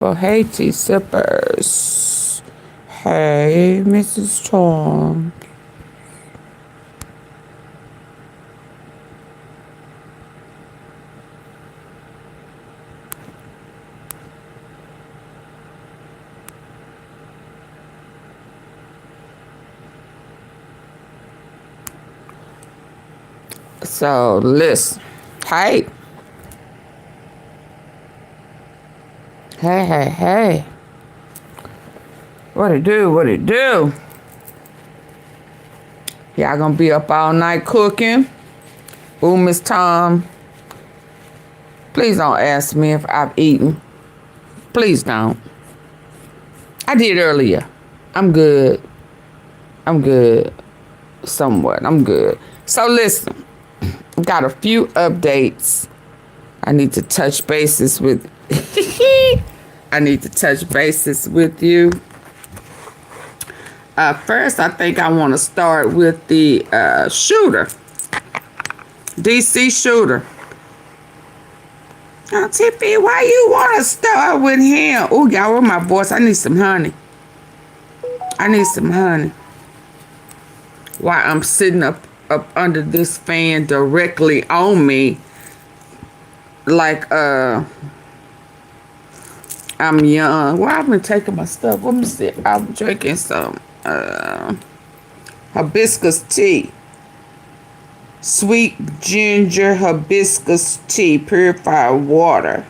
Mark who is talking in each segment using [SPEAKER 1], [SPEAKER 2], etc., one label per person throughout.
[SPEAKER 1] Well, hey, tea sippers. Hey, Mrs. Tom. So, listen. Hey. Hey. What it do? Y'all gonna be up all night cooking? Ooh, Miss Tom. Please don't ask me if I've eaten. Please don't. I did earlier. I'm good. Somewhat. I'm good. So listen. Got a few updates. I need to touch bases with you. First, I think I want to start with the shooter. DC shooter. AunTeaFee, why you want to start with him? Oh, y'all, with my voice. I need some honey. While I'm sitting up under this fan directly on me. Like, I'm young. Well, I've been taking my stuff. Let me see. I'm drinking some hibiscus tea. Sweet ginger hibiscus tea, purified water.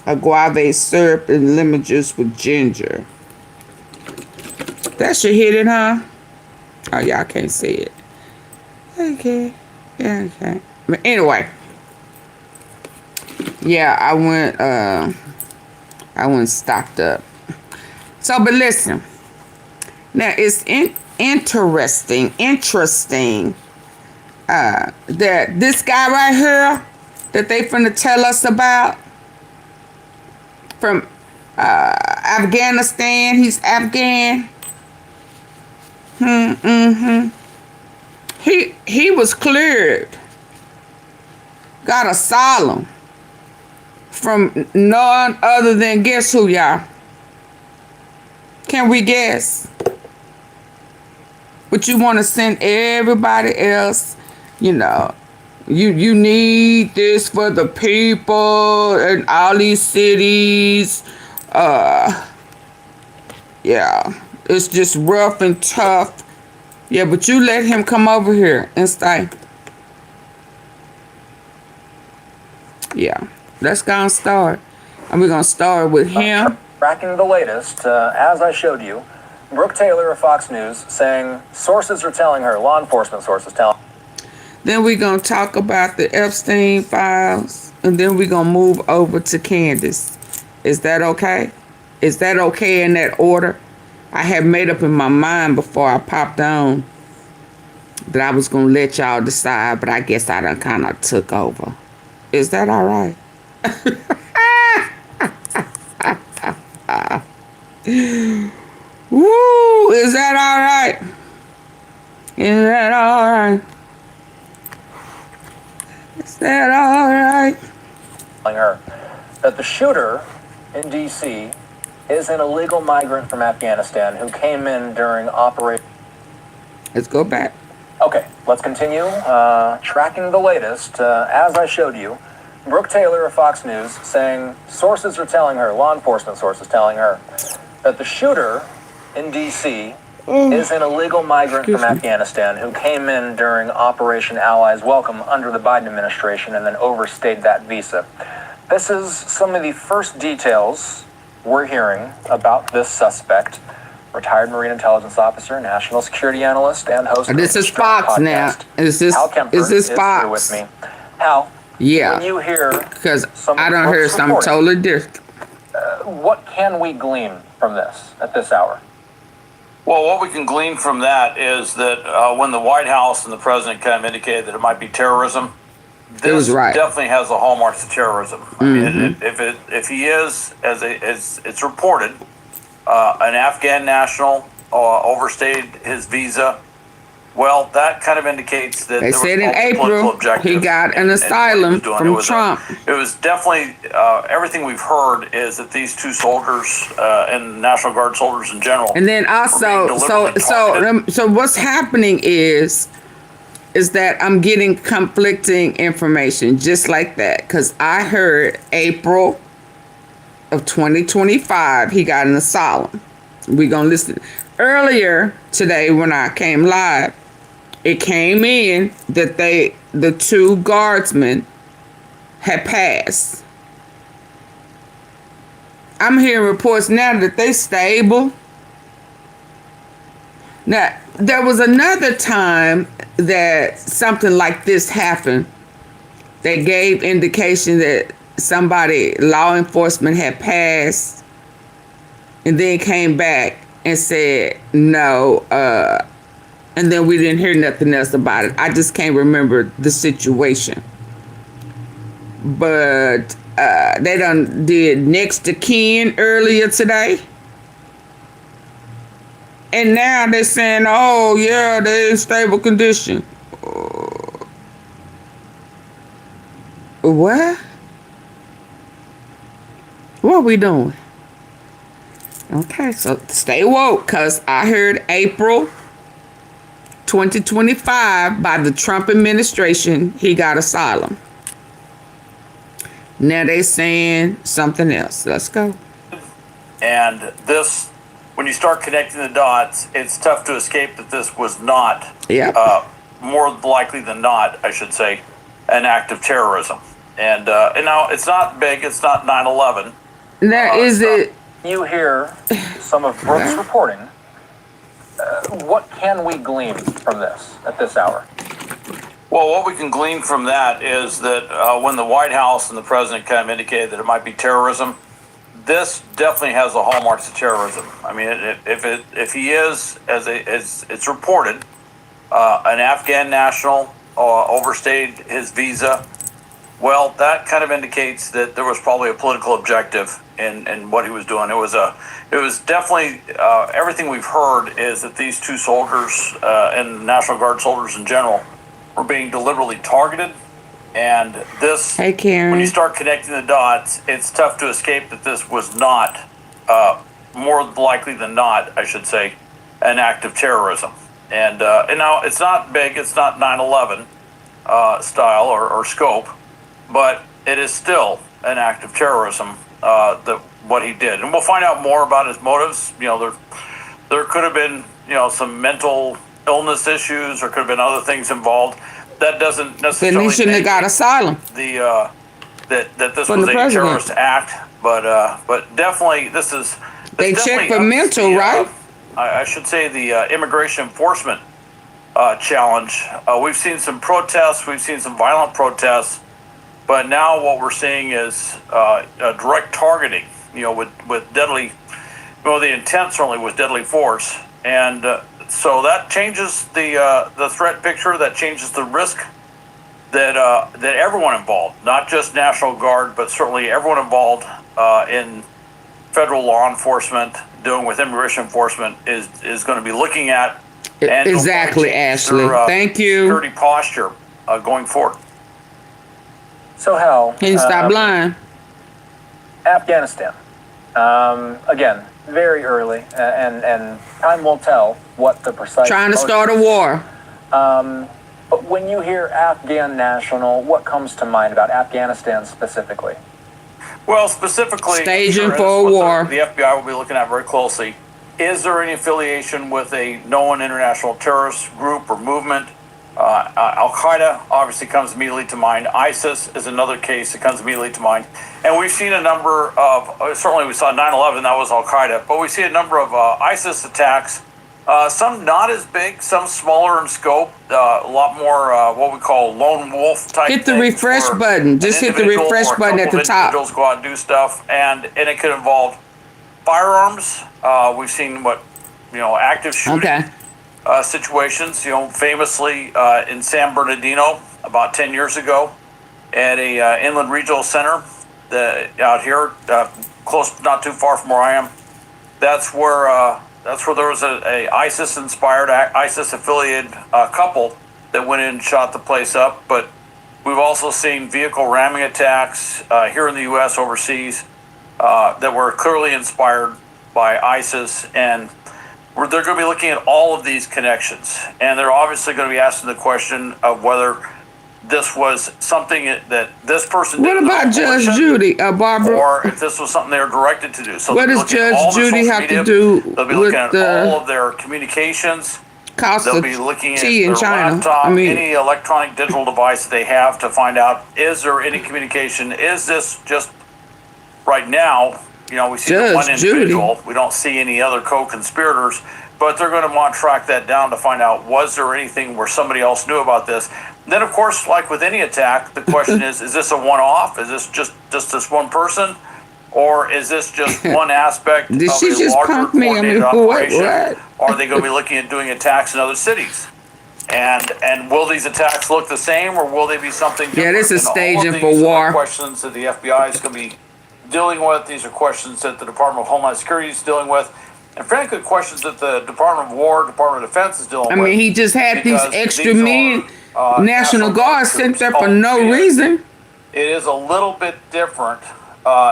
[SPEAKER 1] Agave syrup and lemon juice with ginger. That should hit it, huh? Oh, y'all can't see it. Okay. Yeah, okay. But anyway. Yeah, I went stocked up. So, but listen. Now, it's interesting that this guy right here that they finna tell us about from Afghanistan, he's Afghan. He was cleared, got asylum from none other than, guess who, y'all? Can we guess? But you want to send everybody else, you know, you need this for the people in all these cities. Yeah, it's just rough and tough. Yeah, but you let him come over here and stay. Yeah, let's go and start. And we're going to start with him.
[SPEAKER 2] Tracking the latest, as I showed you, Brooke Taylor of Fox News saying sources are telling her, law enforcement sources telling.
[SPEAKER 1] Then we're going to talk about the Epstein files. And then we're going to move over to Candace. Is that okay? Is that okay in that order? I had made up in my mind before I popped on that I was going to let y'all decide, but I guess I done kind of took over. Is that all right? Woo! Is that all right? Is that all right? Is that all right?
[SPEAKER 2] Telling her that the shooter in D.C. is an illegal migrant from Afghanistan who came in during Operation.
[SPEAKER 1] Let's go back.
[SPEAKER 2] Okay, let's continue. Tracking the latest, as I showed you, Brooke Taylor of Fox News saying sources are telling her, law enforcement sources telling her, that the shooter in D.C. is an illegal migrant from Afghanistan who came in during Operation Allies Welcome under the Biden administration and then overstayed that visa. This is some of the first details we're hearing about this suspect, retired Marine intelligence officer, national security analyst, and host.
[SPEAKER 1] This is Fox now. Is this Fox?
[SPEAKER 2] Here with me. Hal,
[SPEAKER 1] yeah.
[SPEAKER 2] When you hear,
[SPEAKER 1] because I don't hear something totally different.
[SPEAKER 2] What can we glean from this at this hour?
[SPEAKER 3] Well, what we can glean from that is that when the White House and the president kind of indicated that it might be terrorism, this definitely has the hallmarks of terrorism. I mean, if he is, as it's reported, an Afghan national, overstayed his visa, Well, that kind of indicates that
[SPEAKER 1] They
[SPEAKER 3] there
[SPEAKER 1] said
[SPEAKER 3] was
[SPEAKER 1] in
[SPEAKER 3] political
[SPEAKER 1] April
[SPEAKER 3] objective
[SPEAKER 1] he got an
[SPEAKER 3] in what he
[SPEAKER 1] asylum
[SPEAKER 3] was doing.
[SPEAKER 1] from Trump.
[SPEAKER 3] It was definitely everything we've heard is that these two soldiers and National Guard soldiers in general.
[SPEAKER 1] And then
[SPEAKER 3] were
[SPEAKER 1] also,
[SPEAKER 3] being deliberately targeted.
[SPEAKER 1] so what's happening is that I'm getting conflicting information just like that. Because I heard April of 2025, he got an asylum. We're going to listen. Earlier today when I came live, it came in that the two guardsmen had passed. I'm hearing reports now that they stable. Now, there was another time that something like this happened. They gave indication that somebody, law enforcement, had passed and then came back and said no, and then we didn't hear nothing else about it. I just can't remember the situation. But they done did next to kin earlier today. And now they're saying, oh, yeah, they're in stable condition. What? What are we doing? Okay, so stay woke, because I heard April 2025 by the Trump administration, he got asylum. Now they saying something else. Let's go.
[SPEAKER 3] And this, when you start connecting the dots, it's tough to escape that this was not, more likely than not, I should say, an act of terrorism. And now it's not big, it's not 9/11.
[SPEAKER 1] Now, is it?
[SPEAKER 2] You hear some of Brooks' reporting. What can we glean from this at this hour?
[SPEAKER 3] Well, what we can glean from that is that when the White House and the president kind of indicated that it might be terrorism, this definitely has the hallmarks of terrorism. I mean, if he is, as it's reported, an Afghan national overstayed his visa, well, that kind of indicates that there was probably a political objective in what he was doing. It was definitely everything we've heard is that these two soldiers and National Guard soldiers in general were being deliberately targeted. And this,
[SPEAKER 1] hey, Karen,
[SPEAKER 3] when you start connecting the dots, it's tough to escape that this was not, more likely than not, I should say, an act of terrorism. And now it's not big, it's not 9/11 style or scope, but it is still an act of terrorism, that what he did. And we'll find out more about his motives. You know, there could have been, some mental illness issues, or could have been other things involved. That doesn't necessarily.
[SPEAKER 1] Then he shouldn't have got asylum.
[SPEAKER 3] That this was a terrorist act, but definitely this is.
[SPEAKER 1] They check for mental, right?
[SPEAKER 3] I should say the immigration enforcement challenge. We've seen some protests. We've seen some violent protests, but now what we're seeing is a direct targeting. With deadly. Well, the intent certainly was deadly force, and so that changes the threat picture. That changes the risk that everyone involved, not just National Guard, but certainly everyone involved in federal law enforcement, dealing with immigration enforcement, is going to be looking at. And
[SPEAKER 1] exactly, Ashley. Thank you.
[SPEAKER 3] Security posture going forward.
[SPEAKER 2] So Hal,
[SPEAKER 1] can you stop lying?
[SPEAKER 2] Afghanistan. Again, very early, and time will tell what the precise.
[SPEAKER 1] Trying to start a war.
[SPEAKER 2] But when you hear Afghan national, what comes to mind about Afghanistan specifically?
[SPEAKER 3] Well, specifically,
[SPEAKER 1] staging for a war.
[SPEAKER 3] The FBI will be looking at very closely. Is there any affiliation with a known international terrorist group or movement? Al-Qaeda obviously comes immediately to mind. ISIS is another case that comes immediately to mind. And we've seen a number of, certainly we saw 9/11, that was Al-Qaeda, but we see a number of ISIS attacks, some not as big, some smaller in scope, a lot more what we call lone wolf type.
[SPEAKER 1] Hit the refresh button. Just hit the refresh button at the top.
[SPEAKER 3] Individuals go out and do stuff, and it could involve firearms. We've seen active shooting. Situations, famously in San Bernardino about 10 years ago at a inland regional center out here, close, not too far from where I am. That's where That's where there was a ISIS-inspired, ISIS-affiliated couple that went in and shot the place up. But we've also seen vehicle ramming attacks here in the U.S., overseas, that were clearly inspired by ISIS. And they're going to be looking at all of these connections. And they're obviously going to be asking the question of whether this was something that this person did.
[SPEAKER 1] What about Judge Judy, Barbara?
[SPEAKER 3] Or if this was something they were directed to do. So
[SPEAKER 1] what does Judge Judy have to do
[SPEAKER 3] They'll be looking at all of their communications. They'll be looking at their laptop, any electronic digital device that they have to find out, is there any communication? Is this just right now, we see one individual. We don't see any other co-conspirators, but they're going to want to track that down to find out, was there anything where somebody else knew about this? Then, of course, like with any attack, the question is this a one-off? Is this just this one person? Or is this just one aspect of a larger coordinated operation? Or are they going to be looking at doing attacks in other cities? And will these attacks look the same, or will they be something different?
[SPEAKER 1] Yeah, this is staging for war.
[SPEAKER 3] Questions that the FBI is going to be dealing with. These are questions that the Department of Homeland Security is dealing with. And frankly, questions that the Department of War, Department of Defense is dealing with.
[SPEAKER 1] I mean, he just had these extra men, National Guard sent there for no reason.
[SPEAKER 3] It is a little bit different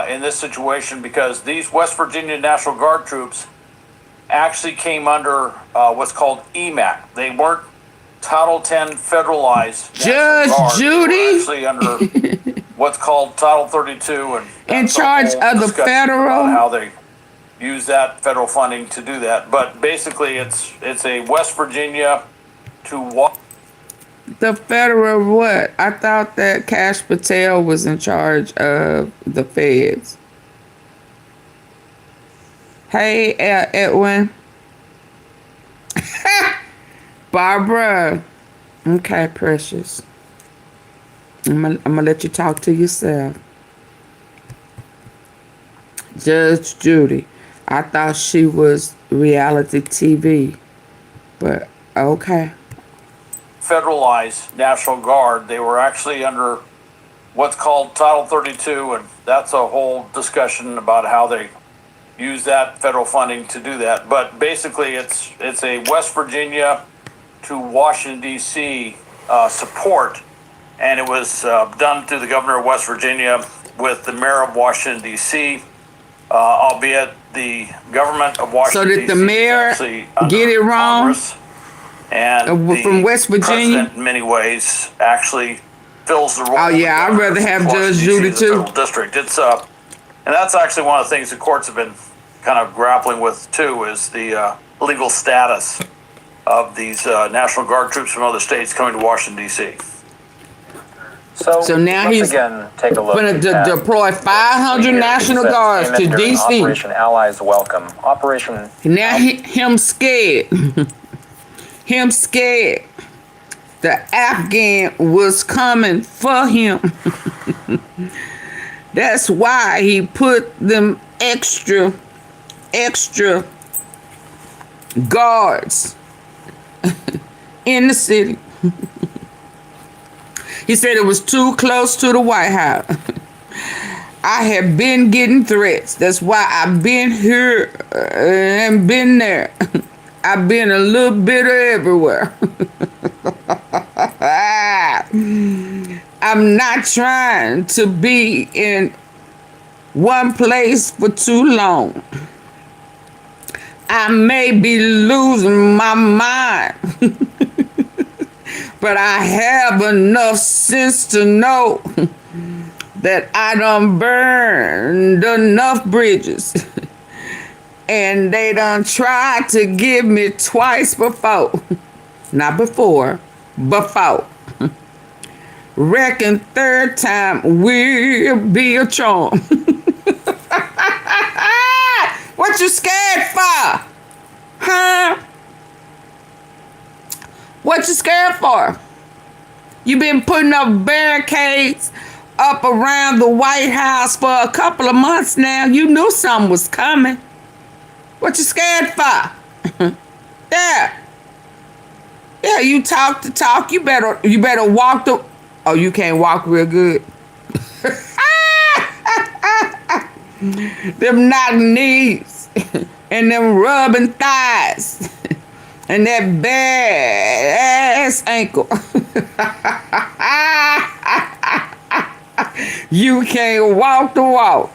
[SPEAKER 3] in this situation because these West Virginia National Guard troops actually came under what's called EMAC. They weren't Title 10 federalized.
[SPEAKER 1] Judge Judy?
[SPEAKER 3] Actually under what's called Title 32. And
[SPEAKER 1] in charge of the federal.
[SPEAKER 3] How they use that federal funding to do that. But basically, it's a West Virginia to what?
[SPEAKER 1] The federal what? I thought that Cash Patel was in charge of the feds. Hey, Edwin. Barbara. Okay, precious. I'm gonna let you talk to yourself. Judge Judy. I thought she was reality TV, but okay.
[SPEAKER 3] Federalized National Guard. They were actually under what's called Title 32, and that's a whole discussion about how they use that federal funding to do that. But basically, it's a West Virginia to Washington, D.C. Support, and it was done through the governor of West Virginia with the mayor of Washington, D.C., albeit the government of Washington,
[SPEAKER 1] D.C. So did the mayor get it wrong?
[SPEAKER 3] And
[SPEAKER 1] from West Virginia,
[SPEAKER 3] president, in many ways, actually fills the role.
[SPEAKER 1] Oh yeah, I'd rather have Judge Judy too.
[SPEAKER 3] District. It's and that's actually one of the things the courts have been kind of grappling with too, is the legal status of these National Guard troops from other states coming to Washington, D.C.
[SPEAKER 2] So
[SPEAKER 1] now he's
[SPEAKER 2] take a look
[SPEAKER 1] going to deploy 500 National Guards to D.C.
[SPEAKER 2] Operation Allies Welcome. Operation.
[SPEAKER 1] Now him scared. Him scared. The Afghan was coming for him. That's why he put them extra guards in the city. He said it was too close to the White House. I have been getting threats. That's why I've been here and been there. I've been a little bit everywhere. I'm not trying to be in one place for too long. I may be losing my mind, but I have enough sense to know that I done burned enough bridges. And they done tried to give me twice before. Not before, before. Reckon third time will be a charm. What you scared for? Huh? What you scared for? You been putting up barricades up around the White House for a couple of months now. You knew something was coming. What you scared for? There. Yeah, you talk the talk. You better walk the. Oh, you can't walk real good. Them knock knees. and them rubbing thighs and that bad ass ankle. You can't walk the walk.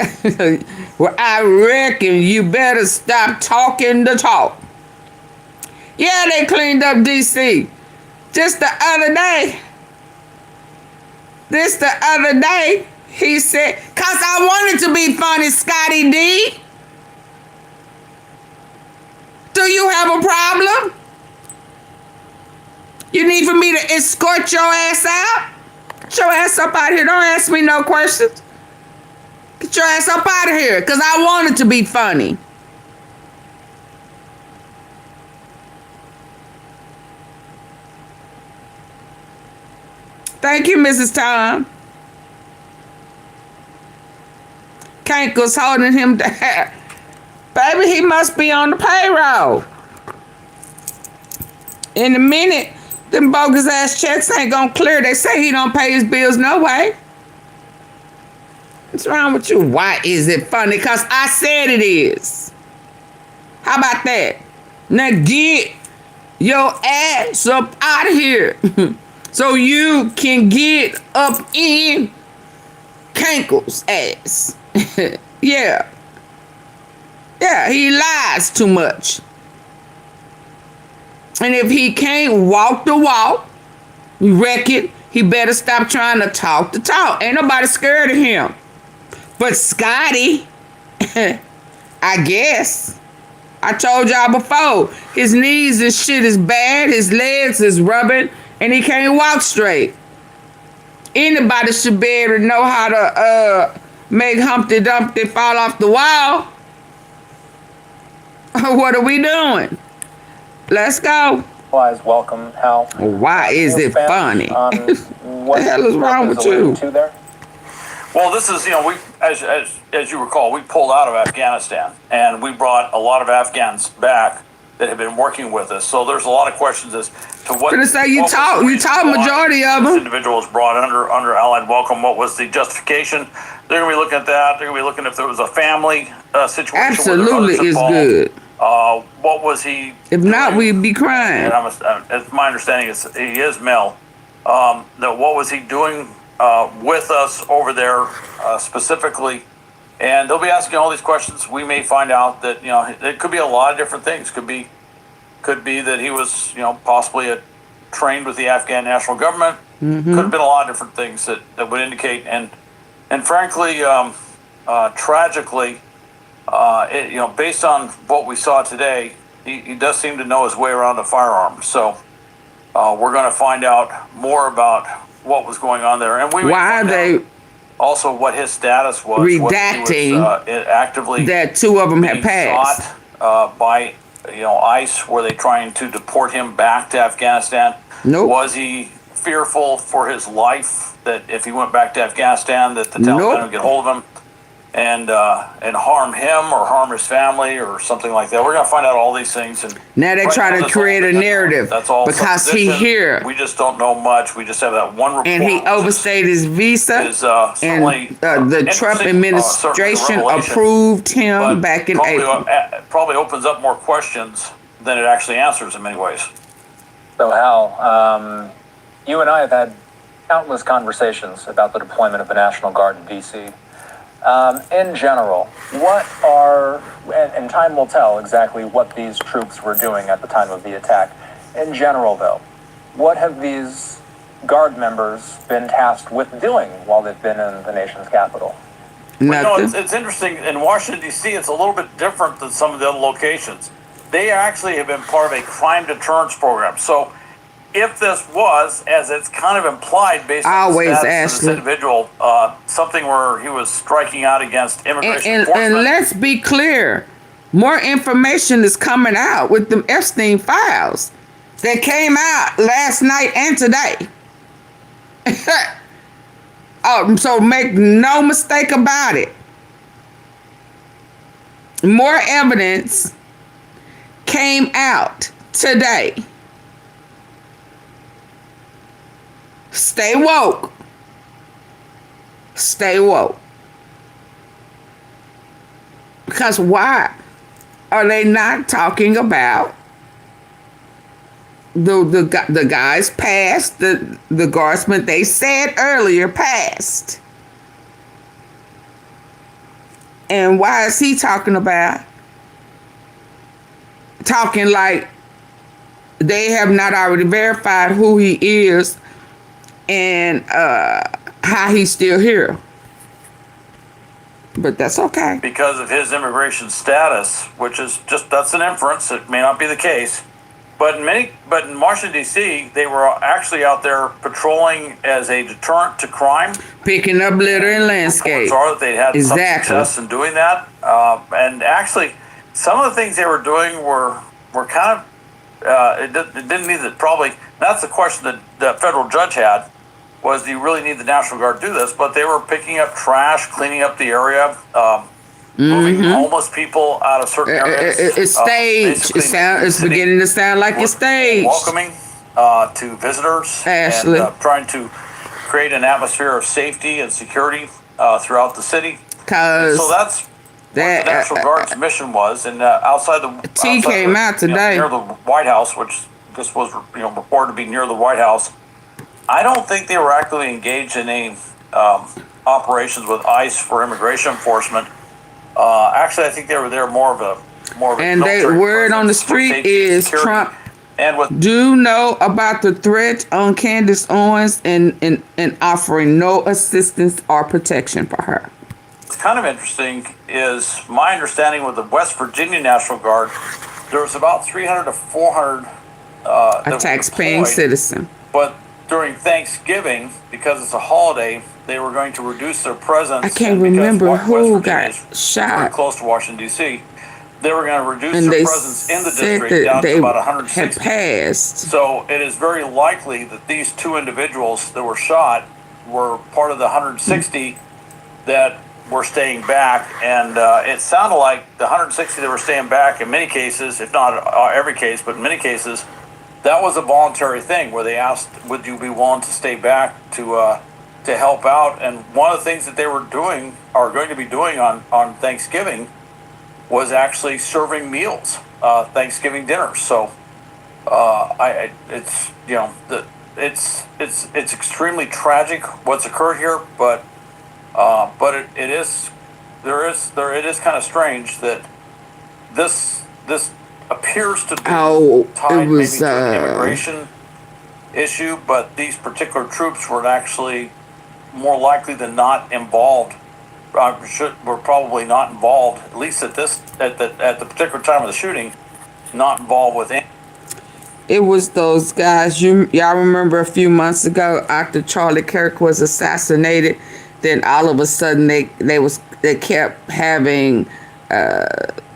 [SPEAKER 1] Well, I reckon you better stop talking the talk. Yeah, they cleaned up DC just the other day. He said, "'Cause I wanted to be funny, Scotty D. Do you have a problem? You need for me to escort your ass out? Get your ass up out of here. Don't ask me no questions. Get your ass up out of here, because I wanted to be funny." Thank you, Mrs. Tom. Cankles holding him down. Baby, he must be on the payroll. In a minute, them bogus ass checks ain't gonna clear. They say he don't pay his bills no way. What's wrong with you? Why is it funny? Because I said it is. How about that? Now get your ass up out of here. So you can get up in Cankle's ass. Yeah. Yeah, he lies too much. And if he can't walk the walk, you reckon he better stop trying to talk the talk. Ain't nobody scared of him. But Scotty, I guess. I told y'all before, his knees and shit is bad, his legs is rubbing, and he can't walk straight. Anybody should be able to know how to make Humpty Dumpty fall off the wall. What are we doing? Let's go.
[SPEAKER 2] Welcome, Hal.
[SPEAKER 1] Why is it funny? What the hell is wrong with you?
[SPEAKER 3] Well, this is, we, as you recall, we pulled out of Afghanistan, and we brought a lot of Afghans back that have been working with us. So there's a lot of questions as to what.
[SPEAKER 1] Gonna say you taught majority of them.
[SPEAKER 3] This individual was brought under Allied welcome. What was the justification? They're gonna be looking at that. They're gonna be looking if there was a family situation.
[SPEAKER 1] Absolutely is good.
[SPEAKER 3] What was he?
[SPEAKER 1] If not, we'd be crying.
[SPEAKER 3] And it's my understanding is he is male. That what was he doing with us over there specifically? And they'll be asking all these questions. We may find out that it could be a lot of different things. Could be that he was possibly trained with the Afghan national government. Mm-hmm. Could have been a lot of different things that would indicate. And frankly, tragically, based on what we saw today, he does seem to know his way around a firearm. So we're going to find out more about what was going on there. And
[SPEAKER 1] why are they
[SPEAKER 3] also what his status was.
[SPEAKER 1] Redacting
[SPEAKER 3] was, actively
[SPEAKER 1] that two of them had passed
[SPEAKER 3] by ICE. Were they trying to deport him back to Afghanistan?
[SPEAKER 1] Nope.
[SPEAKER 3] Was he fearful for his life that if he went back to Afghanistan that the Taliban would get hold of him and harm him or harm his family or something like that? We're going to find out all these things. And
[SPEAKER 1] now they're trying to create a narrative.
[SPEAKER 3] That's all
[SPEAKER 1] because he here.
[SPEAKER 3] We just don't know much. We just have that one report.
[SPEAKER 1] And he overstayed his visa. And the Trump administration approved him back in April.
[SPEAKER 3] Probably opens up more questions than it actually answers in many ways.
[SPEAKER 2] So Hal, you and I have had countless conversations about the deployment of the National Guard in D.C. In general, and time will tell exactly what these troops were doing at the time of the attack. In general, though, what have these Guard members been tasked with doing while they've been in the nation's capital?
[SPEAKER 1] Nothing.
[SPEAKER 3] It's interesting. In Washington, D.C., it's a little bit different than some of the other locations. They actually have been part of a crime deterrence program. So if this was, as it's kind of implied based on the status of this individual, something where he was striking out against immigration enforcement.
[SPEAKER 1] And let's be clear, more information is coming out with them Epstein files that came out last night and today. So make no mistake about it. More evidence came out today. Stay woke. Stay woke. Because why? are they not talking about the guys passed, the guardsmen they said earlier passed? And why is he talking like they have not already verified who he is and how he's still here? But that's okay.
[SPEAKER 3] Because of his immigration status, which is just, that's an inference. It may not be the case. But in Washington, D.C., they were actually out there patrolling as a deterrent to crime.
[SPEAKER 1] Picking up litter and landscape.
[SPEAKER 3] Reports are that they had some success in doing that. And actually, some of the things they were doing were kind of, it didn't need that probably, that's the question that the federal judge had, was do you really need the National Guard to do this? But they were picking up trash, cleaning up the area, moving homeless people out of certain areas.
[SPEAKER 1] It's staged. It's beginning to sound like it's staged.
[SPEAKER 3] Welcoming to visitors.
[SPEAKER 1] Ashley.
[SPEAKER 3] And trying to create an atmosphere of safety and security throughout the city.
[SPEAKER 1] So
[SPEAKER 3] that's what the National Guard's mission was. And outside
[SPEAKER 1] came out today.
[SPEAKER 3] Near the White House, which this was reported to be near the White House. I don't think they were actively engaged in any operations with ICE for immigration enforcement. Actually, I think they were there more of a.
[SPEAKER 1] And the word on the street is Trump.
[SPEAKER 3] And
[SPEAKER 1] do know about the threat on Candace Owens and offering no assistance or protection for her.
[SPEAKER 3] What's kind of interesting is my understanding with the West Virginia National Guard, there was about 300 to 400
[SPEAKER 1] a tax-paying citizen.
[SPEAKER 3] But during Thanksgiving, because it's a holiday, they were going to reduce their presence.
[SPEAKER 1] I can't remember who got shot.
[SPEAKER 3] Very close to Washington, D.C. They were going to reduce their presence in the district down to about 160.
[SPEAKER 1] Had passed.
[SPEAKER 3] So it is very likely that these two individuals that were shot were part of the 160 that were staying back. And it sounded like the 160 that were staying back in many cases, if not every case, but in many cases, that was a voluntary thing where they asked, would you be willing to stay back to help out? And one of the things that they were doing, or going to be doing on Thanksgiving, was actually serving meals, Thanksgiving dinners. So it's extremely tragic what's occurred here, but it is kind of strange that this appears to be tied maybe to an immigration issue, but these particular troops were actually more likely than not involved. Were probably not involved, at least at the particular time of the shooting, not involved with any.
[SPEAKER 1] It was those guys. Y'all remember a few months ago after Charlie Kirk was assassinated, then all of a sudden they kept having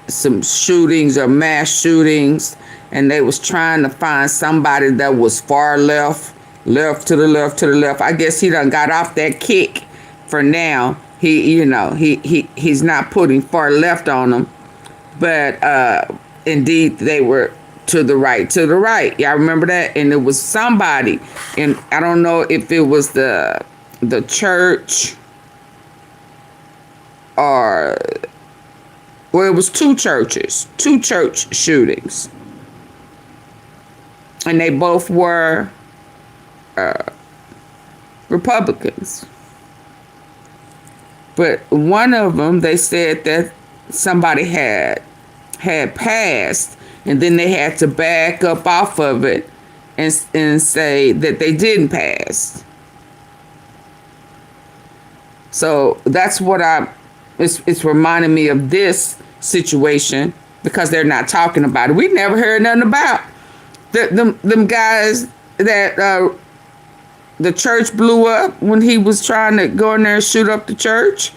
[SPEAKER 1] some shootings or mass shootings, and they was trying to find somebody that was far left to the left. I guess he done got off that kick for now. He's not putting far left on them, but indeed they were to the right. Y'all remember that? And it was somebody, and I don't know if it was the church or, well, it was two church shootings, and they both were Republicans. But one of them, they said that somebody had passed, and then they had to back up off of it and say that they didn't pass. So that's what it's reminding me of this situation, because they're not talking about it. We never heard nothing about them guys that the church blew up when he was trying to go in there and shoot up the church.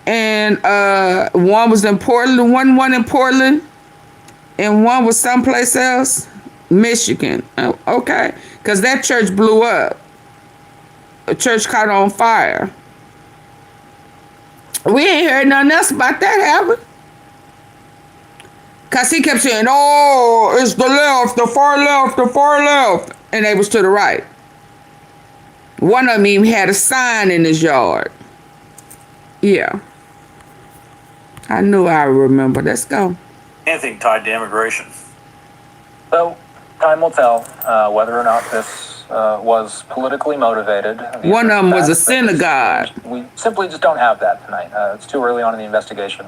[SPEAKER 1] And one was in Portland, one in Portland, and one was someplace else, Michigan. Okay, because that church blew up. A church caught on fire. We ain't heard nothing else about that, have we? Because he kept saying, oh, it's the left, the far left. And they was to the right. One of them even had a sign in his yard. Yeah. I knew I would remember. Let's go.
[SPEAKER 3] anything tied to immigration.
[SPEAKER 2] So, time will tell whether or not this was politically motivated.
[SPEAKER 1] One of them was a synagogue.
[SPEAKER 2] We simply just don't have that tonight. It's too early on in the investigation.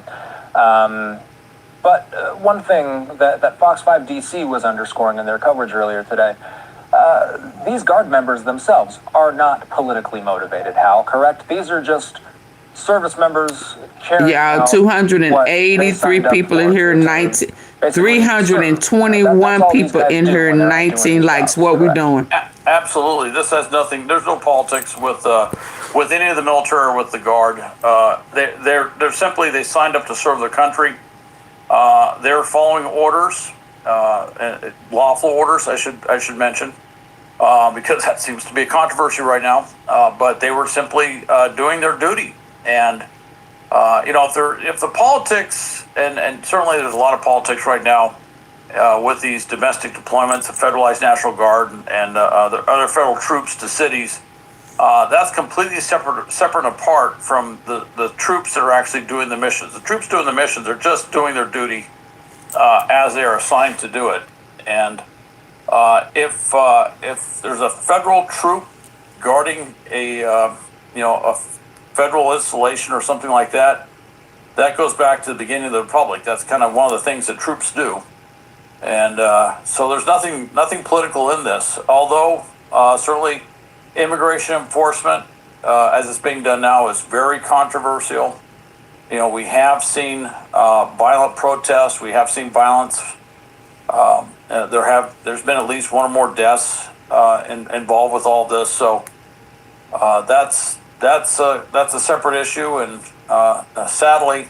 [SPEAKER 2] But one thing that Fox 5 DC was underscoring in their coverage earlier today, these Guard members themselves are not politically motivated, Hal, correct? These are just service members carrying out
[SPEAKER 1] 283 people in here, 321 people in here, 19 likes. What we doing?
[SPEAKER 3] Absolutely. This has nothing, there's no politics with any of the military or with the Guard. They're simply, they signed up to serve their country. They're following orders, lawful orders, I should mention, because that seems to be a controversy right now. But they were simply doing their duty. And if the politics, and certainly there's a lot of politics right now with these domestic deployments of federalized National Guard and other federal troops to cities, that's completely separate and apart from the troops that are actually doing the missions. The troops doing the missions are just doing their duty as they are assigned to do it. And if there's a federal troop guarding a federal installation or something like that, that goes back to the beginning of the Republic. That's kind of one of the things that troops do. And so there's nothing political in this, although certainly immigration enforcement, as it's being done now, is very controversial. We have seen violent protests. We have seen violence. There's been at least one or more deaths involved with all this. So that's a separate issue, and sadly,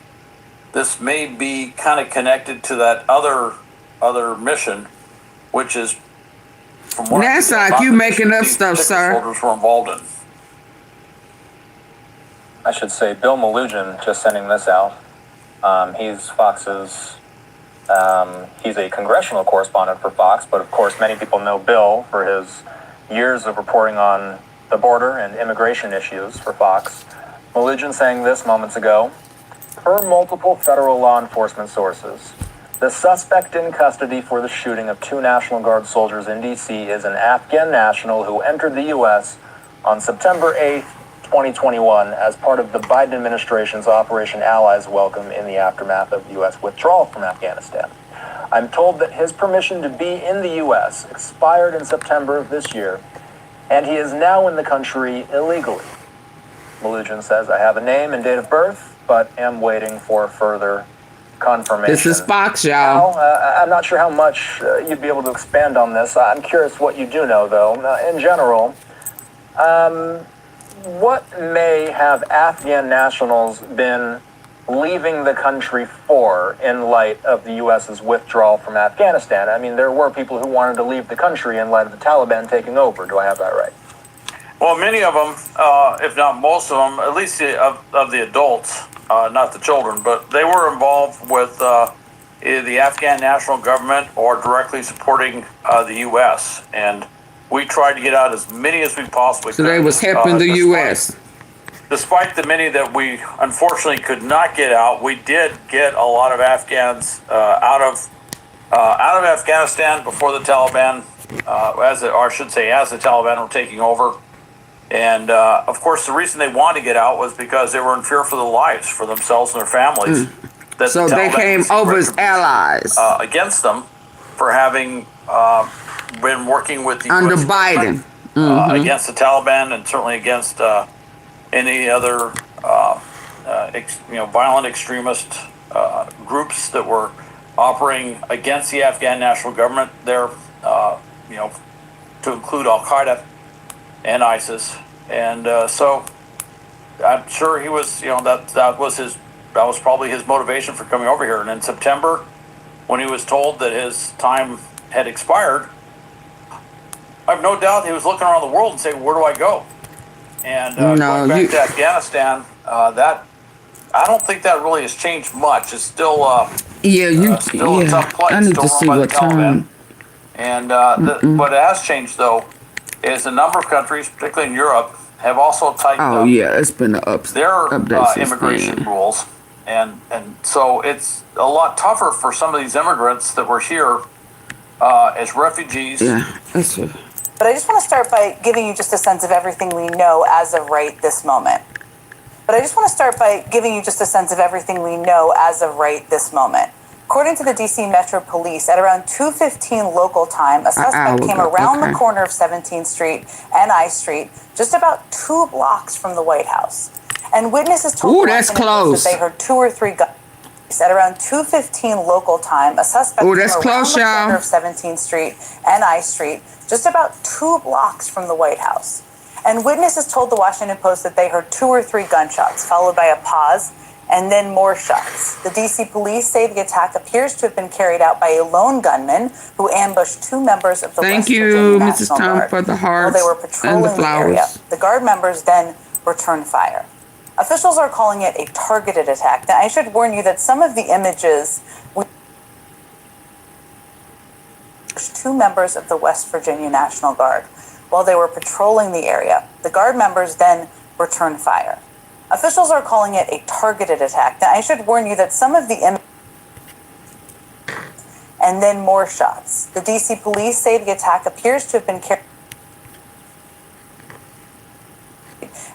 [SPEAKER 3] this may be kind of connected to that other mission, which is from what
[SPEAKER 1] that's like you making up stuff, sir.
[SPEAKER 2] Soldiers were involved in. I should say, Bill Malugin just sending this out. He's Fox's. He's a congressional correspondent for Fox, but of course, many people know Bill for his years of reporting on the border and immigration issues for Fox. Malugin saying this moments ago: per multiple federal law enforcement sources, the suspect in custody for the shooting of 2 National Guard soldiers in D.C. is an Afghan national who entered the U.S. on September 8th, 2021 as part of the Biden administration's Operation Allies Welcome in the aftermath of U.S. withdrawal from Afghanistan. I'm told that his permission to be in the U.S. expired in September of this year, and he is now in the country illegally. Malugin says, I have a name and date of birth, but am waiting for further confirmation.
[SPEAKER 1] This is Fox, y'all.
[SPEAKER 2] I'm not sure how much you'd be able to expand on this. I'm curious what you do know, though. In general, what may have Afghan nationals been leaving the country for in light of the U.S.'s withdrawal from Afghanistan? I mean, there were people who wanted to leave the country in light of the Taliban taking over. Do I have that right?
[SPEAKER 3] Well, many of them, if not most of them, at least of the adults, not the children, but they were involved with either the Afghan national government or directly supporting the U.S. And we tried to get out as many as we possibly could.
[SPEAKER 1] So they was helping the U.S.
[SPEAKER 3] Despite the many that we unfortunately could not get out, we did get a lot of Afghans out of Afghanistan before the Taliban, as the Taliban were taking over. And of course, the reason they wanted to get out was because they were in fear for their lives, for themselves and their families. That
[SPEAKER 1] So they came over as allies
[SPEAKER 3] against them for having been working with the
[SPEAKER 1] under
[SPEAKER 3] US
[SPEAKER 1] Biden
[SPEAKER 3] against the Taliban, and certainly against any other violent extremist groups that were operating against the Afghan national government there, to include Al Qaeda and ISIS. And so I'm sure he was, that was probably his motivation for coming over here. And in September, when he was told that his time had expired, I have no doubt he was looking around the world and saying, where do I go? And going back to Afghanistan, that I don't think that really has changed much. It's still a tough place.
[SPEAKER 1] I need to see what time.
[SPEAKER 3] And what has changed, though, is a number of countries, particularly in Europe, have also tightened up
[SPEAKER 1] it's been an
[SPEAKER 3] their immigration rules. And so it's a lot tougher for some of these immigrants that were here as refugees.
[SPEAKER 1] Yeah, that's true.
[SPEAKER 4] But I just want to start by giving you just a sense of everything we know as of right this moment. According to the DC Metro Police, at around 2:15 local time, a suspect came around the corner of 17th Street and I Street, just about 2 blocks from the White House. And witnesses told
[SPEAKER 1] that's close.
[SPEAKER 4] that they heard 2 or 3 guns. At around 2:15 local time, a suspect came around the corner of 17th Street and I Street, just about 2 blocks from the White House. And witnesses told the Washington Post that they heard 2 or 3 gunshots, followed by a pause, and then more shots. The DC police say the attack appears to have been carried out by a lone gunman who ambushed 2 members of the West Virginia National Guard
[SPEAKER 1] for the hearts
[SPEAKER 4] while they were patrolling the area. The Guard members then returned fire. Officials are calling it a targeted attack. Now, I should warn you that some of the images 2 members of the West Virginia National Guard while they were patrolling the area. The Guard members then returned fire. Officials are calling it a targeted attack. Now, I should warn you that some of the images and then more shots. The DC police say the attack appears to have been carried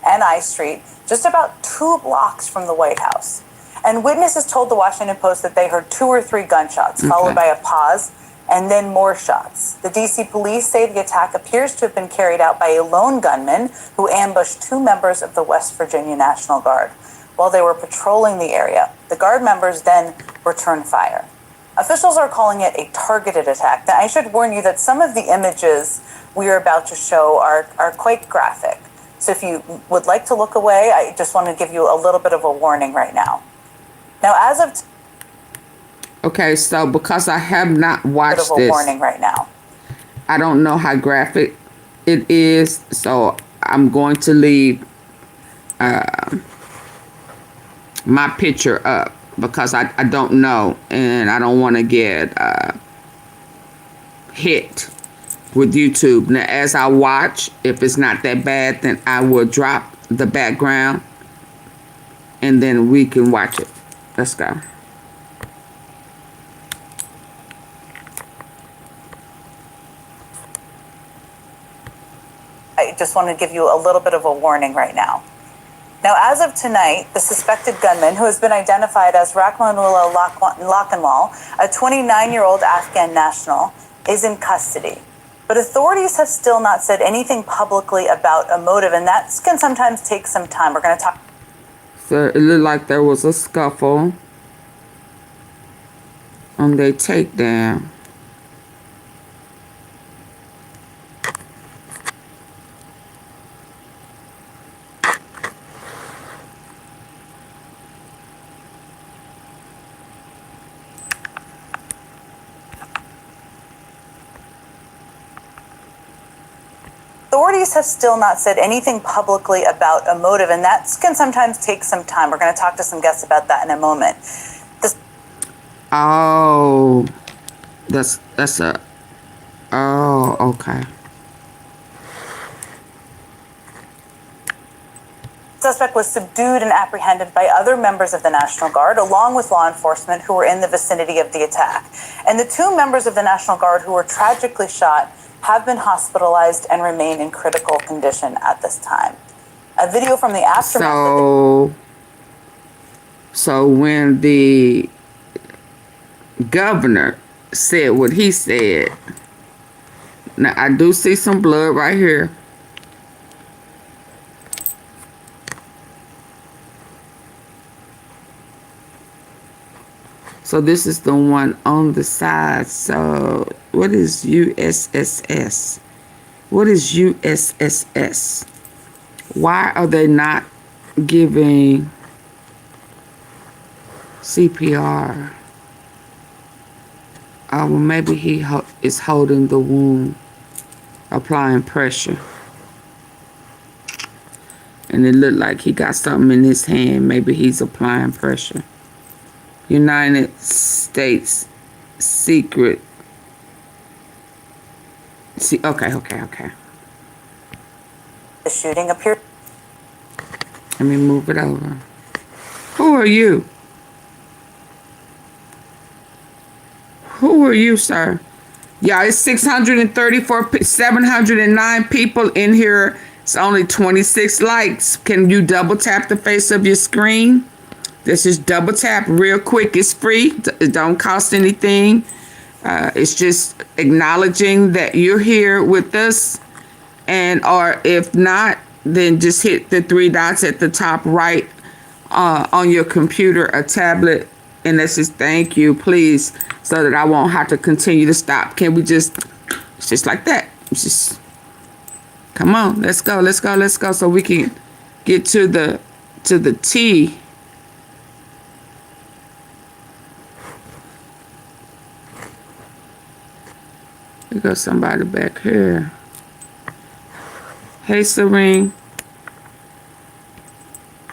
[SPEAKER 4] and I Street, just about 2 blocks from the White House. And witnesses told the Washington Post that they heard 2 or 3 gunshots, followed by a pause, and then more shots. The DC police say the attack appears to have been carried out by a lone gunman who ambushed 2 members of the West Virginia National Guard while they were patrolling the area. The Guard members then returned fire. Officials are calling it a targeted attack. Now, I should warn you that some of the images we are about to show are quite graphic. So if you would like to look away, I just want to give you a little bit of a warning right now. Now, as of
[SPEAKER 1] okay, so because I have not watched this,
[SPEAKER 4] warning right now.
[SPEAKER 1] I don't know how graphic it is, so I'm going to leave my picture up because I don't know, and I don't want to get hit with YouTube. Now, as I watch, if it's not that bad, then I will drop the background, and then we can watch it. Let's go.
[SPEAKER 4] I just want to give you a little bit of a warning right now. Now, as of tonight, the suspected gunman, who has been identified as Rahmanullah Lakanwal, a 29-year-old Afghan national, is in custody. But authorities have still not said anything publicly about a motive, and that can sometimes take some time. We're going to talk.
[SPEAKER 1] So it looked like there was a scuffle on their takedown.
[SPEAKER 4] Authorities have still not said anything publicly about a motive, and that can sometimes take some time. We're going to talk to some guests about that in a moment.
[SPEAKER 1] Oh, that's a. Oh, okay.
[SPEAKER 4] The suspect was subdued and apprehended by other members of the National Guard, along with law enforcement who were in the vicinity of the attack. And the 2 members of the National Guard who were tragically shot have been hospitalized and remain in critical condition at this time. A video from the aftermath.
[SPEAKER 1] So when the governor said what he said, now I do see some blood right here. So this is the one on the side. So what is USSS? What is USSS? Why are they not giving CPR? Oh, well, maybe he is holding the wound, applying pressure. And it looked like he got something in his hand. Maybe he's applying pressure. United States Secret. See, okay.
[SPEAKER 4] The shooting appeared.
[SPEAKER 1] Let me move it over. Who are you? Who are you, sir? Yeah, it's 709 people in here. It's only 26 likes. Can you double tap the face of your screen? This is double tap real quick. It's free. It don't cost anything. It's just acknowledging that you're here with us. And or if not, then just hit the three dots at the top right on your computer or tablet. And let's just thank you, please, so that I won't have to continue to stop. Can we just, it's just like that. It's just, come on, let's go, let's go, let's go, so we can get to the T. There goes somebody back here. Hey, Serene.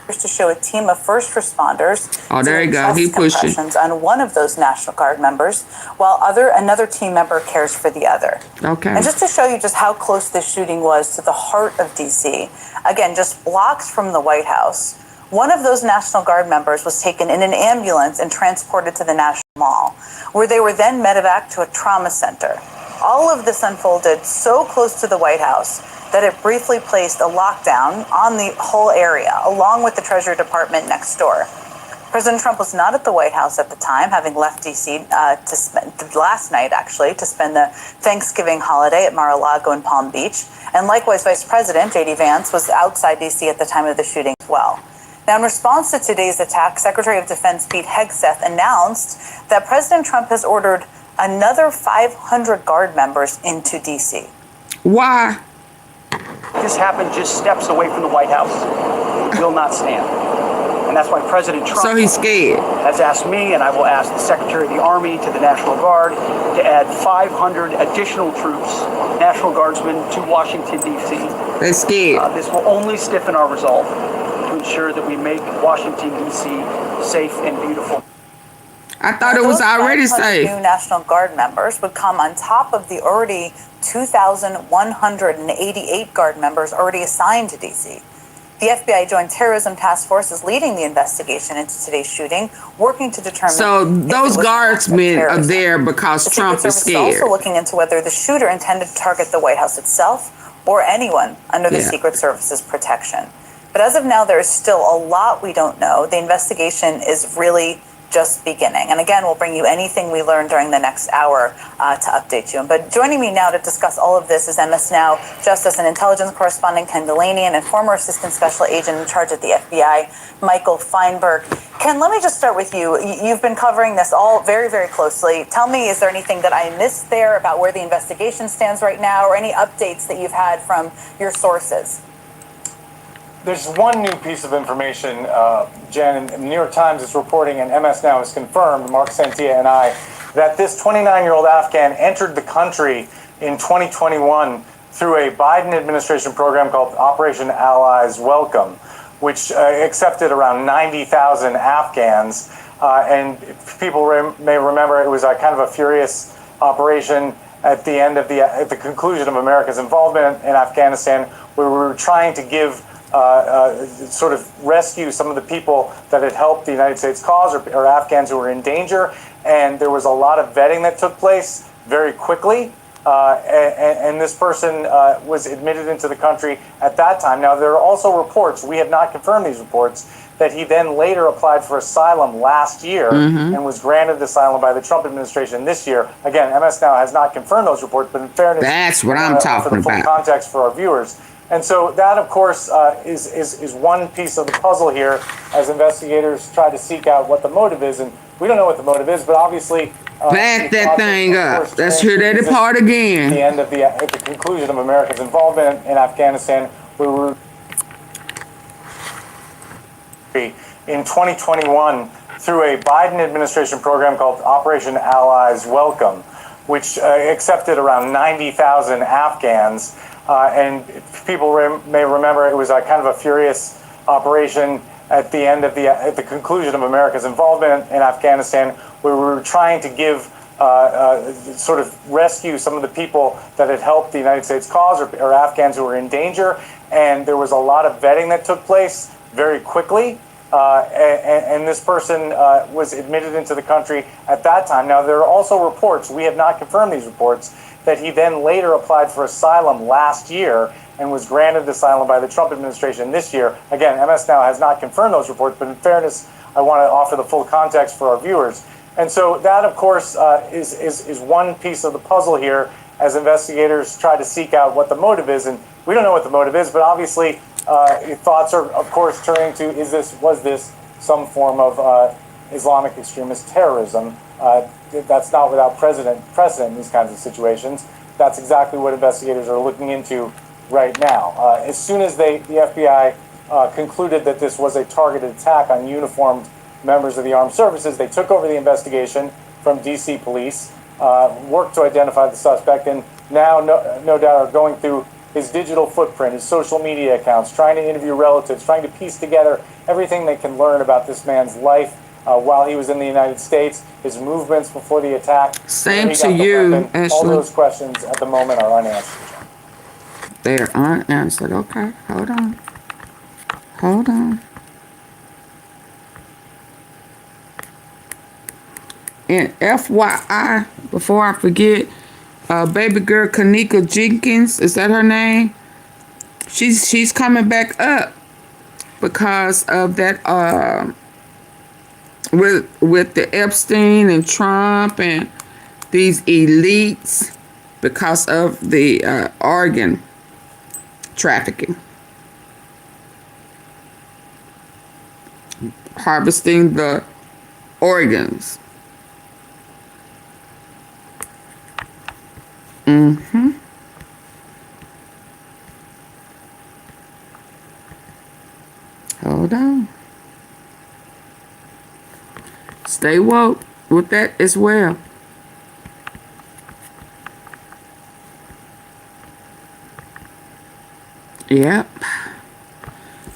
[SPEAKER 4] To show a team of first responders.
[SPEAKER 1] Oh, there you go. He pushing
[SPEAKER 4] on one of those National Guard members, while another team member cares for the other.
[SPEAKER 1] Okay.
[SPEAKER 4] And just to show you just how close this shooting was to the heart of D.C., again, just blocks from the White House, one of those National Guard members was taken in an ambulance and transported to the National Mall, where they were then medevac to a trauma center. All of this unfolded so close to the White House that it briefly placed a lockdown on the whole area, along with the Treasury Department next door. President Trump was not at the White House at the time, having left D.C. Last night, actually, to spend the Thanksgiving holiday at Mar-a-Lago in Palm Beach. And likewise, Vice President J.D. Vance was outside D.C. at the time of the shooting as well. Now, in response to today's attack, Secretary of Defense Pete Hegseth announced that President Trump has ordered another 500 Guard members into D.C.
[SPEAKER 1] Why?
[SPEAKER 5] This happened just steps away from the White House. It will not stand. And that's why President Trump
[SPEAKER 1] So he's scared.
[SPEAKER 5] has asked me, and I will ask the Secretary of the Army, to the National Guard, to add 500 additional troops, National Guardsmen, to Washington, D.C.
[SPEAKER 1] They're scared.
[SPEAKER 5] This will only stiffen our resolve to ensure that we make Washington, D.C. safe and beautiful.
[SPEAKER 1] I thought it was already
[SPEAKER 4] Those 500
[SPEAKER 1] safe.
[SPEAKER 4] new National Guard members would come on top of the already 2,188 Guard members already assigned to D.C. The FBI Joint Terrorism Task Force is leading the investigation into today's shooting, working to determine.
[SPEAKER 1] So those guardsmen are
[SPEAKER 4] terrorism.
[SPEAKER 1] there because
[SPEAKER 4] The
[SPEAKER 1] Trump
[SPEAKER 4] Secret
[SPEAKER 1] is
[SPEAKER 4] Service
[SPEAKER 1] scared.
[SPEAKER 4] is also looking into whether the shooter intended to target the White House itself or anyone under the
[SPEAKER 1] Yeah.
[SPEAKER 4] Secret Service's protection. But as of now, there is still a lot we don't know. The investigation is really just beginning. And again, we'll bring you anything we learn during the next hour to update you. But joining me now to discuss all of this is MS Now Justice and Intelligence correspondent Ken Delaney and former Assistant Special Agent in charge at the FBI, Michael Feinberg. Ken, let me just start with you. You've been covering this all very, very closely. Tell me, is there anything that I missed there about where the investigation stands right now, or any updates that you've had from your sources?
[SPEAKER 6] There's one new piece of information, Jen, and the New York Times is reporting, and MS Now has confirmed, Mark Santia and I, that this 29-year-old Afghan entered the country in 2021 through a Biden administration program called Operation Allies Welcome, which accepted around 90,000 Afghans. And people may remember it was a kind of a furious operation at the end of at the conclusion of America's involvement in Afghanistan, where we were trying to give sort of rescue some of the people that had helped the United States cause, or Afghans who were in danger. And there was a lot of vetting that took place very quickly. And this person was admitted into the country at that time. Now, there are also reports, we have not confirmed these reports, that he then later applied for asylum last year and was granted asylum by the Trump administration this year. Again, MS Now has not confirmed those reports, but in fairness,
[SPEAKER 1] That's what I'm talking
[SPEAKER 6] for the full
[SPEAKER 1] about.
[SPEAKER 6] context for our viewers. And so that, of course, is one piece of the puzzle here as investigators try to seek out what the motive is. And we don't know what the motive is, but obviously...
[SPEAKER 1] Back that thing up. Let's hear that part
[SPEAKER 6] At the
[SPEAKER 1] again.
[SPEAKER 6] end of at the conclusion of America's involvement in Afghanistan, we were in 2021 through a Biden administration program called Operation Allies Welcome, which accepted around 90,000 Afghans. And people may remember it was a kind of a furious operation at the end of at the conclusion of America's involvement in Afghanistan, where we were trying to give sort of rescue some of the people that had helped the United States cause, or Afghans who were in danger. And there was a lot of vetting that took place very quickly. and this person was admitted into the country at that time. Now, there are also reports, we have not confirmed these reports, that he then later applied for asylum last year and was granted asylum by the Trump administration this year. Again, MS Now has not confirmed those reports, but in fairness, I want to offer the full context for our viewers. And so that, of course, is one piece of the puzzle here as investigators try to seek out what the motive is. And we don't know what the motive is, but obviously thoughts are, of course, turning to, was this some form of Islamic extremist terrorism? That's not without precedent in these kinds of situations. That's exactly what investigators are looking into right now. As soon as the FBI concluded that this was a targeted attack on uniformed members of the armed services, they took over the investigation from DC police, worked to identify the suspect, and now no doubt are going through his digital footprint, his social media accounts, trying to interview relatives, trying to piece together everything they can learn about this man's life while he was in the United States, his movements before the attack.
[SPEAKER 1] Same to you, Ashley.
[SPEAKER 6] All those questions at the moment are unanswered.
[SPEAKER 1] They are unanswered. Okay, hold on. Hold on. And FYI, before I forget, baby girl Kanika Jenkins, is that her name? She's coming back up because of that with the Epstein and Trump and these elites, because of the organ trafficking, harvesting the organs. Hold on. Stay woke with that as well. Yep.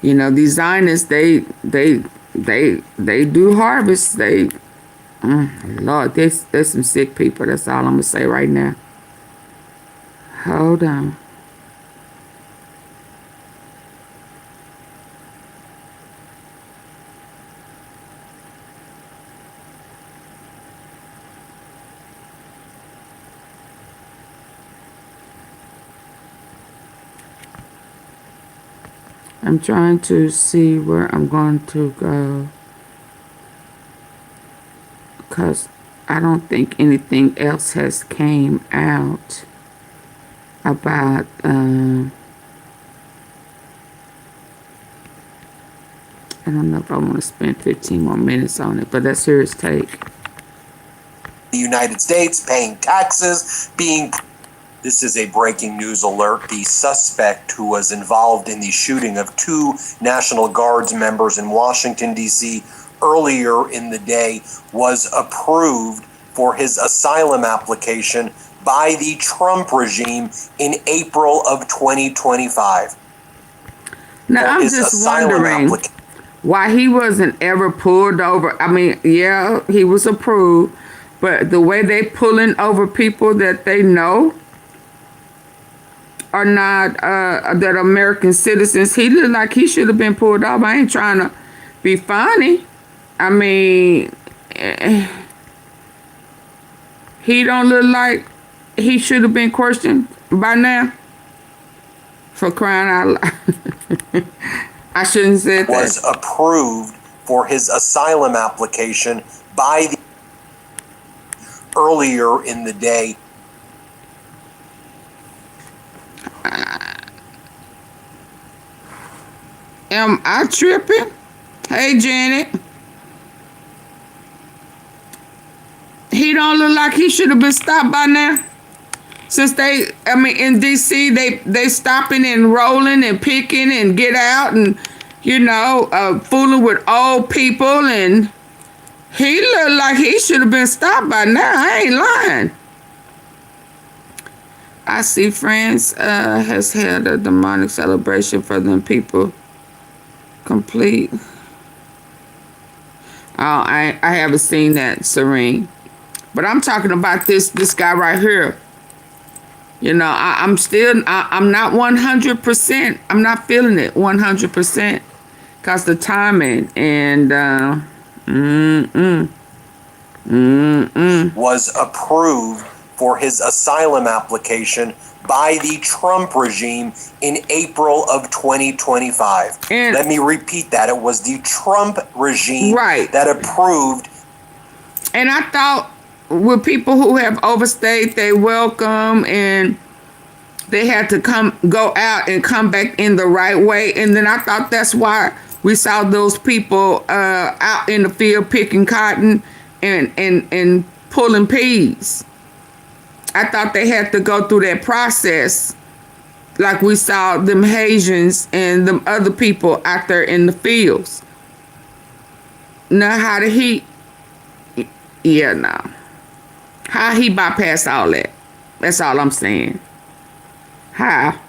[SPEAKER 1] You know, these Zionists, they do harvest. Lord, there's some sick people. That's all I'm gonna say right now. Hold on. I'm trying to see where I'm going to go, because I don't think anything else has came out about I don't know if I want to spend 15 more minutes on it, but let's hear his take.
[SPEAKER 7] The United States, paying taxes, This is a breaking news alert. The suspect who was involved in the shooting of 2 National Guards members in Washington, D.C. earlier in the day was approved for his asylum application by the Trump regime in April of 2025.
[SPEAKER 1] Now, I'm just wondering why he wasn't ever pulled over. I mean, yeah, he was approved, but the way they pulling over people that they know are not that American citizens, he looked like he should have been pulled over. I ain't trying to be funny. I mean, he don't look like he should have been questioned by now. For crying out loud. I shouldn't have said that.
[SPEAKER 7] Was approved for his asylum application by the earlier in the day.
[SPEAKER 1] Am I tripping? Hey, Janet. He don't look like he should have been stopped by now. Since in D.C., they stopping and rolling and picking and get out and, fooling with old people. And he looked like he should have been stopped by now. I ain't lying. I see France has had a demonic celebration for them people complete. Oh, I haven't seen that, Serene. But I'm talking about this guy right here. I'm not 100%. I'm not feeling it 100%. Cause the timing and
[SPEAKER 7] was approved for his asylum application by the Trump regime in April of 2025.
[SPEAKER 1] And
[SPEAKER 7] let me repeat that. It was the Trump regime
[SPEAKER 1] right.
[SPEAKER 7] that approved.
[SPEAKER 1] And I thought with people who have overstayed their welcome and they had to go out and come back in the right way. And then I thought that's why we saw those people out in the field picking cotton and pulling peas. I thought they had to go through that process like we saw them Haitians and them other people out there in the fields. Now, how did he... Yeah, no. How he bypassed all that? That's all I'm saying. How?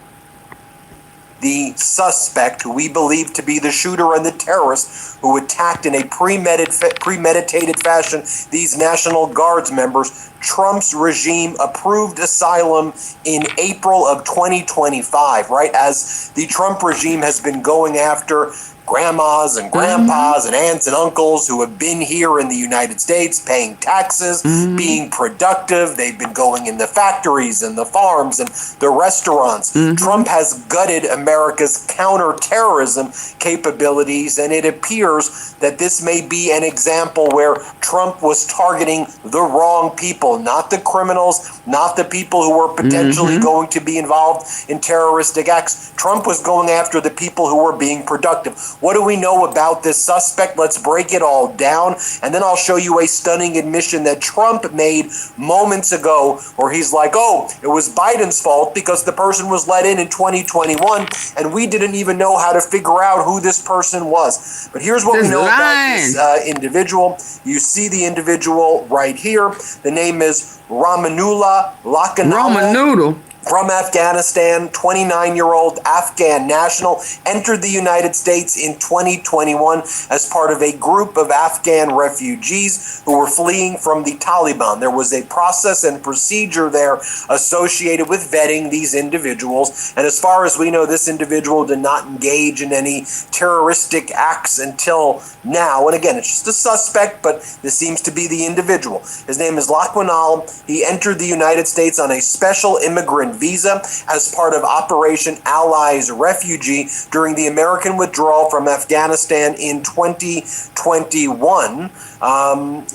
[SPEAKER 7] The suspect, who we believe to be the shooter and the terrorist who attacked in a premeditated fashion these National Guards members, Trump's regime approved asylum in April of 2025, right? As the Trump regime has been going after grandmas and grandpas and aunts and uncles who have been here in the United States paying taxes, being productive. They've been going in the factories and the farms and the restaurants. Trump has gutted America's counterterrorism capabilities, and it appears that this may be an example where Trump was targeting the wrong people, not the criminals, not the people who were potentially going to be involved in terroristic acts. Trump was going after the people who were being productive. What do we know about this suspect? Let's break it all down, and then I'll show you a stunning admission that Trump made moments ago where he's like, oh, it was Biden's fault because the person was let in 2021, and we didn't even know how to figure out who this person was. But here's what we know about this individual. You see the individual right here. The name is Ramanullah Lakanala. From Afghanistan, 29-year-old Afghan national, entered the United States in 2021 as part of a group of Afghan refugees who were fleeing from the Taliban. There was a process and procedure there associated with vetting these individuals. And as far as we know, this individual did not engage in any terroristic acts until now. And again, it's just a suspect, but this seems to be the individual. His name is Lakanala. He entered the United States on a special immigrant visa as part of Operation Allies Refugee during the American withdrawal from Afghanistan in 2021.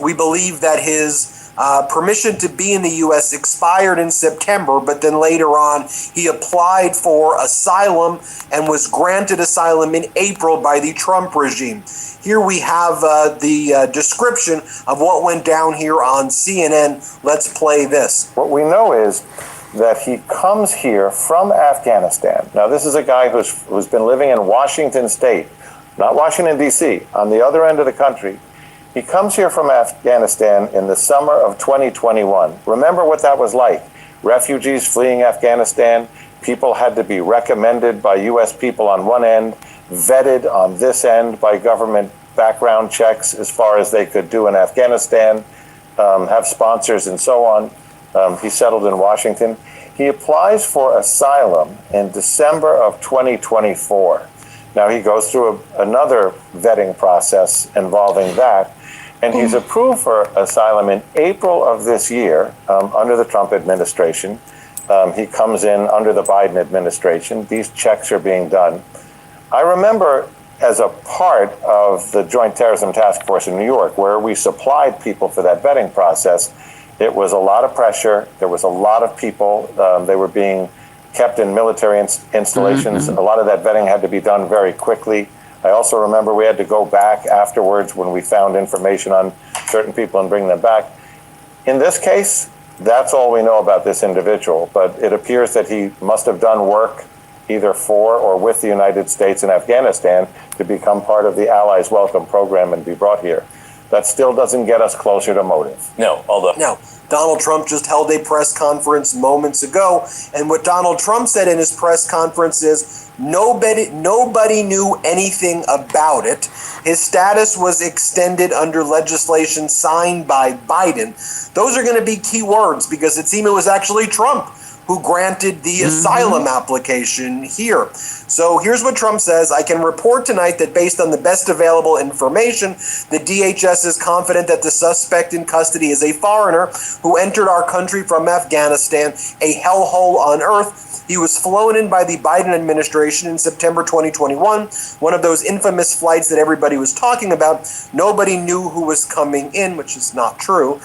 [SPEAKER 7] We believe that his permission to be in the U.S. expired in September, but then later on he applied for asylum and was granted asylum in April by the Trump regime. Here we have the description of what went down here on CNN. Let's play this.
[SPEAKER 8] What we know is that he comes here from Afghanistan. Now, this is a guy who's been living in Washington State, not Washington, D.C., on the other end of the country. He comes here from Afghanistan in the summer of 2021. Remember what that was like. Refugees fleeing Afghanistan, people had to be recommended by U.S. people on one end, vetted on this end by government background checks as far as they could do in Afghanistan, have sponsors and so on. He settled in Washington. He applies for asylum in December of 2024. Now he goes through another vetting process involving that, and he's approved for asylum in April of this year under the Trump administration. He comes in under the Biden administration. These checks are being done. I remember as a part of the Joint Terrorism Task Force in New York, where we supplied people for that vetting process, it was a lot of pressure. There was a lot of people. They were being kept in military installations. A lot of that vetting had to be done very quickly. I also remember we had to go back afterwards when we found information on certain people and bring them back. In this case, that's all we know about this individual, but it appears that he must have done work either for or with the United States and Afghanistan to become part of the Allies Welcome Program and be brought here. That still doesn't get us closer to motive.
[SPEAKER 7] No, Donald Trump just held a press conference moments ago, and what Donald Trump said in his press conference is nobody knew anything about it. His status was extended under legislation signed by Biden. Those are going to be key words because it seemed it was actually Trump who granted the asylum application here. So here's what Trump says. I can report tonight that based on the best available information, the DHS is confident that the suspect in custody is a foreigner who entered our country from Afghanistan, a hellhole on earth. He was flown in by the Biden administration in September 2021, one of those infamous flights that everybody was talking about. Nobody knew who was coming in, which is not true.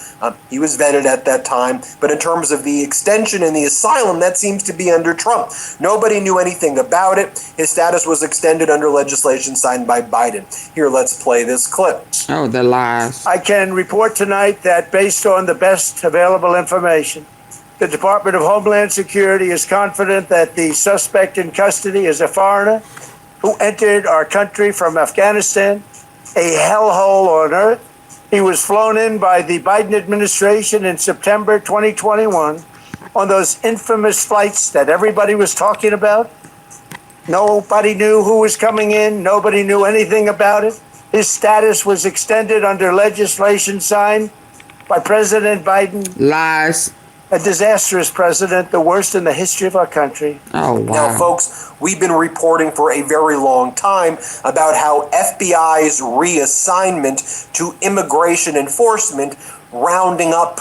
[SPEAKER 7] He was vetted at that time. But in terms of the extension and the asylum, that seems to be under Trump. Nobody knew anything about it. His status was extended under legislation signed by Biden. Here, let's play this clip.
[SPEAKER 1] Oh, the lies.
[SPEAKER 9] I can report tonight that based on the best available information, the Department of Homeland Security is confident that the suspect in custody is a foreigner who entered our country from Afghanistan, a hellhole on earth. He was flown in by the Biden administration in September 2021 on those infamous flights that everybody was talking about. Nobody knew who was coming in. Nobody knew anything about it. His status was extended under legislation signed by President Biden.
[SPEAKER 1] Lies.
[SPEAKER 9] A disastrous president, the worst in the history of our country.
[SPEAKER 1] Oh, wow.
[SPEAKER 7] Now, folks, we've been reporting for a very long time about how FBI's reassignment to immigration enforcement, rounding up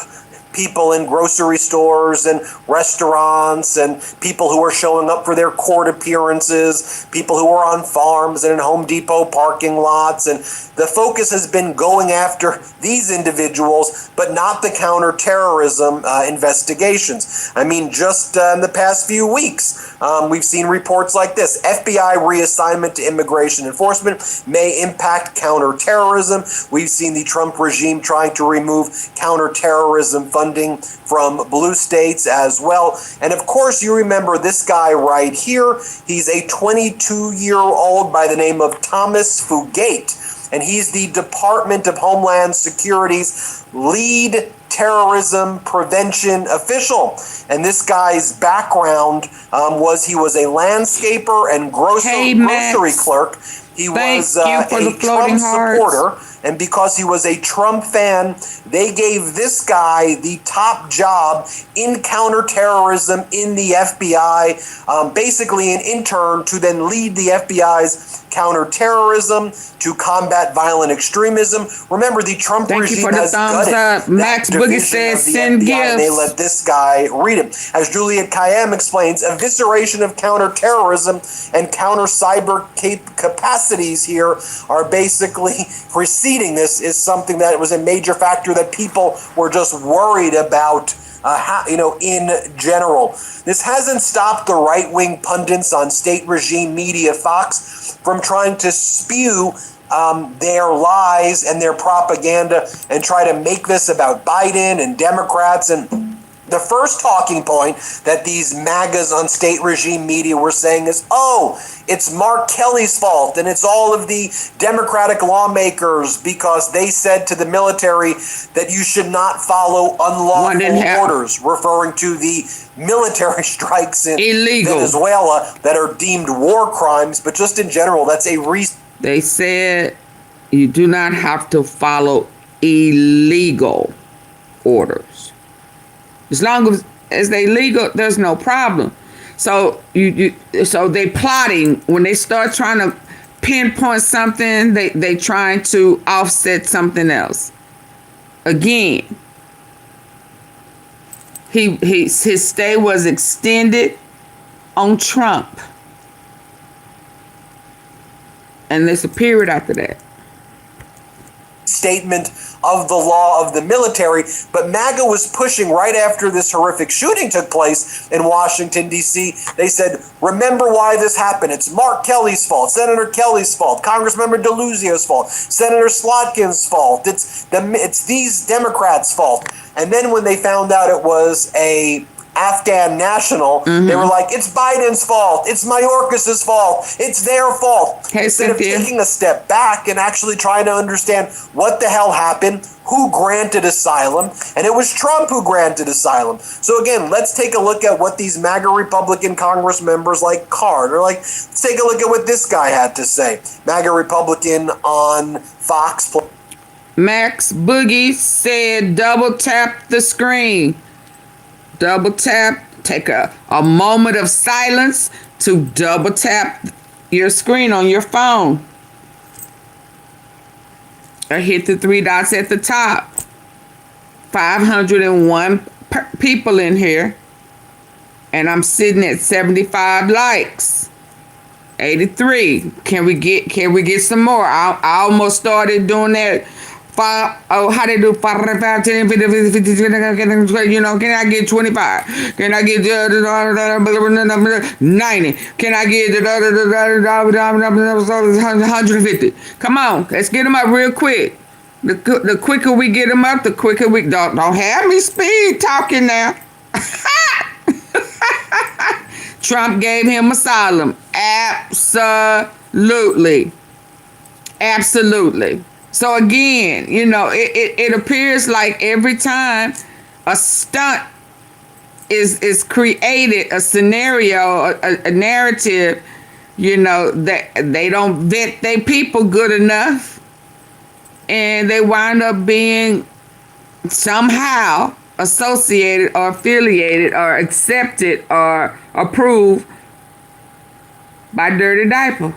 [SPEAKER 7] people in grocery stores and restaurants and people who are showing up for their court appearances, people who are on farms and in Home Depot parking lots. And the focus has been going after these individuals, but not the counterterrorism investigations. I mean, just in the past few weeks, we've seen reports like this. FBI reassignment to immigration enforcement may impact counterterrorism. We've seen the Trump regime trying to remove counterterrorism funding from blue states as well. And of course, you remember this guy right here. He's a 22-year-old by the name of Thomas Fugate, and he's the Department of Homeland Security's lead terrorism prevention official. And this guy's background was he was a landscaper and grocery clerk. He was a Trump supporter, and because he was a Trump fan, they gave this guy the top job in counterterrorism in the FBI, basically an intern to then lead the FBI's counterterrorism, to combat violent extremism. Remember, the Trump regime has gutted
[SPEAKER 1] Max Boogie says send gifts.
[SPEAKER 7] And they let this guy read him. As Juliet Kayyem explains, evisceration of counterterrorism and counter cyber capacities here are basically preceding this is something that was a major factor that people were just worried about. In general, this hasn't stopped the right-wing pundits on state regime media Fox from trying to spew their lies and their propaganda and try to make this about Biden and Democrats. And the first talking point that these MAGAs on state regime media were saying is, oh, it's Mark Kelly's fault and it's all of the Democratic lawmakers because they said to the military that you should not follow unlawful orders, referring to the military strikes in Venezuela that are deemed war crimes. But just in general, that's a reason.
[SPEAKER 1] They said you do not have to follow illegal orders. As long as they legal, there's no problem. So so they plotting when they start trying to pinpoint something, they trying to offset something else. Again, his stay was extended on Trump, and there's a period after that.
[SPEAKER 7] Statement of the law of the military, but MAGA was pushing right after this horrific shooting took place in Washington, D.C. They said, remember why this happened. It's Mark Kelly's fault, Senator Kelly's fault, Congressmember DeLuzio's fault, Senator Slotkin's fault. It's these Democrats' fault. And then when they found out it was a Afghan national, they were like, it's Biden's fault, it's Mayorkas's fault, it's their fault. Instead of taking a step back and actually trying to understand what the hell happened, who granted asylum, and it was Trump who granted asylum. So again, let's take a look at what these MAGA Republican Congress members like Card, or like, let's take a look at what this guy had to say. MAGA Republican on Fox.
[SPEAKER 1] Max Boogie said double tap the screen. Double tap take a moment of silence to double tap your screen on your phone. Or hit the three dots at the top. 501 people in here. And I'm sitting at 75 likes. 83. Can we get some more? I almost started doing that. How they do 5, 10, 50, you know, can I get 25? Can I get 90? Can I get 150? Come on, let's get them up real quick. The quicker we get them up, the quicker we don't have me speed talking now. Trump gave him asylum. Absolutely. So again, you know, it appears like every time a stunt is created, a scenario, a narrative, you know, that they don't vet their people good enough, and they wind up being somehow associated or affiliated or accepted or approved by Dirty Diaper.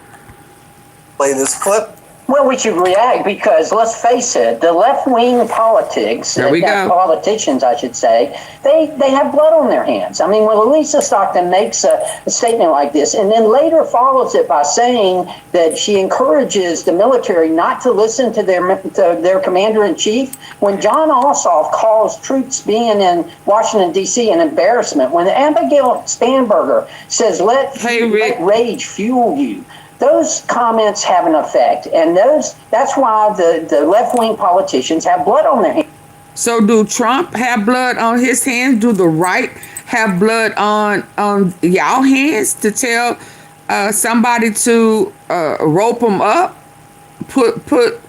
[SPEAKER 7] Play this clip.
[SPEAKER 10] Well, we should react because, let's face it, the left-wing politics, politicians, I should say, they have blood on their hands. I mean, when Lisa Stockton makes a statement like this and then later follows it by saying that she encourages the military not to listen to their commander-in-chief, when John Ossoff calls troops being in Washington, D.C. an embarrassment, when Abigail Spanberger says, let rage fuel you, those comments have an effect, and that's why the left-wing politicians have blood on their hands.
[SPEAKER 1] So do Trump have blood on his hands? Do the right have blood on y'all hands to tell somebody to rope them up, put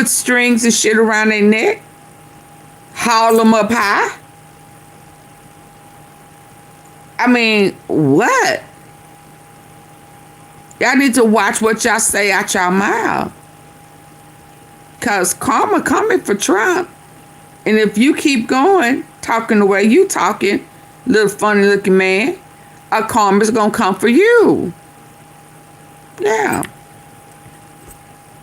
[SPEAKER 1] strings and shit around their neck, haul them up high? I mean, what? Y'all need to watch what y'all say out y'all mouth. Because karma coming for Trump. And if you keep going, talking the way you talking, little funny looking man, a karma's going to come for you. Yeah.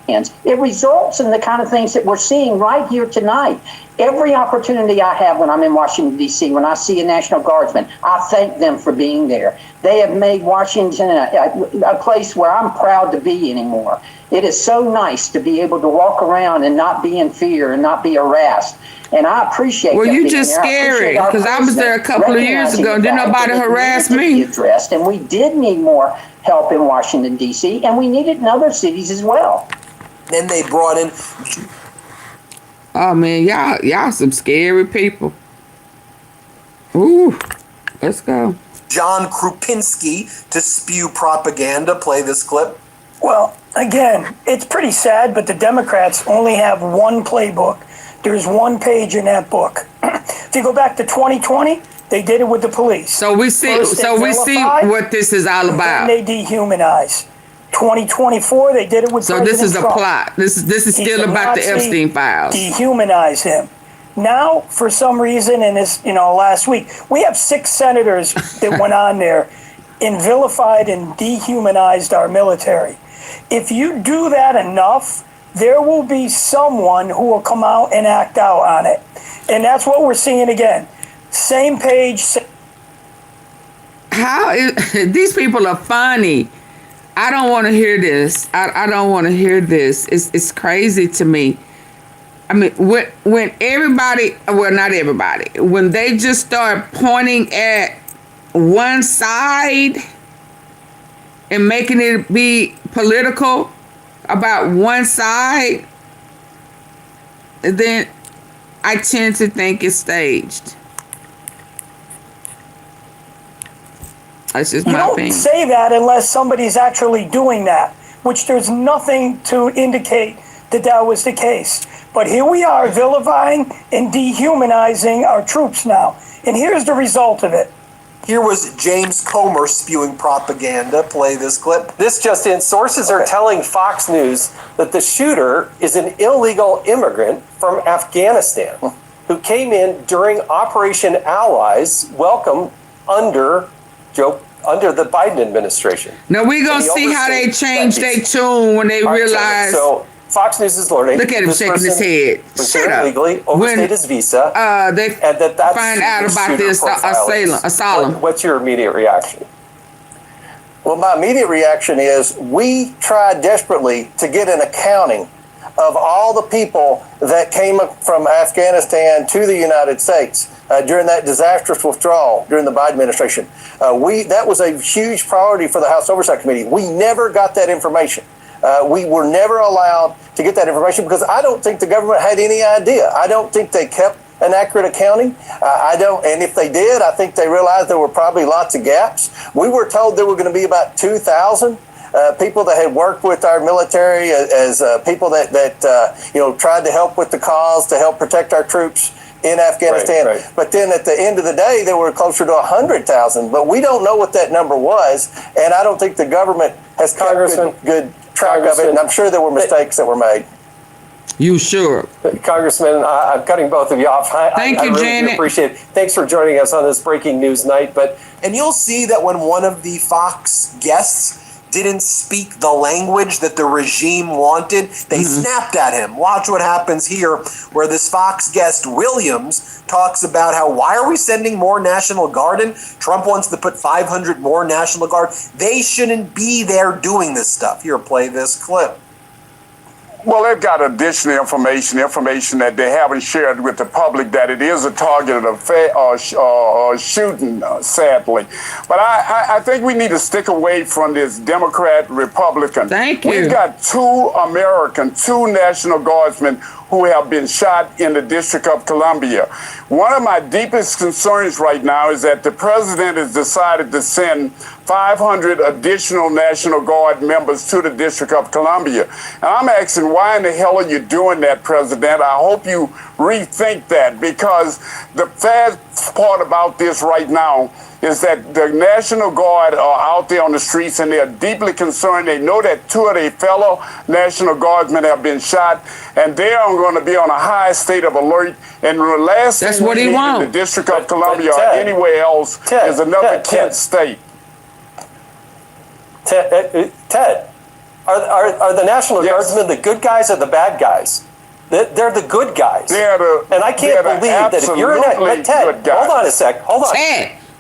[SPEAKER 10] It results in the kind of things that we're seeing right here tonight. Every opportunity I have when I'm in Washington, D.C., when I see a National Guardsman, I thank them for being there. They have made Washington a place where I'm proud to be anymore. It is so nice to be able to walk around and not be in fear and not be harassed. And I appreciate
[SPEAKER 1] Well, you just scary, because I was there a couple of years ago. Didn't nobody harass me?
[SPEAKER 10] Addressed, and we did need more help in Washington, D.C., and we need it in other cities as well.
[SPEAKER 7] Then they brought in...
[SPEAKER 1] Oh, man, y'all some scary people. Ooh, let's go.
[SPEAKER 7] John Krupinski to spew propaganda. Play this clip.
[SPEAKER 11] Well, again, it's pretty sad, but the Democrats only have one playbook. There's one page in that book. If you go back to 2020, they did it with the police.
[SPEAKER 1] So we see what this is all about.
[SPEAKER 11] Then they dehumanize. 2024, they did it with President
[SPEAKER 1] Trump. So this is
[SPEAKER 11] Trump.
[SPEAKER 1] A plot. This is still about the Epstein files.
[SPEAKER 11] Dehumanize him. Now, for some reason, in this, last week, we have 6 senators that went on there and vilified and dehumanized our military. If you do that enough, there will be someone who will come out and act out on it. And that's what we're seeing again. Same page.
[SPEAKER 1] These people are funny. I don't want to hear this. I don't want to hear this. It's crazy to me. I mean, when everybody, well, not everybody, when they just start pointing at one side and making it be political about one side, then I tend to think it's staged. That's just my opinion.
[SPEAKER 11] You don't say that unless somebody's actually doing that, which there's nothing to indicate that was the case. But here we are vilifying and dehumanizing our troops now. And here's the result of it.
[SPEAKER 7] Here was James Comer spewing propaganda. Play this clip.
[SPEAKER 12] This just in, sources are telling Fox News that the shooter is an illegal immigrant from Afghanistan. who came in during Operation Allies, welcome under the Biden administration.
[SPEAKER 1] Now we're gonna see how they change their tune when they realize.
[SPEAKER 12] So Fox News is learning.
[SPEAKER 1] Look at him shaking his head.
[SPEAKER 12] Shut up. Illegally overstayed his visa.
[SPEAKER 1] They
[SPEAKER 12] that's
[SPEAKER 1] find out about this asylum.
[SPEAKER 12] What's your immediate reaction?
[SPEAKER 8] Well, my immediate reaction is we tried desperately to get an accounting of all the people that came from Afghanistan to the United States during that disastrous withdrawal during the Biden administration. That was a huge priority for the House Oversight Committee. We never got that information. We were never allowed to get that information because I don't think the government had any idea. I don't think they kept an accurate accounting. And if they did, I think they realized there were probably lots of gaps. We were told there were going to be about 2,000 people that had worked with our military as people that tried to help with the cause to help protect our troops in Afghanistan. Right. But then at the end of the day, they were closer to 100,000. But we don't know what that number was, and I don't think the government has kept good track of it. And I'm sure there were mistakes that were made.
[SPEAKER 1] You sure?
[SPEAKER 12] Congressman, I'm cutting both of you off.
[SPEAKER 1] Thank you,
[SPEAKER 12] I really
[SPEAKER 1] Janet.
[SPEAKER 12] Appreciate it. Thanks for joining us on this breaking news night.
[SPEAKER 7] And you'll see that when one of the Fox guests didn't speak the language that the regime wanted, they snapped at him. Watch what happens here, where this Fox guest, Williams, talks about how, why are we sending more National Guard in? Trump wants to put 500 more National Guard. They shouldn't be there doing this stuff. Here, play this clip.
[SPEAKER 13] Well, they've got additional information that they haven't shared with the public, that it is a targeted shooting, sadly. But I think we need to stick away from this Democrat-Republican.
[SPEAKER 1] Thank you.
[SPEAKER 13] We've got two National Guardsmen who have been shot in the District of Columbia. One of my deepest concerns right now is that the president has decided to send 500 additional National Guard members to the District of Columbia. And I'm asking, why in the hell are you doing that, President? I hope you rethink that, because the sad part about this right now is that the National Guard are out there on the streets and they're deeply concerned. They know that two of their fellow National Guardsmen have been shot, and they are going to be on a high state of alert. And the last
[SPEAKER 1] That's
[SPEAKER 13] thing
[SPEAKER 1] what
[SPEAKER 13] we
[SPEAKER 1] he
[SPEAKER 13] need
[SPEAKER 1] wants.
[SPEAKER 13] in the District of Columbia or anywhere else is another Kent state.
[SPEAKER 12] Ted, are the National Guardsmen the good guys or the bad guys? They're the good guys. And I can't believe that if you're Ted, hold on a sec. Hold on.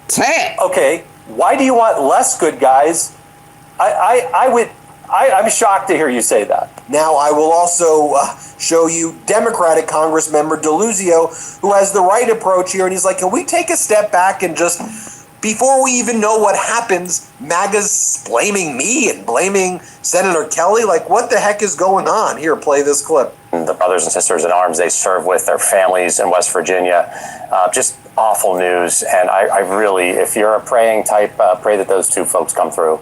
[SPEAKER 1] Ted.
[SPEAKER 12] Okay, why do you want less good guys? I'm shocked to hear you say that.
[SPEAKER 7] Now, I will also show you Democratic Congressmember DeLuzio, who has the right approach here. And he's like, can we take a step back and just, before we even know what happens, MAGA's blaming me and blaming Senator Kelly? Like, what the heck is going on? Here, play this clip.
[SPEAKER 14] The brothers and sisters in arms they serve with, their families in West Virginia. Just awful news. And I really, if you're a praying type, pray that those two folks come through.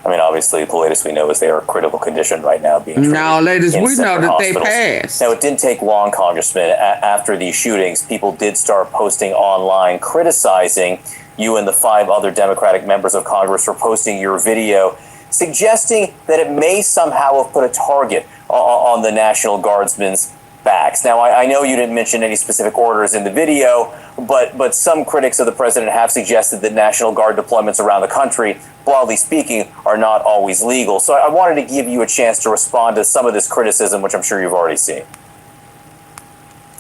[SPEAKER 14] I mean, obviously, the latest we know is they are in critical condition right now.
[SPEAKER 1] Now, latest we know that they passed.
[SPEAKER 14] Now, it didn't take long, Congressman. After these shootings, people did start posting online criticizing you and the 5 other Democratic members of Congress for posting your video, suggesting that it may somehow have put a target on the National Guardsmen's backs. Now, I know you didn't mention any specific orders in the video, but some critics of the president have suggested that National Guard deployments around the country, broadly speaking, are not always legal. So I wanted to give you a chance to respond to some of this criticism, which I'm sure you've already seen.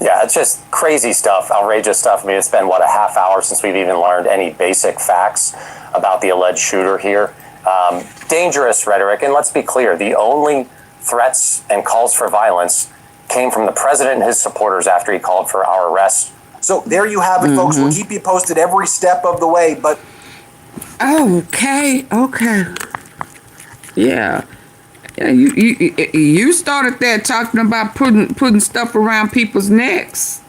[SPEAKER 14] Yeah, it's just crazy stuff, outrageous stuff. I mean, it's been, a half hour since we've even learned any basic facts about the alleged shooter here. Dangerous rhetoric, and let's be clear, the only threats and calls for violence came from the president and his supporters after he called for our arrest.
[SPEAKER 7] So there you have it, folks. We'll keep you posted every step of the way, but...
[SPEAKER 1] Okay. Yeah. You started that talking about putting stuff around people's necks.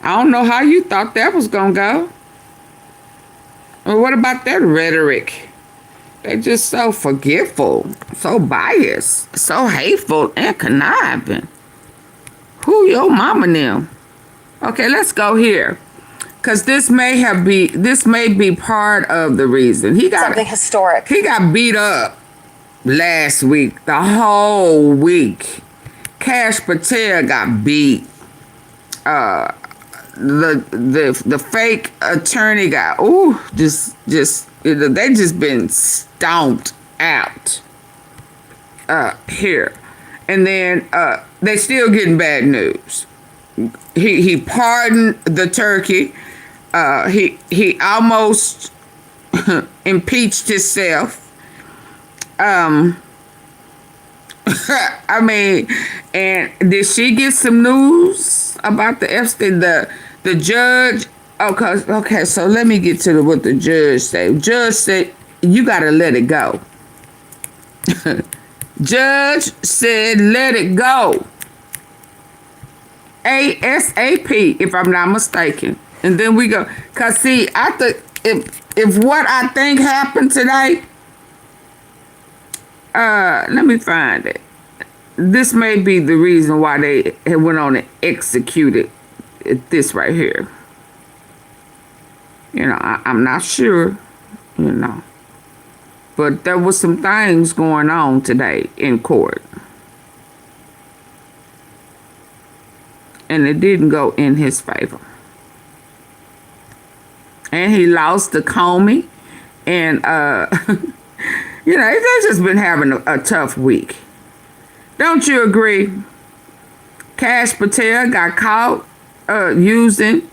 [SPEAKER 1] I don't know how you thought that was going to go. Well, what about that rhetoric? They're just so forgetful, so biased, so hateful and conniving. Who your mama now? Okay, let's go here. Because this may be part of the reason.
[SPEAKER 15] Something historic.
[SPEAKER 1] He got beat up last week, the whole week. Cash Patel got beat. the fake attorney guy. Ooh, they just been stomped out here, and then they still getting bad news. He pardoned the turkey. He almost impeached himself. I mean, and did she get some news about the Epstein? The judge. Okay. So let me get to what the judge said. Judge said you got to let it go. Judge said let it go. ASAP, if I'm not mistaken. And then we go. Cause see, I think if what I think happened today. Let me find it. This may be the reason why they went on and executed this right here. You know, I'm not sure, you know. But there was some things going on today in court. And it didn't go in his favor. And he lost the Comey. And, you know, they've just been having a tough week. Don't you agree? Cash Patel got caught using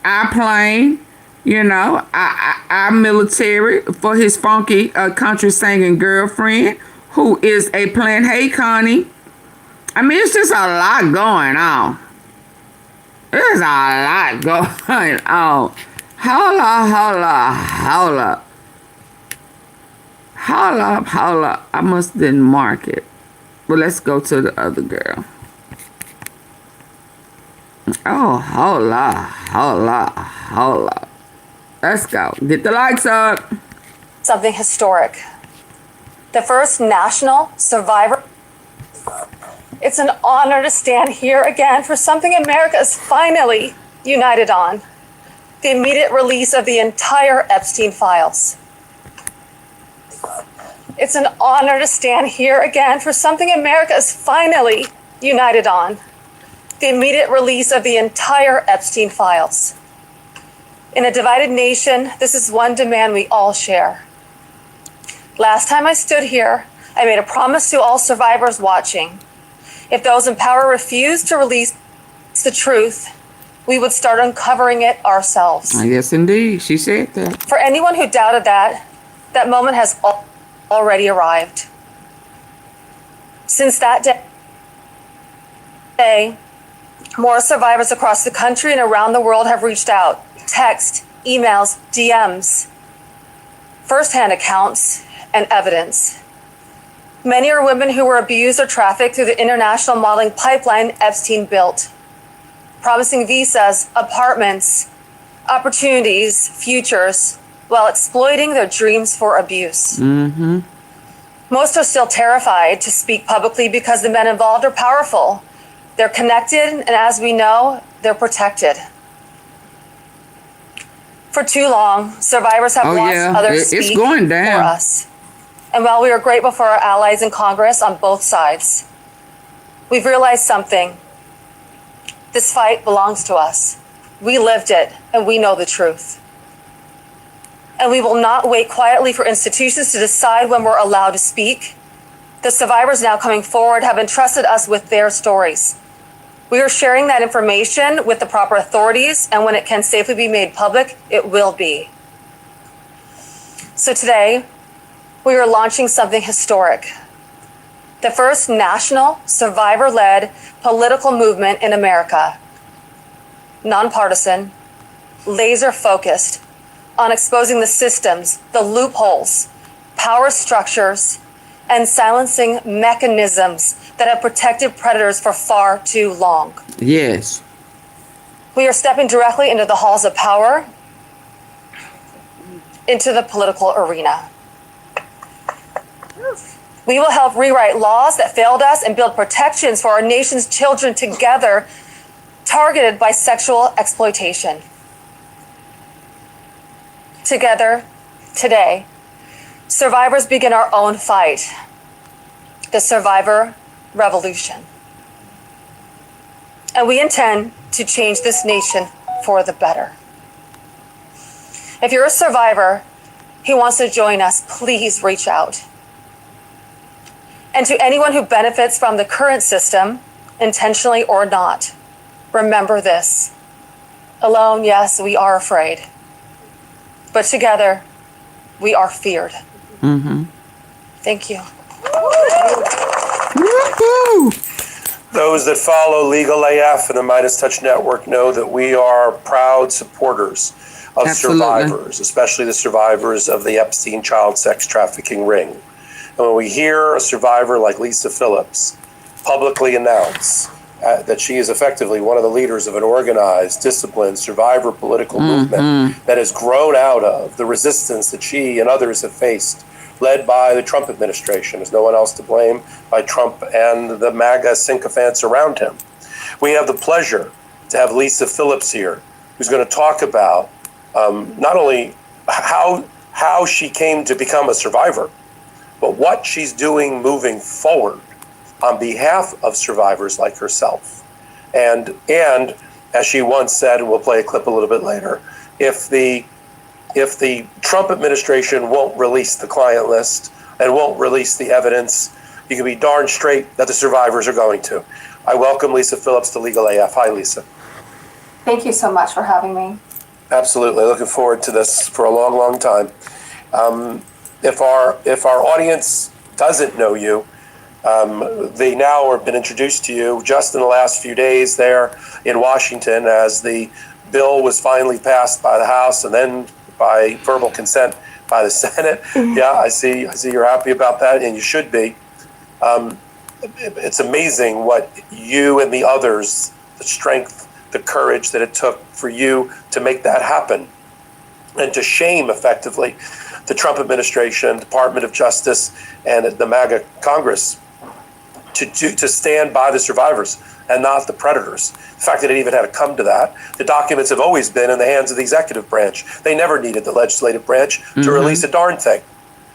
[SPEAKER 1] our plane, you know, our military for his funky country singing girlfriend who is a plant. Hey, Connie. I mean, it's just a lot going on. There's a lot going on. Hold up. Hold up. I must didn't mark it. But let's go to the other girl. Oh, hold up. Let's go. Get the lights up.
[SPEAKER 15] Something historic. The first national survivor. It's an honor to stand here again for something America is finally united on. The immediate release of the entire Epstein files. It's an honor to stand here again for something America is finally united on. The immediate release of the entire Epstein files. In a divided nation, this is one demand we all share. Last time I stood here, I made a promise to all survivors watching. If those in power refused to release the truth, we would start uncovering it ourselves.
[SPEAKER 1] Yes, indeed. She said that.
[SPEAKER 15] For anyone who doubted that moment has already arrived. Since that day, more survivors across the country and around the world have reached out. Text, emails, DMs, firsthand accounts, and evidence. Many are women who were abused or trafficked through the international modeling pipeline Epstein built, promising visas, apartments, opportunities, futures, while exploiting their dreams for abuse.
[SPEAKER 1] Mm-hmm.
[SPEAKER 15] Most are still terrified to speak publicly because the men involved are powerful. They're connected, and as we know, they're protected. For too long, survivors have watched others speak for us. And while we are grateful for our allies in Congress on both sides, we've realized something. This fight belongs to us. We lived it, and we know the truth. And we will not wait quietly for institutions to decide when we're allowed to speak. The survivors now coming forward have entrusted us with their stories. We are sharing that information with the proper authorities, and when it can safely be made public, it will be. So today, we are launching something historic. The first national, survivor-led political movement in America. Nonpartisan, laser-focused on exposing the systems, the loopholes, power structures, and silencing mechanisms that have protected predators for far too long.
[SPEAKER 1] Yes.
[SPEAKER 15] We are stepping directly into the halls of power, into the political arena. We will help rewrite laws that failed us and build protections for our nation's children together, targeted by sexual exploitation. Together, today, survivors begin our own fight, the survivor revolution. and we intend to change this nation for the better. If you're a survivor who wants to join us, please reach out. And to anyone who benefits from the current system, intentionally or not, remember this. Alone, yes, we are afraid. But together, we are feared.
[SPEAKER 1] Mm-hmm.
[SPEAKER 15] Thank you.
[SPEAKER 1] Woo-hoo.
[SPEAKER 16] Those that follow Legal AF and the Midas Touch Network know that we are proud supporters of survivors, especially the survivors of the Epstein child sex trafficking ring. And when we hear a survivor like Lisa Phillips publicly announce that she is effectively one of the leaders of an organized, disciplined survivor political movement that has grown out of the resistance that she and others have faced, led by the Trump administration. There's no one else to blame by Trump and the MAGA sycophants around him. We have the pleasure to have Lisa Phillips here, who's going to talk about not only how she came to become a survivor, but what she's doing moving forward on behalf of survivors like herself. And as she once said, and we'll play a clip a little bit later, if the Trump administration won't release the client list and won't release the evidence, you can be darn straight that the survivors are going to. I welcome Lisa Phillips to Legal AF. Hi, Lisa.
[SPEAKER 15] Thank you so much for having me.
[SPEAKER 16] Absolutely. Looking forward to this for a long, long time. If our audience doesn't know you, they now have been introduced to you just in the last few days there in Washington as the bill was finally passed by the House and then by verbal consent by the Senate. Yeah, I see you're happy about that, and you should be. It's amazing what you and the others, the strength, the courage that it took for you to make that happen and to shame effectively the Trump administration, Department of Justice, and the MAGA Congress to stand by the survivors and not the predators. The fact that it even had to come to that. The documents have always been in the hands of the executive branch. They never needed the legislative branch to release a darn thing.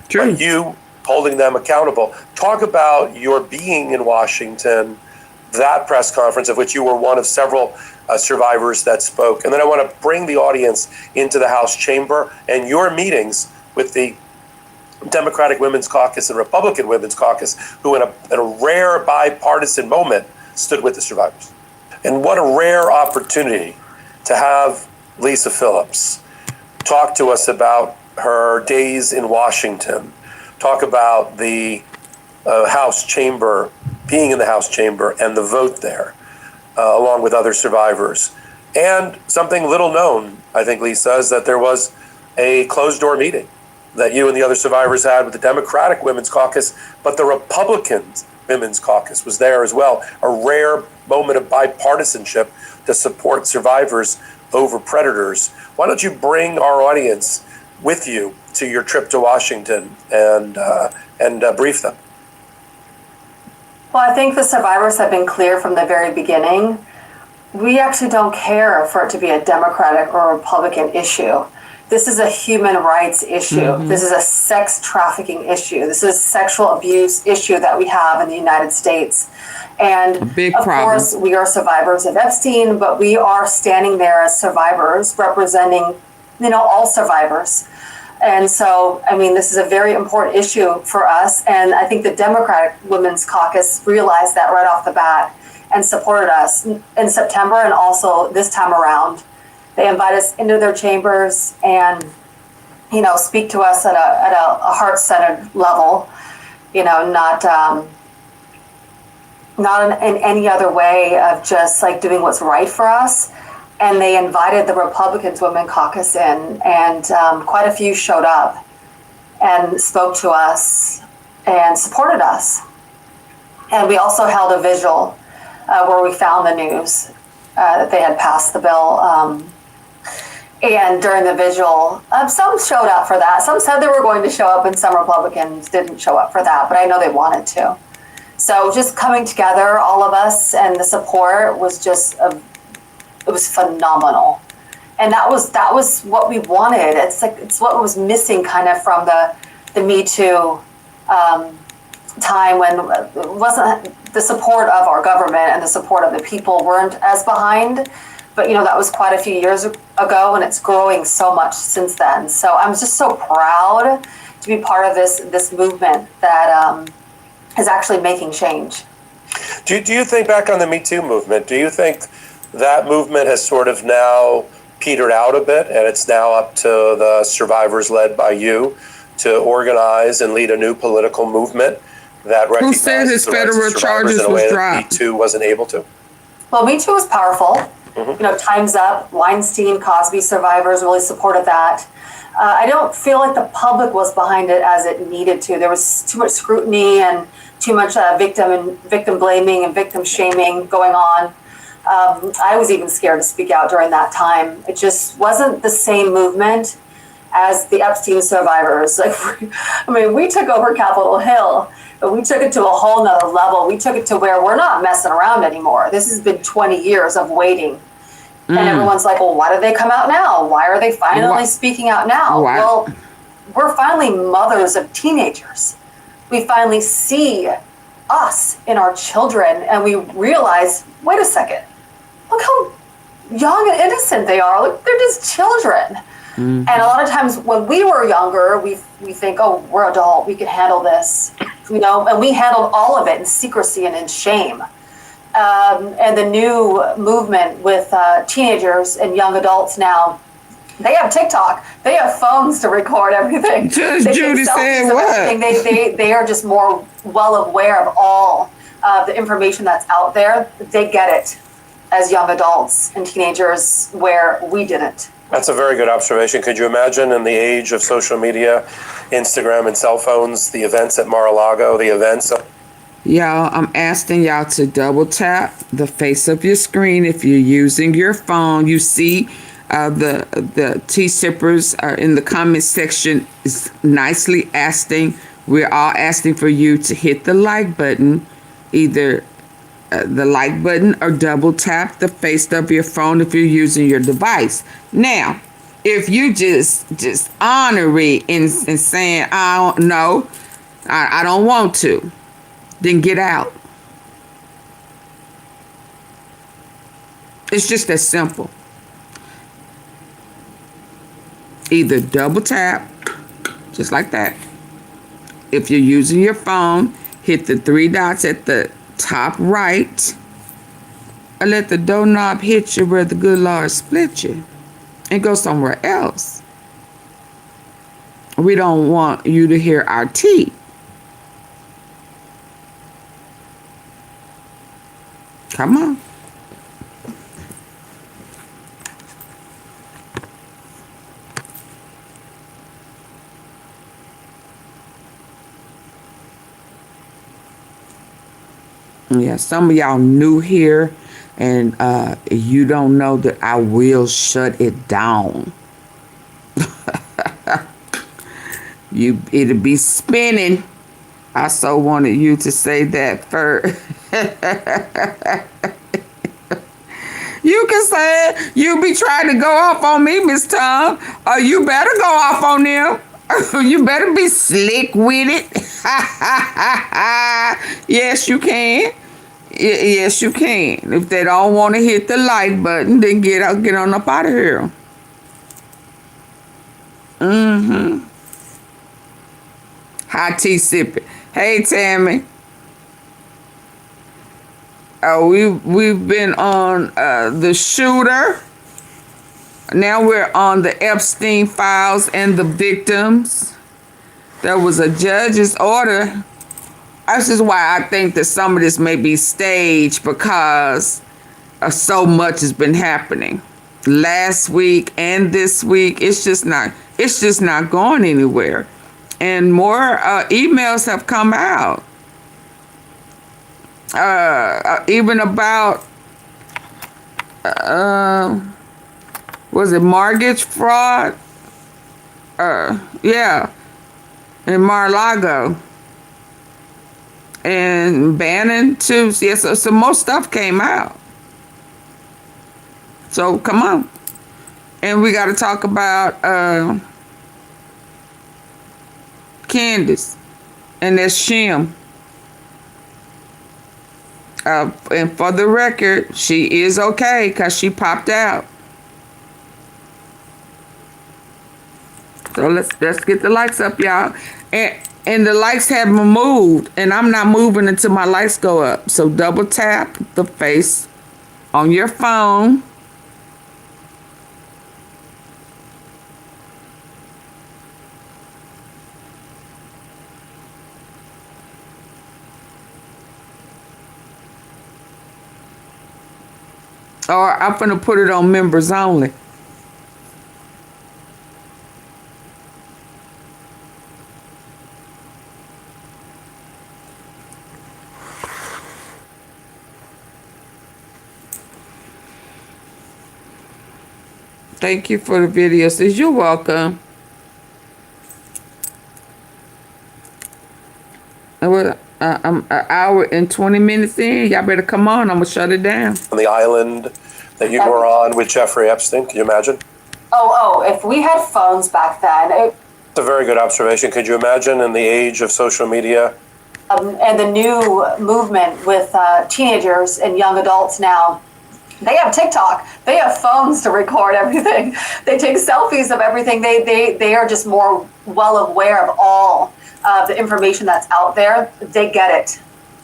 [SPEAKER 1] True.
[SPEAKER 16] But you holding them accountable. Talk about your being in Washington, that press conference of which you were one of several survivors that spoke. And then I want to bring the audience into the House chamber and your meetings with the Democratic Women's Caucus and Republican Women's Caucus, who in a rare bipartisan moment stood with the survivors. And what a rare opportunity to have Lisa Phillips talk to us about her days in Washington, talk about the House chamber, being in the House chamber and the vote there, along with other survivors. And something little known, I think, Lisa, is that there was a closed-door meeting that you and the other survivors had with the Democratic Women's Caucus, but the Republican Women's Caucus was there as well. A rare moment of bipartisanship to support survivors over predators. Why don't you bring our audience with you to your trip to Washington and brief them?
[SPEAKER 15] Well, I think the survivors have been clear from the very beginning. We actually don't care for it to be a Democratic or Republican issue. This is a human rights issue. This is a sex trafficking issue. This is a sexual abuse issue that we have in the United States. And of course, we are survivors of Epstein, but we are standing there as survivors representing, all survivors. And so, I mean, this is a very important issue for us. And I think the Democratic Women's Caucus realized that right off the bat and supported us in September and also this time around. They invite us into their chambers and, speak to us at a heart-centered level, not in any other way of just like doing what's right for us. And they invited the Republicans Women Caucus in, and quite a few showed up and spoke to us and supported us. And we also held a vigil where we found the news that they had passed the bill. And during the vigil, some showed up for that. Some said they were going to show up, and some Republicans didn't show up for that, but I know they wanted to. So just coming together, all of us, and the support was just, it was phenomenal. And that was what we wanted. It's what was missing kind of from the Me Too time when it wasn't the support of our government and the support of the people weren't as behind. But, you know, that was quite a few years ago, and it's growing so much since then. So I'm just so proud to be part of this movement that is actually making change.
[SPEAKER 16] Do you think, back on the Me Too movement, do you think that movement has sort of now petered out a bit, and it's now up to the survivors led by you to organize and lead a new political movement that recognizes
[SPEAKER 1] who said his federal charges
[SPEAKER 16] in a way
[SPEAKER 1] was
[SPEAKER 16] that
[SPEAKER 1] dropped?
[SPEAKER 16] Me Too wasn't able to?
[SPEAKER 15] Well, Me Too was powerful. You know, Time's Up, Weinstein, Cosby survivors really supported that. I don't feel like the public was behind it as it needed to. There was too much scrutiny and too much victim blaming and victim shaming going on. I was even scared to speak out during that time. It just wasn't the same movement as the Epstein survivors. Like, I mean, we took over Capitol Hill, but we took it to a whole nother level. We took it to where we're not messing around anymore. This has been 20 years of waiting. And everyone's like, well, why did they come out now? Why are they finally speaking out now? Well, we're finally mothers of teenagers. We finally see us in our children, and we realize, wait a second, look how young and innocent they are. Look, they're just children. And a lot of times when we were younger, we think, oh, we're adult, we can handle this, you know, and we handled all of it in secrecy and in shame. And the new movement with teenagers and young adults now, they have TikTok. They have phones to record everything.
[SPEAKER 1] Judge Judy said what?
[SPEAKER 15] They are just more well aware of all the information that's out there. They get it as young adults and teenagers where we didn't.
[SPEAKER 16] That's a very good observation. Could you imagine, in the age of social media, Instagram and cell phones, the events at Mar-a-Lago, the events of...
[SPEAKER 1] Y'all, I'm asking y'all to double tap the face of your screen. If you're using your phone, you see the tea sippers are in the comment section is nicely asking. We're all asking for you to hit the like button, either the like button or double tap the face of your phone if you're using your device. Now, if you just honorary and saying, I don't know, I don't want to, then get out. It's just that simple. Either double tap, just like that. If you're using your phone, hit the three dots at the top right, and let the doorknob hit you where the good Lord split you, and go somewhere else. We don't want you to hear our tea. Come on. Yeah, some of y'all new here, and you don't know that I will shut it down. It'll be spinning. I so wanted you to say that first. You can say it. You be trying to go off on me, Miss Tom. You better go off on them. You better be slick with it. Yes, you can. Yes, you can. If they don't want to hit the like button, then get on up out of here. Hot tea sipping. Hey, Tammy. We've been on the shooter. Now we're on the Epstein files and the victims. There was a judge's order. This is why I think that some of this may be staged, because so much has been happening. Last week and this week, it's just not going anywhere. And more emails have come out. Even about, was it mortgage fraud? Yeah, in Mar-a-Lago. And Bannon too. Yeah, so most stuff came out. So come on. And we got to talk about Candace and that shim. And for the record, she is okay because she popped out. So let's get the likes up, y'all. And the likes haven't moved, and I'm not moving until my likes go up. So double tap the face on your phone. Or I'm gonna put it on members only. Thank you for the video. Says you're welcome. I'm an hour and 20 minutes in. Y'all better come on. I'm gonna shut it down.
[SPEAKER 16] On the island that you were on with Jeffrey Epstein, can you imagine?
[SPEAKER 15] If we had phones back then.
[SPEAKER 16] It's a very good observation. Could you imagine in the age of social media?
[SPEAKER 15] And the new movement with teenagers and young adults now. They have TikTok. They have phones to record everything. They take selfies of everything. They are just more well aware of all the information that's out there. They get it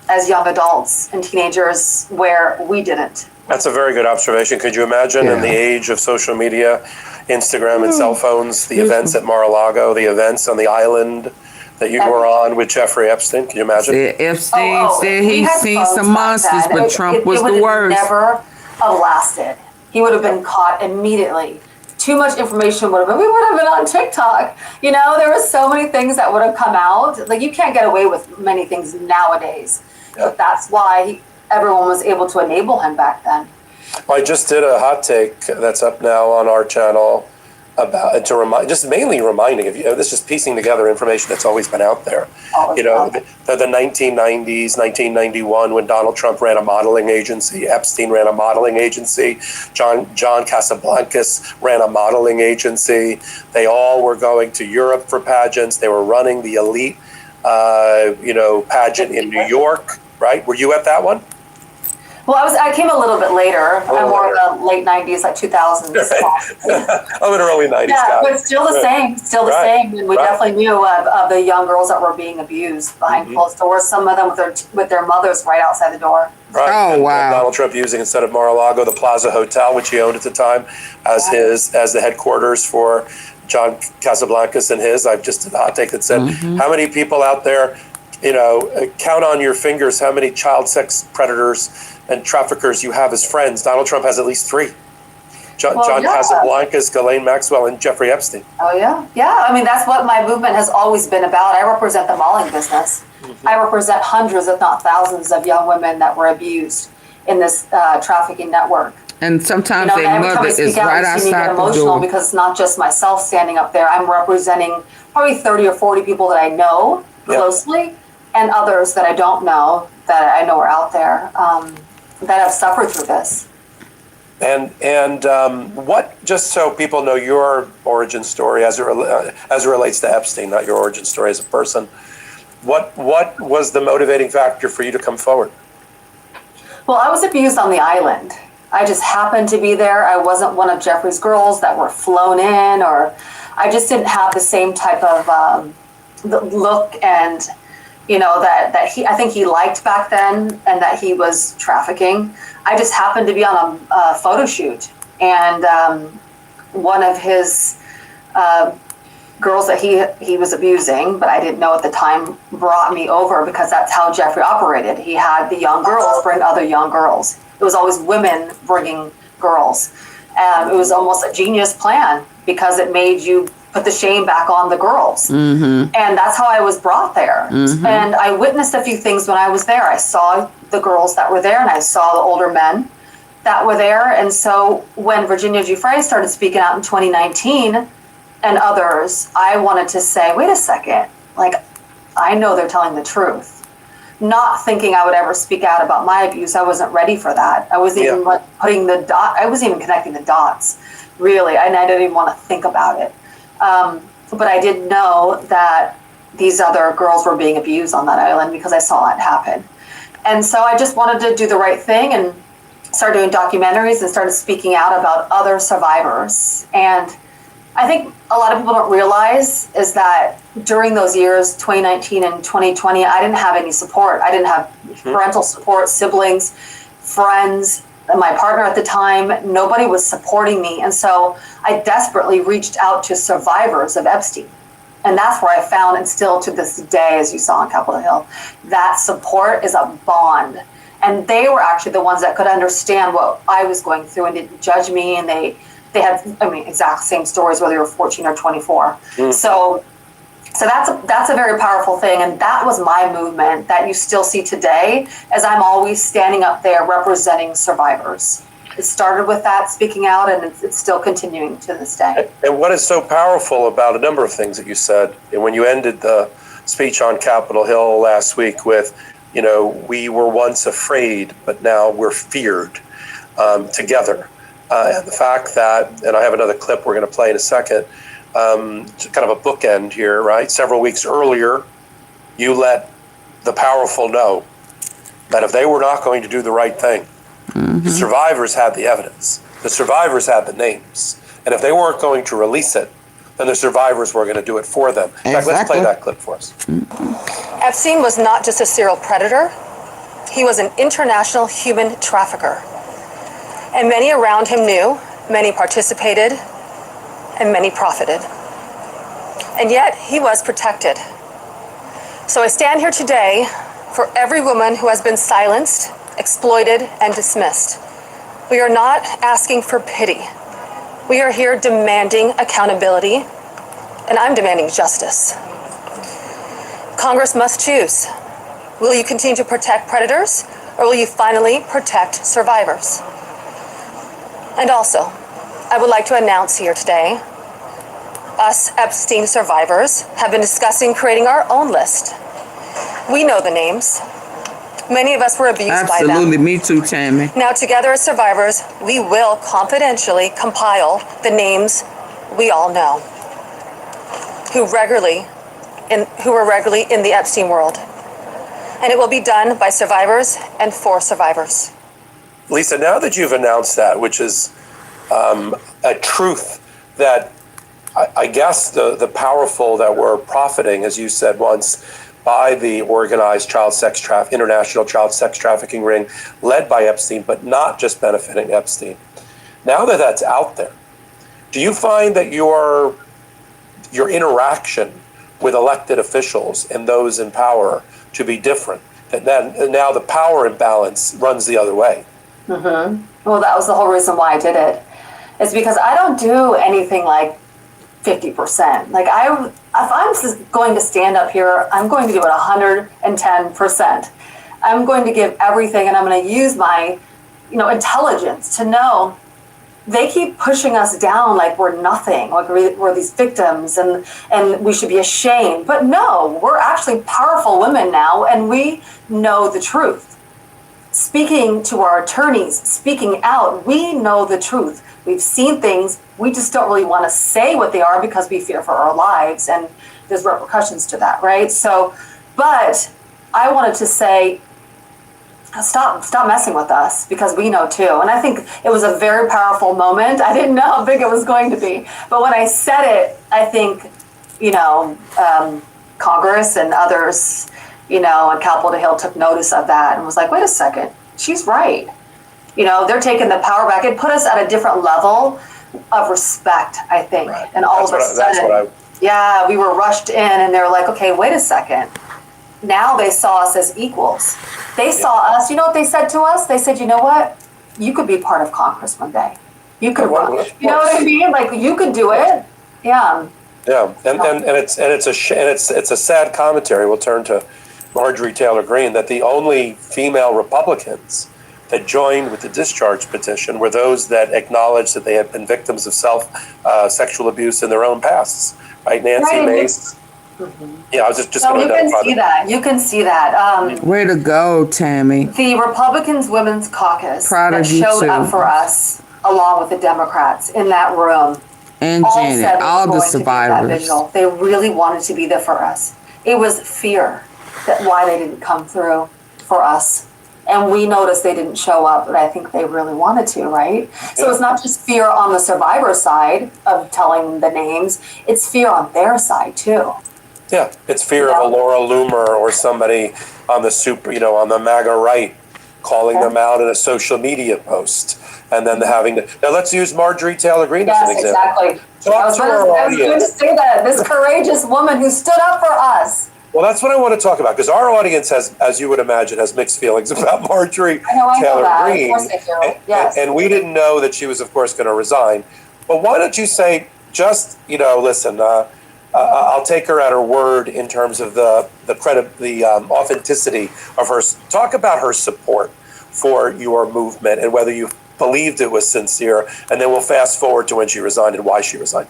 [SPEAKER 15] as young adults and teenagers where we didn't.
[SPEAKER 16] That's a very good observation. Could you imagine in the age of social media, Instagram and cell phones, the events at Mar-a-Lago, the events on the island that you were on with Jeffrey Epstein? Can you imagine?
[SPEAKER 1] Epstein said he's seen some monsters, but Trump was the worst.
[SPEAKER 15] Never have lasted. He would have been caught immediately. Too much information would have been. We would have been on TikTok. You know, there were so many things that would have come out. Like, you can't get away with many things nowadays. But that's why everyone was able to enable him back then.
[SPEAKER 16] Well, I just did a hot take that's up now on our channel about to remind, just mainly reminding of you. This is piecing together information that's always been out there. The 1990s, 1991, when Donald Trump ran a modeling agency, Epstein ran a modeling agency, John Casablancas ran a modeling agency. They all were going to Europe for pageants. They were running the elite, pageant in New York. Right? Were you at that one?
[SPEAKER 15] Well, I came a little bit later. I'm more of the late 90s, like 2000s.
[SPEAKER 16] I'm an early 90s guy.
[SPEAKER 15] But still the same. And we definitely knew of the young girls that were being abused behind closed doors. Some of them with their mothers right outside the door.
[SPEAKER 16] Right. Oh, wow. And Donald Trump using, instead of Mar-a-Lago, the Plaza Hotel, which he owned at the time, as the headquarters for John Casablancas and his. I've just did a hot take that said, how many people out there, count on your fingers how many child sex predators and traffickers you have as friends. Donald Trump has at least 3. John Casablancas, Ghislaine Maxwell, and Jeffrey Epstein.
[SPEAKER 15] Oh, yeah. Yeah, I mean, that's what my movement has always been about. I represent the mauling business. I represent hundreds, if not thousands, of young women that were abused in this trafficking network.
[SPEAKER 1] And sometimes their mother is right outside the door.
[SPEAKER 15] Because it's not just myself standing up there. I'm representing probably 30 or 40 people that I know closely, and others that I don't know that I know are out there that have suffered through this.
[SPEAKER 16] And what, just so people know your origin story as it relates to Epstein, not your origin story as a person, what was the motivating factor for you to come forward?
[SPEAKER 15] Well, I was abused on the island. I just happened to be there. I wasn't one of Jeffrey's girls that were flown in, or I just didn't have the same type of look and that I think he liked back then, and that he was trafficking. I just happened to be on a photo shoot, and one of his girls that he was abusing, but I didn't know at the time, brought me over, because that's how Jeffrey operated. He had the young girls bring other young girls. It was always women bringing girls. It was almost a genius plan, because it made you put the shame back on the girls. And that's how I was brought there. And I witnessed a few things when I was there. I saw the girls that were there, and I saw the older men that were there. And so when Virginia Giuffre started speaking out in 2019 and others, I wanted to say, wait a second, like, I know they're telling the truth. Not thinking I would ever speak out about my abuse. I wasn't ready for that. I wasn't even I wasn't even connecting the dots, really. And I didn't even want to think about it. But I did know that these other girls were being abused on that island, because I saw it happen. And so I just wanted to do the right thing and started doing documentaries and started speaking out about other survivors. And I think a lot of people don't realize is that during those years, 2019 and 2020, I didn't have any support. I didn't have parental support, siblings, friends, my partner at the time. Nobody was supporting me. And so I desperately reached out to survivors of Epstein. And that's where I found, and still to this day, as you saw on Capitol Hill, that support is a bond. And they were actually the ones that could understand what I was going through and didn't judge me. And they had, exact same stories, whether they were 14 or 24. So that's a very powerful thing. And that was my movement that you still see today, as I'm always standing up there representing survivors. It started with that, speaking out, and it's still continuing to this day.
[SPEAKER 16] And what is so powerful about a number of things that you said, and when you ended the speech on Capitol Hill last week with, we were once afraid, but now we're feared together. And the fact that, and I have another clip we're going to play in a second, kind of a bookend here, right? Several weeks earlier, you let the powerful know that if they were not going to do the right thing, the survivors had the evidence. The survivors had the names. And if they weren't going to release it, then the survivors were going to do it for them. In fact, let's play that clip for us.
[SPEAKER 15] Epstein was not just a serial predator. He was an international human trafficker. And many around him knew, many participated, and many profited. And yet, he was protected. So I stand here today for every woman who has been silenced, exploited, and dismissed. We are not asking for pity. We are here demanding accountability, and I'm demanding justice. Congress must choose. Will you continue to protect predators, or will you finally protect survivors? And also, I would like to announce here today, us Epstein survivors have been discussing creating our own list. We know the names. Many of us were abused by them.
[SPEAKER 1] Absolutely, me too, Tammy.
[SPEAKER 15] Now, together as survivors, we will confidentially compile the names we all know who were regularly in the Epstein world. And it will be done by survivors and for survivors.
[SPEAKER 16] Lisa, now that you've announced that, which is a truth that I guess the powerful that were profiting, as you said once, by the organized international child sex trafficking ring led by Epstein, but not just benefiting Epstein. Now that that's out there, do you find that your interaction with elected officials and those in power to be different? That then now the power imbalance runs the other way.
[SPEAKER 15] Well, that was the whole reason why I did it. It's because I don't do anything like 50%. Like if I'm going to stand up here, I'm going to do it 110%. I'm going to give everything, and I'm going to use my, intelligence to know they keep pushing us down like we're nothing, like we're these victims and we should be ashamed. But no, we're actually powerful women now, and we know the truth. Speaking to our attorneys, speaking out, we know the truth. We've seen things. We just don't really want to say what they are because we fear for our lives, and there's repercussions to that, right? So, but I wanted to say, stop messing with us, because we know too. And I think it was a very powerful moment. I didn't know how big it was going to be, but when I said it, I think, Congress and others, and Capitol Hill took notice of that and was like, wait a second, she's right. They're taking the power back. It put us at a different level of respect, I think. Right. And all of a sudden, we were rushed in, and they were like, okay, wait a second. Now they saw us as equals. They saw us, you know what they said to us? They said, you know what? You could be part of Congress one day. You could run. You know what I mean? Like, you could do it. Yeah.
[SPEAKER 16] Yeah, and it's a sad commentary. We'll turn to Marjorie Taylor Greene, that the only female Republicans that joined with the discharge petition were those that acknowledged that they had been victims of sexual abuse in their own pasts. Right, Nancy Mace. Yeah, I was just going to
[SPEAKER 15] identify that. You can see that.
[SPEAKER 1] Way to go, Tammy.
[SPEAKER 15] The Republicans Women's Caucus
[SPEAKER 1] Proud
[SPEAKER 15] that
[SPEAKER 1] of you
[SPEAKER 15] showed
[SPEAKER 1] too.
[SPEAKER 15] up for us, along with the Democrats in that room.
[SPEAKER 1] And Janet, all the survivors.
[SPEAKER 15] They really wanted to be there for us. It was fear that why they didn't come through for us. And we noticed they didn't show up, but I think they really wanted to, right? So it's not just fear on the survivor side of telling the names, it's fear on their side too.
[SPEAKER 16] Yeah, it's fear of a Laura Loomer or somebody on the on the MAGA right calling them out in a social media post, and then having to. Now let's use Marjorie Taylor Greene as an example.
[SPEAKER 15] Exactly. I was going to say that, this courageous woman who stood up for us.
[SPEAKER 16] Well, that's what I want to talk about, because our audience has, as you would imagine, has mixed feelings about Marjorie Taylor Greene.
[SPEAKER 15] Of course they do. Yes.
[SPEAKER 16] And we didn't know that she was, of course, going to resign. But why don't you say, just, listen, I'll take her at her word in terms of the authenticity of her. Talk about her support for your movement and whether you believed it was sincere. And then we'll fast forward to when she resigned and why she resigned.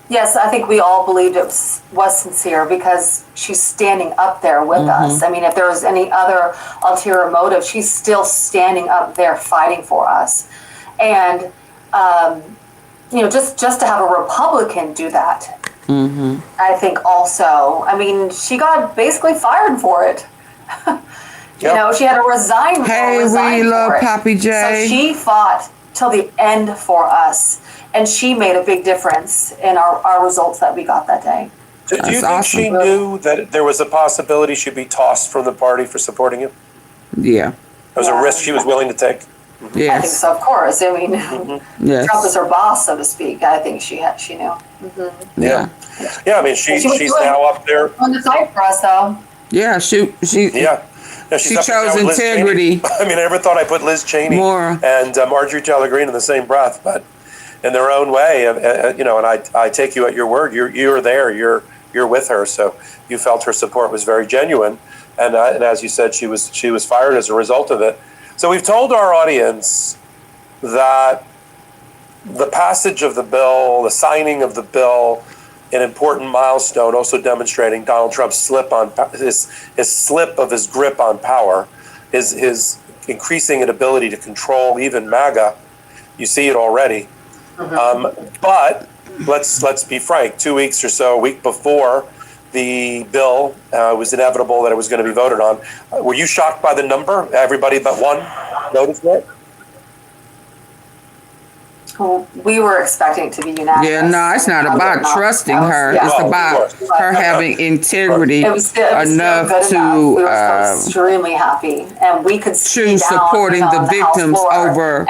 [SPEAKER 15] Yes, I think we all believed it was sincere because she's standing up there with us. I mean, if there was any other ulterior motive, she's still standing up there fighting for us. And, just to have a Republican do that, I think also, I mean, she got basically fired for it. She had to resign.
[SPEAKER 1] Hey, we love Poppy J.
[SPEAKER 15] So she fought till the end for us. And she made a big difference in our results that we got that day.
[SPEAKER 16] Do you think she knew that there was a possibility she'd be tossed from the party for supporting you?
[SPEAKER 1] Yeah.
[SPEAKER 16] It was a risk she was willing to take?
[SPEAKER 15] Yes. I think so, of course. I mean, Trump is her boss, so to speak. I think she knew.
[SPEAKER 16] Yeah. Yeah, I mean, she's now up there.
[SPEAKER 15] On the side for us, though.
[SPEAKER 1] Yeah, she chose integrity.
[SPEAKER 16] I mean, I never thought I'd put Liz Cheney and Marjorie Taylor Greene in the same breath, but in their own way, and I take you at your word. You're there. You're with her. So you felt her support was very genuine, and as you said, she was fired as a result of it. So we've told our audience that the passage of the bill, the signing of the bill, an important milestone, also demonstrating Donald Trump's slip on his slip of his grip on power, his increasing ability to control even MAGA. You see it already. But let's be frank. 2 weeks or so, a week before the bill was inevitable that it was going to be voted on. Were you shocked by the number? Everybody but one noticed it?
[SPEAKER 15] We were expecting it to be unanimous.
[SPEAKER 1] Yeah, no, it's not about trusting her. It's about her having integrity enough to
[SPEAKER 15] we were so extremely happy, and we could
[SPEAKER 1] choose supporting the victims over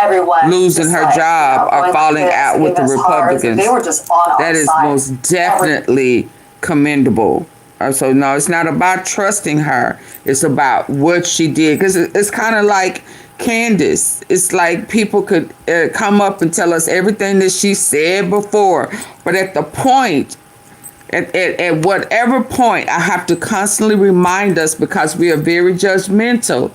[SPEAKER 1] losing her job or falling out with the Republicans.
[SPEAKER 15] They were just on our
[SPEAKER 1] side. That is most definitely commendable. So no, it's not about trusting her. It's about what she did, because it's kind of like Candace. It's like people could come up and tell us everything that she said before, but at the point, at whatever point, I have to constantly remind us, because we are very judgmental.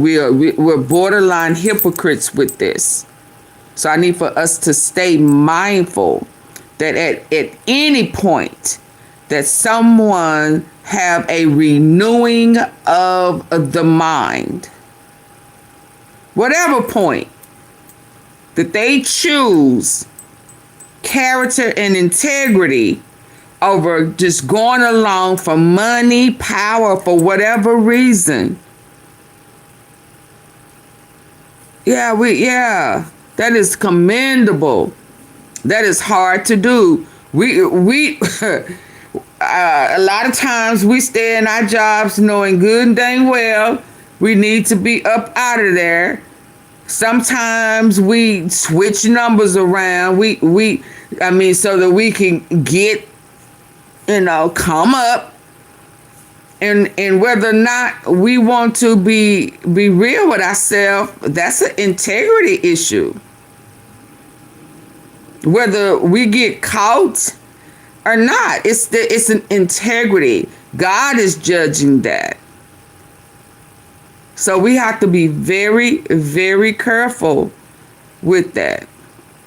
[SPEAKER 1] We're borderline hypocrites with this. So I need for us to stay mindful that at any point that someone have a renewing of the mind, whatever point that they choose character and integrity over just going along for money, power, for whatever reason. That is commendable. That is hard to do. We a lot of times we stay in our jobs knowing good and dang well we need to be up out of there. Sometimes we switch numbers around. So that we can get, come up. And whether or not we want to be real with ourselves, that's an integrity issue. Whether we get caught or not, it's an integrity. God is judging that. So we have to be very, very careful with that.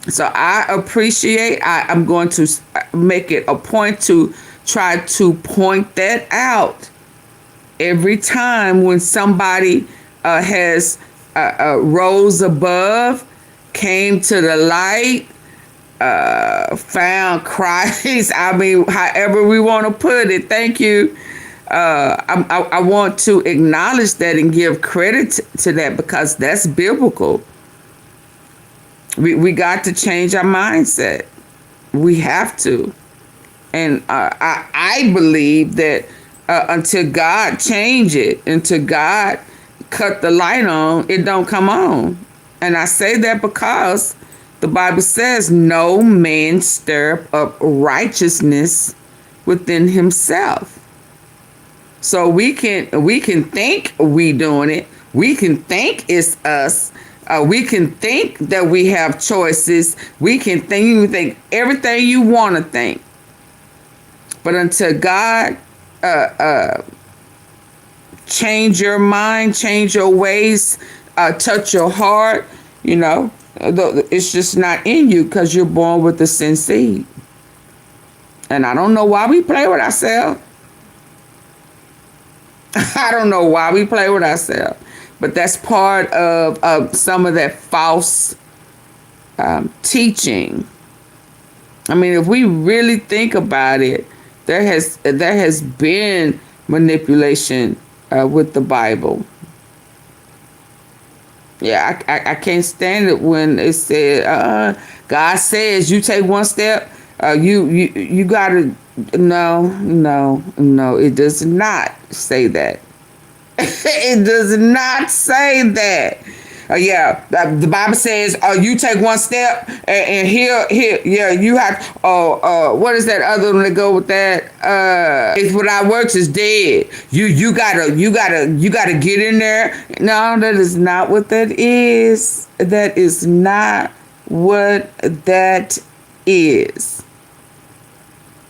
[SPEAKER 1] So I appreciate, I'm going to make it a point to try to point that out every time when somebody has rose above, came to the light, found Christ. I mean, however we want to put it. Thank you. I want to acknowledge that and give credit to that because that's biblical. We got to change our mindset. We have to. And I believe that until God change it, until God cut the light on, it don't come on. And I say that because the Bible says no man stir up righteousness within himself. So we can think we doing it. We can think it's us. We can think that we have choices. We can think everything you want to think. But until God change your mind, change your ways, touch your heart, it's just not in you because you're born with the sin seed. And I don't know why we play with ourselves. I don't know why we play with ourselves. But that's part of some of that false teaching. I mean, if we really think about it, there has been manipulation with the Bible. Yeah, I can't stand it when it said God says you take one step, you gotta no, it does not say that. It does not say that. The Bible says, you take one step, and here, you have. What is that other one that go with that? It's without works is dead. You gotta get in there. No, that is not what that is. That is not what that is.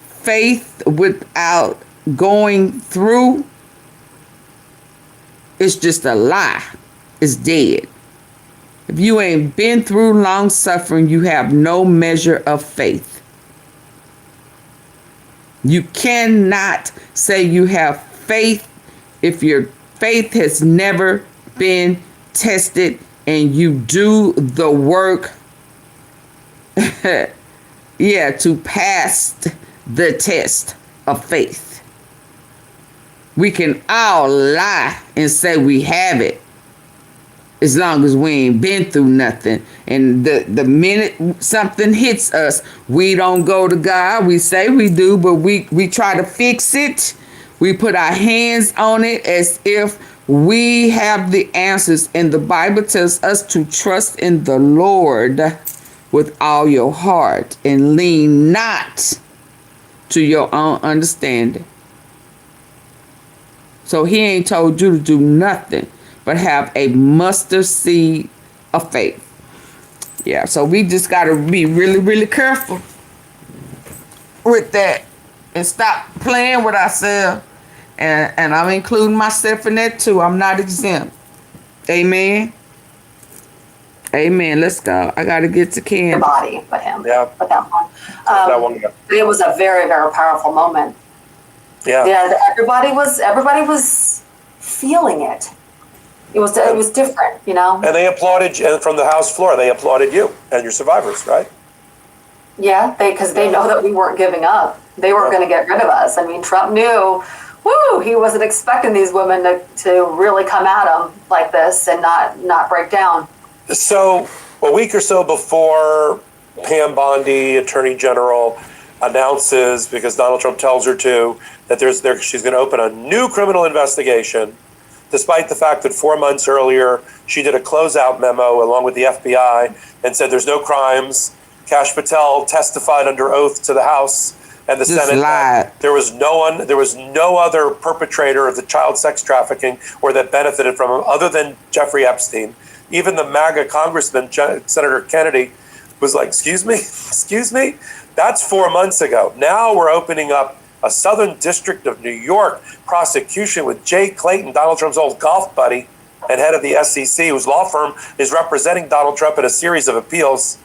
[SPEAKER 1] Faith without going through is just a lie. It's dead. If you ain't been through long suffering, you have no measure of faith. You cannot say you have faith if your faith has never been tested and you do the work to pass the test of faith. We can all lie and say we have it, as long as we ain't been through nothing. And the minute something hits us, we don't go to God. We say we do, but we try to fix it. We put our hands on it as if we have the answers. And the Bible tells us to trust in the Lord with all your heart and lean not to your own understanding. So he ain't told you to do nothing but have a mustard seed of faith. Yeah, so we just got to be really, really careful with that and stop playing with ourselves. And I'm including myself in that too. I'm not exempt. Amen. Amen. Let's go. I got to get to Candace.
[SPEAKER 17] The body, but him.
[SPEAKER 16] Yeah.
[SPEAKER 17] But that one. It was a very, very powerful moment.
[SPEAKER 16] Yeah.
[SPEAKER 17] Yeah. Everybody was feeling it. It was different,
[SPEAKER 16] And they applauded you, and from the House floor, they applauded you and your survivors, right?
[SPEAKER 17] Yeah, because they know that we weren't giving up. They weren't going to get rid of us. I mean, Trump knew, he wasn't expecting these women to really come at him like this and not break down.
[SPEAKER 16] So a week or so before Pam Bondi, Attorney General, announces, because Donald Trump tells her to, that she's going to open a new criminal investigation, despite the fact that 4 months earlier, she did a closeout memo along with the FBI and said there's no crimes. Kash Patel testified under oath to the House and the Senate that there was no other perpetrator of the child sex trafficking or that benefited from him other than Jeffrey Epstein. Even the MAGA congressman, Senator Kennedy, was like, excuse me? That's 4 months ago. Now we're opening up a Southern District of New York prosecution with Jay Clayton, Donald Trump's old golf buddy and head of the SEC, whose law firm is representing Donald Trump in a series of appeals.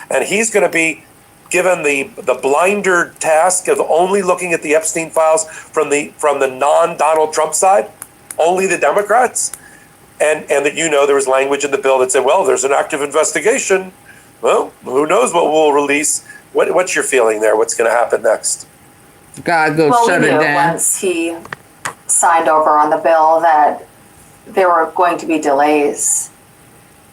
[SPEAKER 16] And he's going to be given the blinder task of only looking at the Epstein files from the non-Donald Trump side, only the Democrats. And that, there was language in the bill that said, well, there's an active investigation. Well, who knows what we'll release. What's your feeling there? What's going to happen next?
[SPEAKER 1] God go shut it down.
[SPEAKER 17] Once he signed over on the bill that there were going to be delays.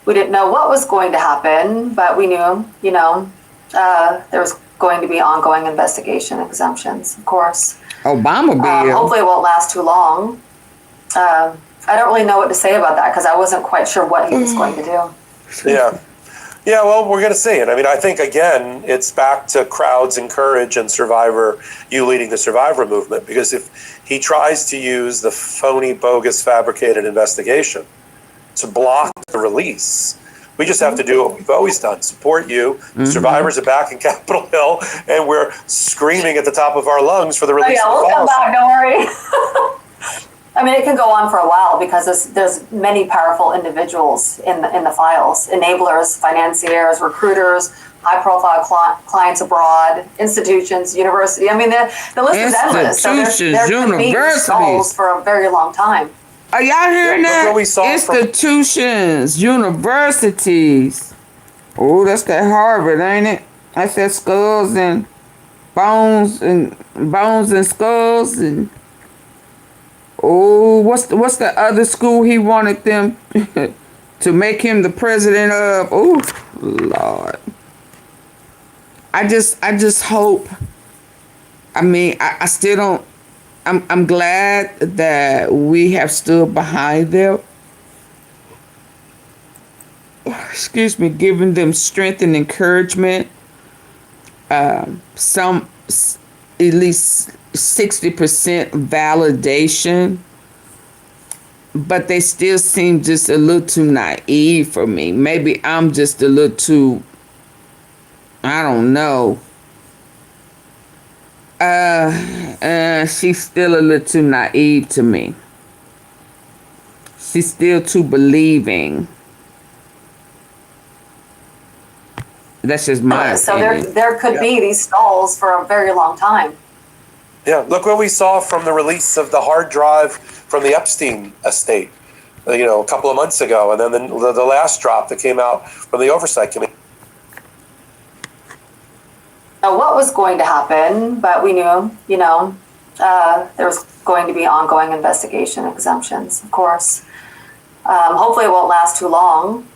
[SPEAKER 17] We didn't know what was going to happen, but we knew, there was going to be ongoing investigation exemptions, of course.
[SPEAKER 1] Obama bill.
[SPEAKER 17] Hopefully it won't last too long. I don't really know what to say about that because I wasn't quite sure what he was going to do.
[SPEAKER 16] Yeah. Yeah, well, we're going to see it. I mean, I think, again, it's back to crowds and courage and Survivor, you leading the Survivor movement. Because if he tries to use the phony, bogus, fabricated investigation to block the release, we just have to do what we've always done, support you. Survivors are back in Capitol Hill, and we're screaming at the top of our lungs for the release of the
[SPEAKER 17] we'll come
[SPEAKER 16] files.
[SPEAKER 17] back, don't worry. I mean, it can go on for a while because there's many powerful individuals in the files: enablers, financiers, recruiters, high-profile clients abroad, institutions, university. I mean, the list is endless. So there could be stalls for a very long time.
[SPEAKER 1] Are y'all hearing that? Institutions, universities. Oh, that's that Harvard, ain't it? That's that skulls and bones and skulls and. Oh, what's the other school he wanted them to make him the president of? Oh, Lord. I just hope. I mean, I still don't. I'm glad that we have stood behind them. Excuse me, giving them strength and encouragement. Some at least 60% validation, but they still seem just a little too naive for me. Maybe I'm just a little too, I don't know. She's still a little too naive to me. She's still too believing. That's just my opinion.
[SPEAKER 17] So there could be these stalls for a very long time.
[SPEAKER 16] Yeah, look what we saw from the release of the hard drive from the Epstein estate, a couple of months ago, and then the last drop that came out from the Oversight Committee.
[SPEAKER 17] Now, what was going to happen, but we knew, there was going to be ongoing investigation exemptions, of course. Hopefully it won't last too long.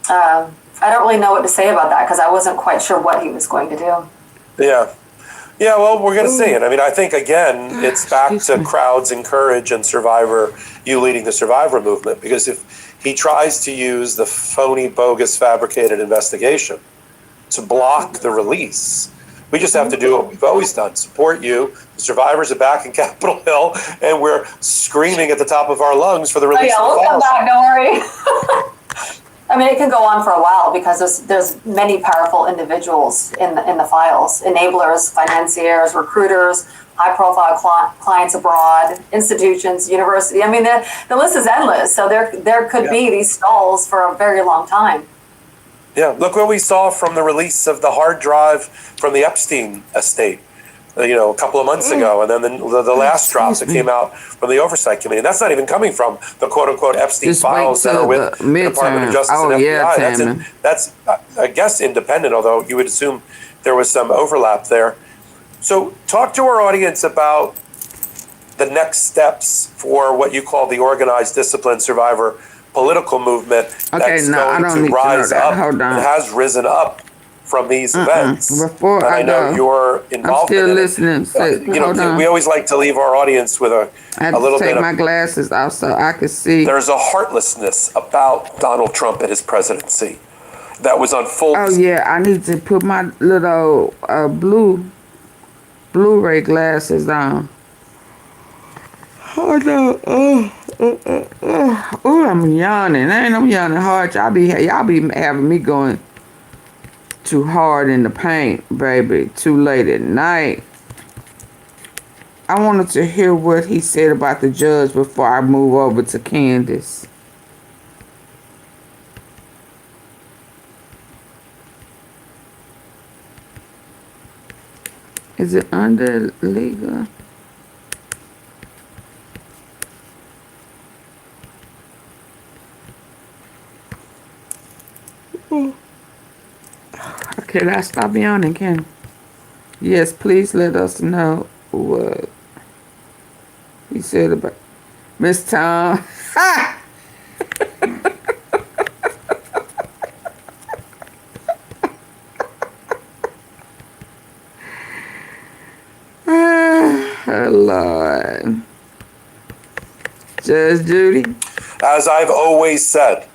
[SPEAKER 17] I don't really know what to say about that because I wasn't quite sure what he was going to do.
[SPEAKER 16] Yeah. Yeah, well, we're going to see it. I mean, I think, again, it's back to crowds and courage and Survivor, you leading the Survivor movement. Because if he tries to use the phony, bogus, fabricated investigation to block the release, we just have to do what we've always done, support you. The Survivors are back in Capitol Hill, and we're screaming at the top of our lungs for the release of the
[SPEAKER 17] we'll come back, don't worry. I mean, it can go on for a while because there's many powerful individuals in the files: enablers, financiers, recruiters, high-profile clients abroad, institutions, university. I mean, the list is endless. So there could be these stalls for a very long time.
[SPEAKER 16] Yeah, look what we saw from the release of the hard drive from the Epstein estate, a couple of months ago, and then the last drop that came out from the Oversight Committee. And that's not even coming from the quote-unquote Epstein files that are with the Department of Justice and FBI. That's, I guess, independent, although you would assume there was some overlap there. So talk to our audience about the next steps for what you call the organized, disciplined Survivor political movement that's going to rise up and has risen up from these events.
[SPEAKER 1] Before
[SPEAKER 16] and I know you're involved
[SPEAKER 1] I'm still
[SPEAKER 16] in
[SPEAKER 1] listening.
[SPEAKER 16] We always like to leave our audience with a little bit of...
[SPEAKER 1] take my glasses off so I can see.
[SPEAKER 16] There's a heartlessness about Donald Trump and his presidency that was on full...
[SPEAKER 1] Oh, yeah, I need to put my little Blu-ray glasses on. Oh, no. Oh, I'm yawning. I'm yawning hard. Y'all be having me going too hard in the paint, baby. Too late at night. I wanted to hear what he said about the judge before I move over to Candace. Is it under legal? Can I stop yawning, Ken? Yes, please let us know what he he said about Miss Tom. Ha! Oh, Lord. Judge Judy?
[SPEAKER 16] As I've always said,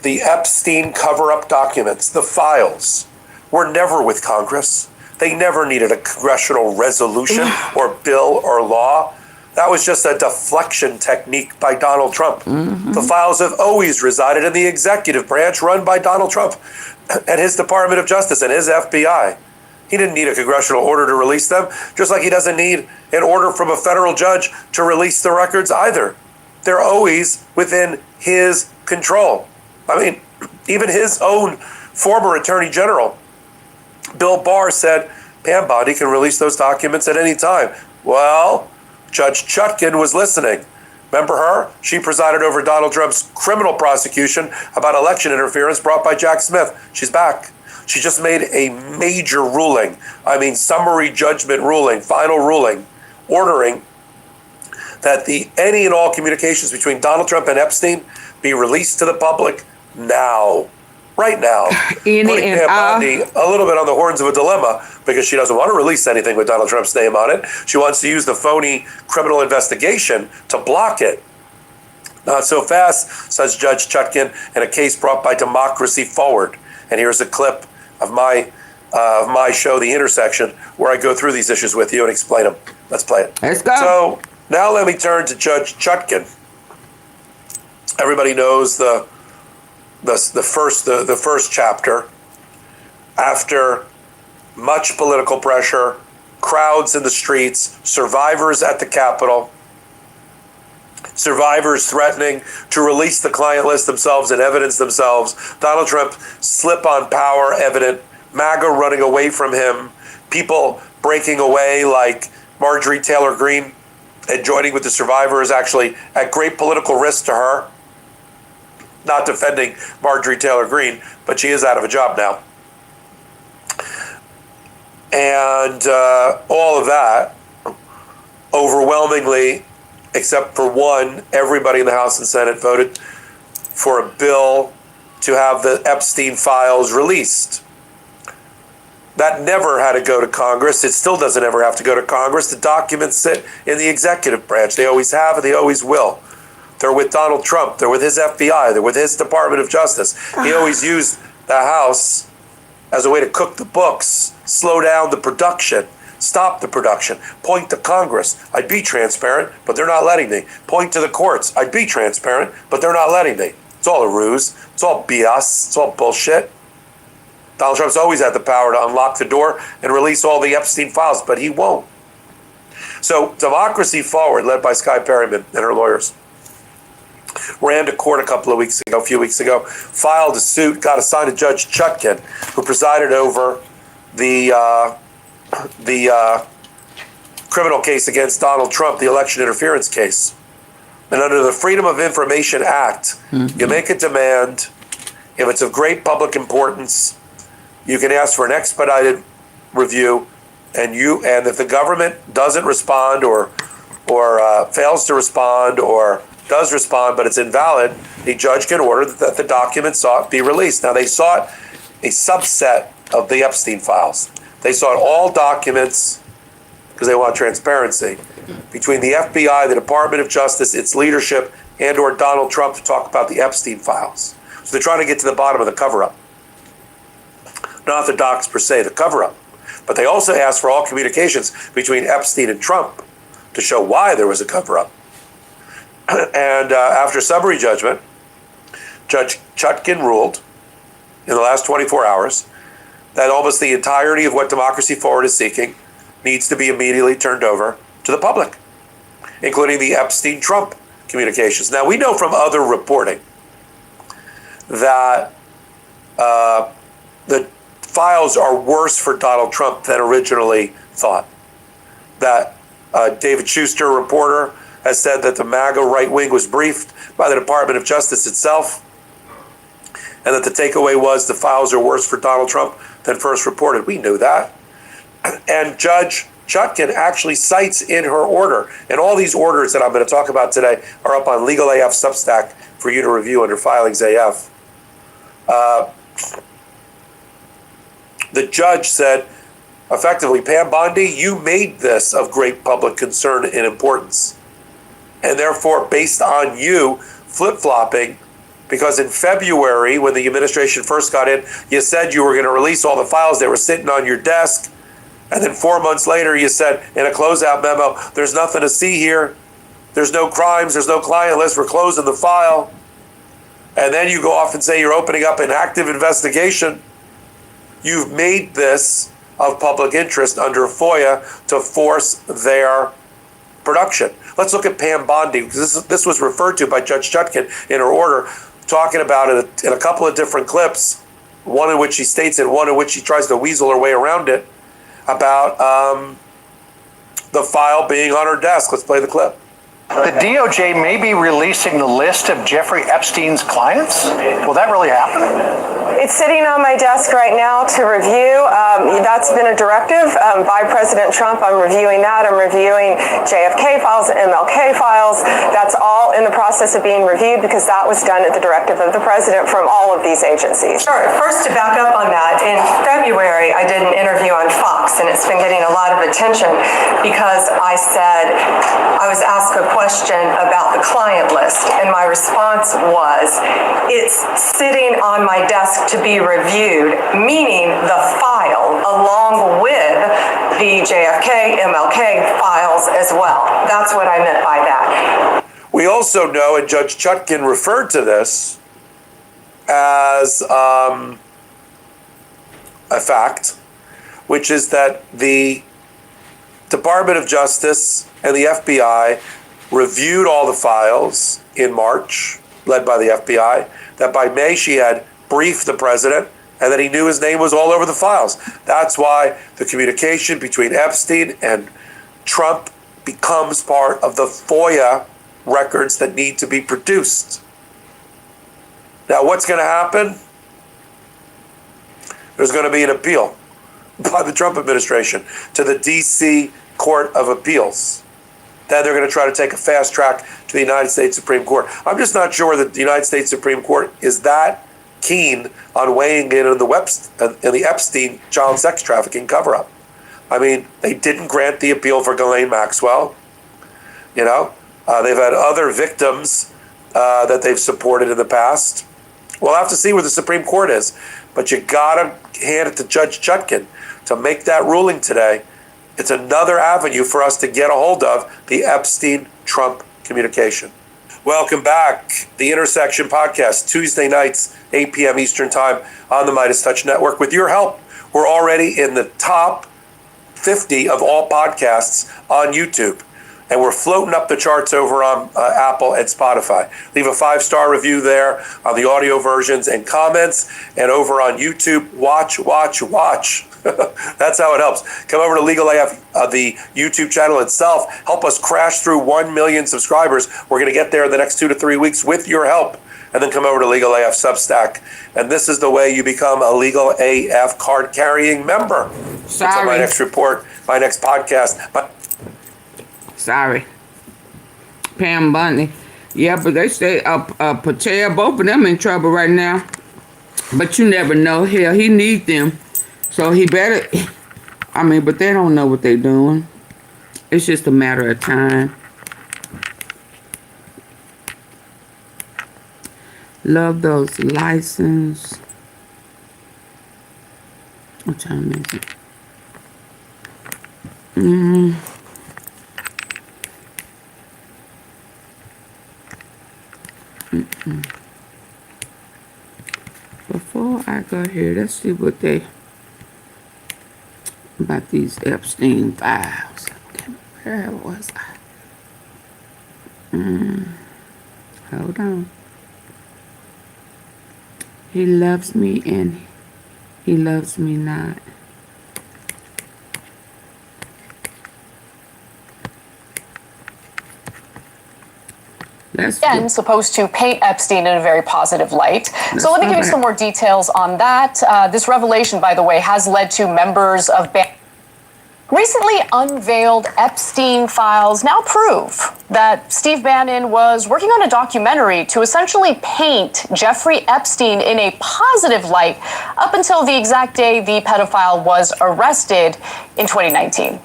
[SPEAKER 16] the Epstein cover-up documents, the files, were never with Congress. They never needed a congressional resolution or bill or law. That was just a deflection technique by Donald Trump. The files have always resided in the executive branch run by Donald Trump and his Department of Justice and his FBI. He didn't need a congressional order to release them, just like he doesn't need an order from a federal judge to release the records either. They're always within his control. I mean, even his own former Attorney General, Bill Barr, said Pam Bondi can release those documents at any time. Well, Judge Chutkan was listening. Remember her? She presided over Donald Trump's criminal prosecution about election interference brought by Jack Smith. She's back. She just made a major ruling, summary judgment ruling, final ruling, ordering that any and all communications between Donald Trump and Epstein be released to the public now, right now. Putting Pam Bondi a little bit on the horns of a dilemma because she doesn't want to release anything with Donald Trump's name on it. She wants to use the phony criminal investigation to block it. Not so fast, says Judge Chutkan, in a case brought by Democracy Forward. And here's a clip of my show, The Intersection, where I go through these issues with you and explain them. Let's play it.
[SPEAKER 1] Let's go.
[SPEAKER 16] So now let me turn to Judge Chutkan. Everybody knows the first chapter. After much political pressure, crowds in the streets, survivors at the Capitol, survivors threatening to release the client list themselves and evidence themselves, Donald Trump slip on power evident, MAGA running away from him, people breaking away like Marjorie Taylor Greene and joining with the survivors, actually at great political risk to her. Not defending Marjorie Taylor Greene, but she is out of a job now. And all of that, overwhelmingly, except for one, everybody in the House and Senate voted for a bill to have the Epstein files released. That never had to go to Congress. It still doesn't ever have to go to Congress. The documents sit in the executive branch. They always have and they always will. They're with Donald Trump. They're with his FBI. They're with his Department of Justice. He always used the House as a way to cook the books, slow down the production, stop the production, point to Congress. I'd be transparent, but they're not letting me. Point to the courts. I'd be transparent, but they're not letting me. It's all a ruse. It's all BS. It's all bullshit. Donald Trump's always had the power to unlock the door and release all the Epstein files, but he won't. So Democracy Forward, led by Skye Perryman and her lawyers, ran to court a few weeks ago, filed a suit, got assigned to Judge Chutkan, who presided over the criminal case against Donald Trump, the election interference case. And under the Freedom of Information Act, you make a demand. If it's of great public importance, you can ask for an expedited review, and if the government doesn't respond or fails to respond or does respond, but it's invalid, the judge can order that the documents sought be released. Now, they sought a subset of the Epstein files. They sought all documents because they want transparency between the FBI, the Department of Justice, its leadership, and or Donald Trump to talk about the Epstein files. So they're trying to get to the bottom of the cover-up. Not the docs per se, the cover-up. But they also asked for all communications between Epstein and Trump to show why there was a cover-up. And after summary judgment, Judge Chutkan ruled in the last 24 hours that almost the entirety of what Democracy Forward is seeking needs to be immediately turned over to the public, including the Epstein-Trump communications. Now, we know from other reporting that the files are worse for Donald Trump than originally thought. That David Schuster, a reporter, has said that the MAGA right wing was briefed by the Department of Justice itself, and that the takeaway was the files are worse for Donald Trump than first reported. We knew that. And Judge Chutkan actually cites in her order, and all these orders that I'm going to talk about today are up on Legal AF Substack for you to review under Filings AF. The judge said, effectively, Pam Bondi, you made this of great public concern and importance. And therefore, based on you flip-flopping, because in February, when the administration first got in, you said you were going to release all the files that were sitting on your desk. And then 4 months later, you said in a closeout memo, there's nothing to see here. There's no crimes. There's no client list. We're closing the file. And then you go off and say you're opening up an active investigation. You've made this of public interest under FOIA to force their production. Let's look at Pam Bondi, because this was referred to by Judge Chutkan in her order, talking about it in a couple of different clips, one in which she states it, one in which she tries to weasel her way around it, about the file being on her desk. Let's play the clip.
[SPEAKER 5] The DOJ may be releasing the list of Jeffrey Epstein's clients? Will that really happen?
[SPEAKER 18] It's sitting on my desk right now to review. That's been a directive by President Trump. I'm reviewing that. I'm reviewing JFK files, MLK files. That's all in the process of being reviewed because that was done at the directive of the president from all of these agencies. Sure. First, to back up on that, in February, I did an interview on Fox, and it's been getting a lot of attention because I said I was asked a question about the client list, and my response was, it's sitting on my desk to be reviewed, meaning the file along with the JFK, MLK files as well. That's what I meant by that.
[SPEAKER 16] We also know, and Judge Chutkan referred to this as a fact, which is that the Department of Justice and the FBI reviewed all the files in March, led by the FBI, that by May she had briefed the president and that he knew his name was all over the files. That's why the communication between Epstein and Trump becomes part of the FOIA records that need to be produced. Now, what's going to happen? There's going to be an appeal by the Trump administration to the D.C. Court of Appeals. Then they're going to try to take a fast track to the United States Supreme Court. I'm just not sure that the United States Supreme Court is that keen on weighing in on the Epstein child sex trafficking cover-up. I mean, they didn't grant the appeal for Ghislaine Maxwell. You know, they've had other victims that they've supported in the past. We'll have to see where the Supreme Court is. But you got to hand it to Judge Chutkan to make that ruling today. It's another avenue for us to get a hold of the Epstein-Trump communication. Welcome back. The Intersection Podcast, Tuesday nights, 8 p.m. Eastern Time on the Midas Touch Network. With your help, we're already in the top 50 of all podcasts on YouTube. And we're floating up the charts over on Apple and Spotify. Leave a 5-star review there on the audio versions and comments. And over on YouTube, watch. That's how it helps. Come over to Legal AF, the YouTube channel itself. Help us crash through 1 million subscribers. We're going to get there in the next 2 to 3 weeks with your help. And then come over to Legal AF Substack. And this is the way you become a Legal AF card-carrying member.
[SPEAKER 1] Sorry.
[SPEAKER 16] Until my next report, my next podcast.
[SPEAKER 1] Sorry. Pam Bondi. Yeah, but they say Patel, both of them in trouble right now. But you never know. Hell, he needs them. So he better, I mean, but they don't know what they're doing. It's just a matter of time. Love those license. What time is it? Before I go here, let's see what they about these Epstein files. Okay, where was I? Hold on. He loves me and he loves me not.
[SPEAKER 19] Again, supposed to paint Epstein in a very positive light. So let me give you some more details on that. This revelation, by the way, has led to members of Recently unveiled Epstein files now prove that Steve Bannon was working on a documentary to essentially paint Jeffrey Epstein in a positive light up until the exact day the pedophile was arrested in 2019.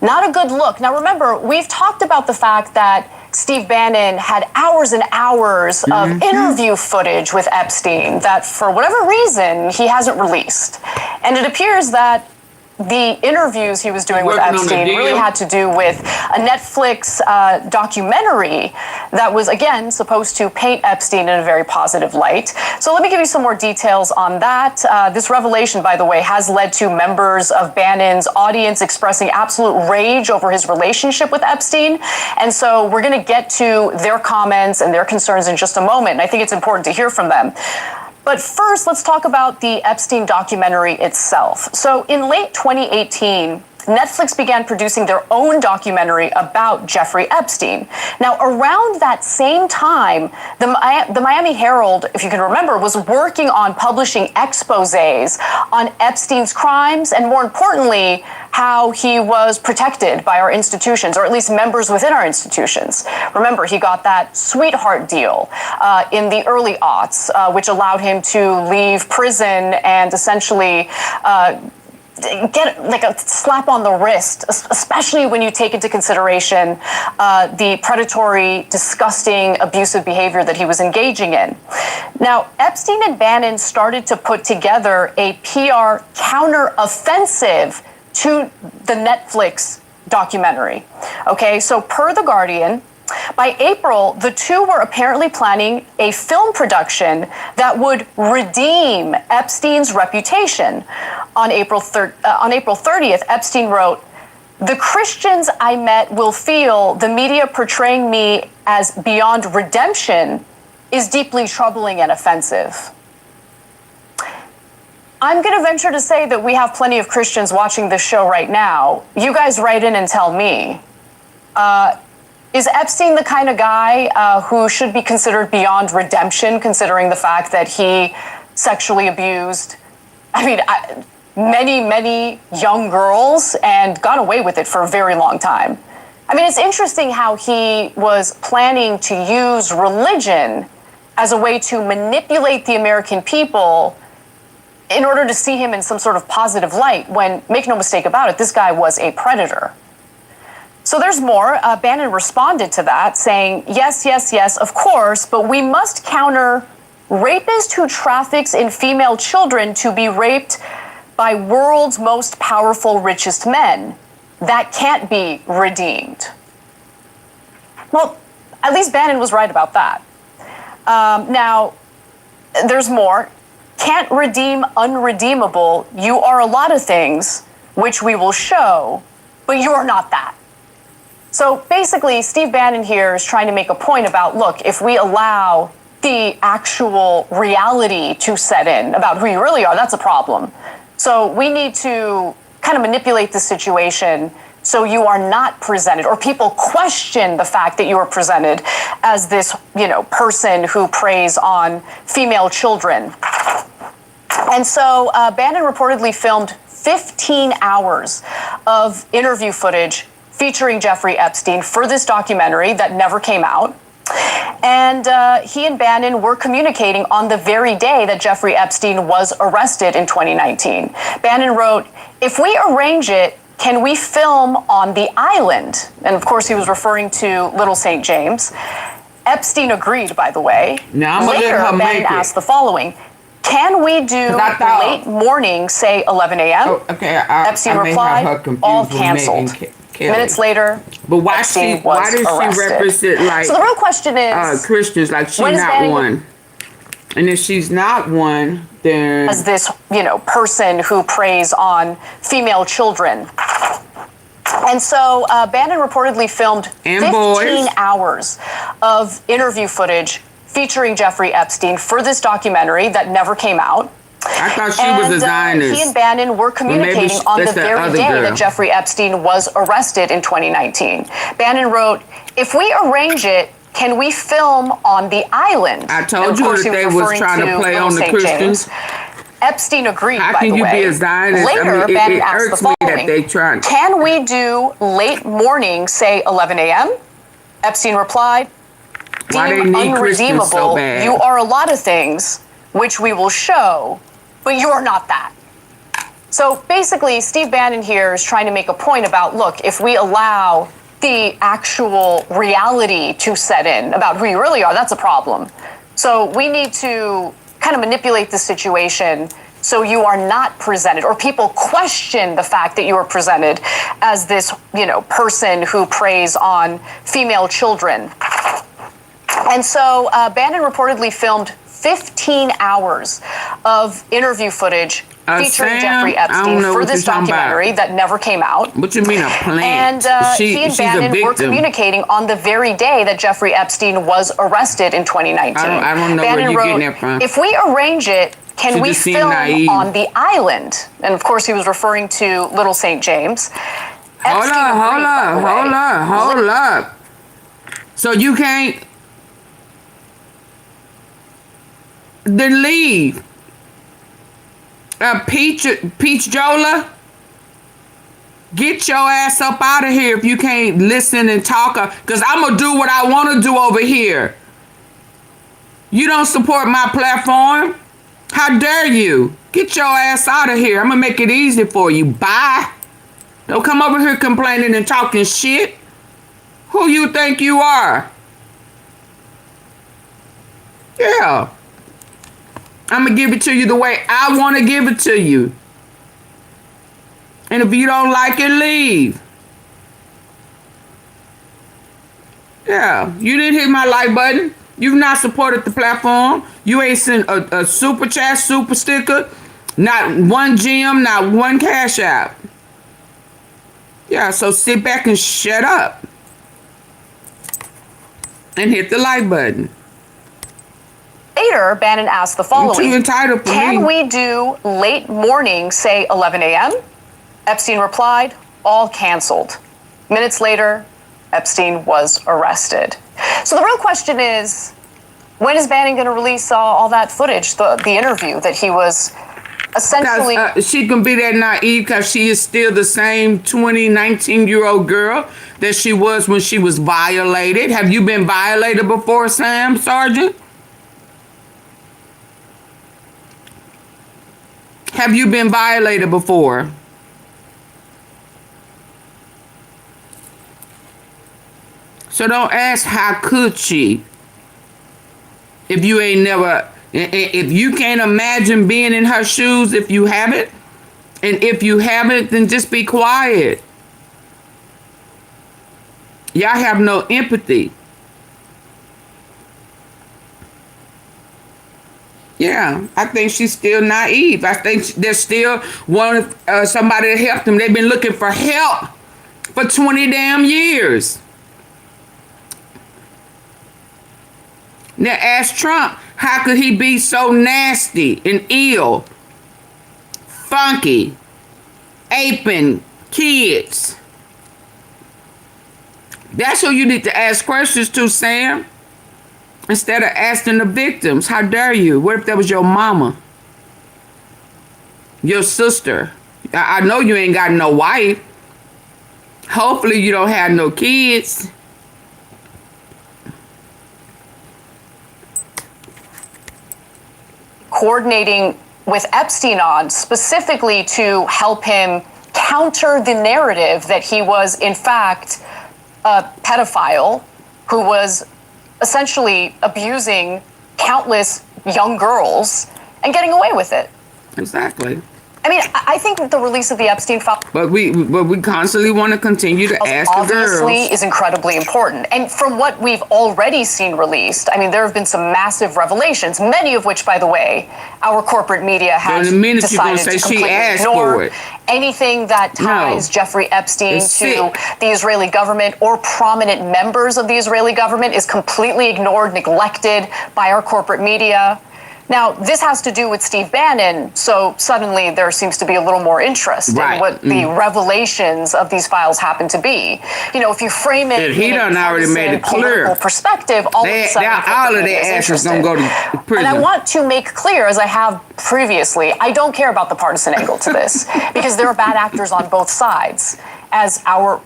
[SPEAKER 19] Not a good look. Now remember, we've talked about the fact that Steve Bannon had hours and hours of interview footage with Epstein that for whatever reason he hasn't released. And it appears that the interviews he was doing with Epstein really had to do with a Netflix documentary that was, again, supposed to paint Epstein in a very positive light. So let me give you some more details on that. This revelation, by the way, has led to members of Bannon's audience expressing absolute rage over his relationship with Epstein. And so we're going to get to their comments and their concerns in just a moment. And I think it's important to hear from them. But first, let's talk about the Epstein documentary itself. So in late 2018, Netflix began producing their own documentary about Jeffrey Epstein. Now, around that same time, the Miami Herald, if you can remember, was working on publishing exposés on Epstein's crimes and, more importantly, how he was protected by our institutions, or at least members within our institutions. Remember, he got that sweetheart deal in the early aughts, which allowed him to leave prison and essentially get like a slap on the wrist, especially when you take into consideration the predatory, disgusting, abusive behavior that he was engaging in. Now, Epstein and Bannon started to put together a PR counter-offensive to the Netflix documentary. Okay, so per The Guardian, by April, the two were apparently planning a film production that would redeem Epstein's reputation. On April 30th, Epstein wrote, "The Christians I met will feel the media portraying me as beyond redemption is deeply troubling and offensive." I'm going to venture to say that we have plenty of Christians watching this show right now. You guys write in and tell me. Is Epstein the kind of guy who should be considered beyond redemption, considering the fact that he sexually abused, many young girls and got away with it for a very long time? I mean, it's interesting how he was planning to use religion as a way to manipulate the American people in order to see him in some sort of positive light, when, make no mistake about it, this guy was a predator. So there's more. Bannon responded to that, saying, yes, of course, but we must counter rapist who traffics in female children to be raped by world's most powerful, richest men. That can't be redeemed. Well, at least Bannon was right about that. Now, there's more. Can't redeem unredeemable. You are a lot of things, which we will show, but you are not that. So basically, Steve Bannon here is trying to make a point about, look, if we allow the actual reality to set in about who you really are, that's a problem. So we need to kind of manipulate the situation so you are not presented, or people question the fact that you are presented as this, person who preys on female children. And so Bannon reportedly filmed 15 hours of interview footage featuring Jeffrey Epstein for this documentary that never came out. And he and Bannon were communicating on the very day that Jeffrey Epstein was arrested in 2019. Bannon wrote, "If we arrange it, can we film on the island?" And of course, he was referring to Little St. James. Epstein agreed, by the way.
[SPEAKER 1] Now,
[SPEAKER 19] later, Bannon asked the following, "Can we do late morning, say 11 a.m.?
[SPEAKER 1] Oh, okay,
[SPEAKER 19] Epstein replied, "All canceled." Minutes later,
[SPEAKER 1] but why does she represent like?
[SPEAKER 19] So the real question is,
[SPEAKER 1] Christians, like she's not one, and if she's not one, then
[SPEAKER 19] as this person who preys on female children. And so Bannon reportedly filmed 15 hours of interview footage featuring Jeffrey Epstein for this documentary that never came out.
[SPEAKER 1] I thought she was a Zionist.
[SPEAKER 19] He and Bannon were communicating on the very day that Jeffrey Epstein was arrested in 2019. Bannon wrote, "If we arrange it, can we film on the island?"
[SPEAKER 1] I told you that they was trying to play on the Christians.
[SPEAKER 19] Epstein agreed,
[SPEAKER 1] How
[SPEAKER 19] by
[SPEAKER 1] can
[SPEAKER 19] the
[SPEAKER 1] you
[SPEAKER 19] way.
[SPEAKER 1] be a Zionist?
[SPEAKER 19] Later, Bannon asked the
[SPEAKER 1] irks me that
[SPEAKER 19] following.
[SPEAKER 1] they try.
[SPEAKER 19] Can we do late morning, say 11 a.m.? Epstein replied,
[SPEAKER 1] Why they
[SPEAKER 19] deem
[SPEAKER 1] need Christians so
[SPEAKER 19] unredeemable,
[SPEAKER 1] bad?
[SPEAKER 19] you are a lot of things, which we will show, but you are not that. So basically, Steve Bannon here is trying to make a point about, look, if we allow the actual reality to set in about who you really are, that's a problem. So we need to kind of manipulate the situation so you are not presented, or people question the fact that you are presented as this, person who preys on female children. And so Bannon reportedly filmed 15 hours of interview footage featuring
[SPEAKER 1] Sam,
[SPEAKER 19] Jeffrey Epstein for this documentary that never came out.
[SPEAKER 1] What you mean a plant?
[SPEAKER 19] And
[SPEAKER 1] he
[SPEAKER 19] and Bannon were communicating on the very day that Jeffrey Epstein was arrested in 2019.
[SPEAKER 1] I don't know
[SPEAKER 19] Bannon
[SPEAKER 1] where you're
[SPEAKER 19] wrote,
[SPEAKER 1] getting that from.
[SPEAKER 19] if we arrange it, can we
[SPEAKER 1] just seem
[SPEAKER 19] film
[SPEAKER 1] naive.
[SPEAKER 19] on the island? And of course, he was referring to Little St. James.
[SPEAKER 1] Hold up. So you can't then leave. Peach Jola, get your ass up out of here if you can't listen and talk, because I'm going to do what I want to do over here. You don't support my platform? How dare you? Get your ass out of here. I'm going to make it easy for you. Bye. Don't come over here complaining and talking shit. Who you think you are? Yeah. I'm going to give it to you the way I want to give it to you. And if you don't like it, leave. Yeah. You didn't hit my like button. You've not supported the platform. You ain't sent a super chat, super sticker. Not one gem, not one cash app. Yeah, so sit back and shut up. And hit the like button.
[SPEAKER 19] Later, Bannon asked the following. Can we do late morning, say 11 a.m.? Epstein replied, all canceled. Minutes later, Epstein was arrested. So the real question is, when is Bannon going to release all that footage, the interview that he was essentially...
[SPEAKER 1] she can be that naive because she is still the same 19-year-old girl that she was when she was violated. Have you been violated before, Sam Sergeant? Have you been violated before? So don't ask how could she. If you ain't never, if you can't imagine being in her shoes, if you haven't, and if you haven't, then just be quiet. Y'all have no empathy. Yeah, I think she's still naive. I think they're still wanting somebody to help them. They've been looking for help for 20 damn years. Now ask Trump, how could he be so nasty and ill, funky, aping kids? That's who you need to ask questions to, Sam. Instead of asking the victims, how dare you? What if that was your mama? Your sister? I know you ain't got no wife. Hopefully you don't have no kids.
[SPEAKER 19] Coordinating with Epstein on, specifically to help him counter the narrative that he was, in fact, a pedophile who was essentially abusing countless young girls and getting away with it.
[SPEAKER 1] Exactly.
[SPEAKER 19] I mean, I think that the release of the Epstein file,
[SPEAKER 1] but we constantly want to continue to ask the girls.
[SPEAKER 19] Obviously is incredibly important. And from what we've already seen released, I mean, there have been some massive revelations, many of which, by the way, our corporate media has decided to completely ignore. Anything that ties Jeffrey Epstein to the Israeli government or prominent members of the Israeli government is completely ignored, neglected by our corporate media. Now, this has to do with Steve Bannon, so suddenly there seems to be a little more interest in what the revelations of these files happen to be. You know, if you frame it
[SPEAKER 1] he done already made it clear.
[SPEAKER 19] Perspective, all of a sudden,
[SPEAKER 1] all of their ashes don't go to prison.
[SPEAKER 19] And I want to make clear, as I have previously, I don't care about the partisan angle to this because there are bad actors on both sides, as our,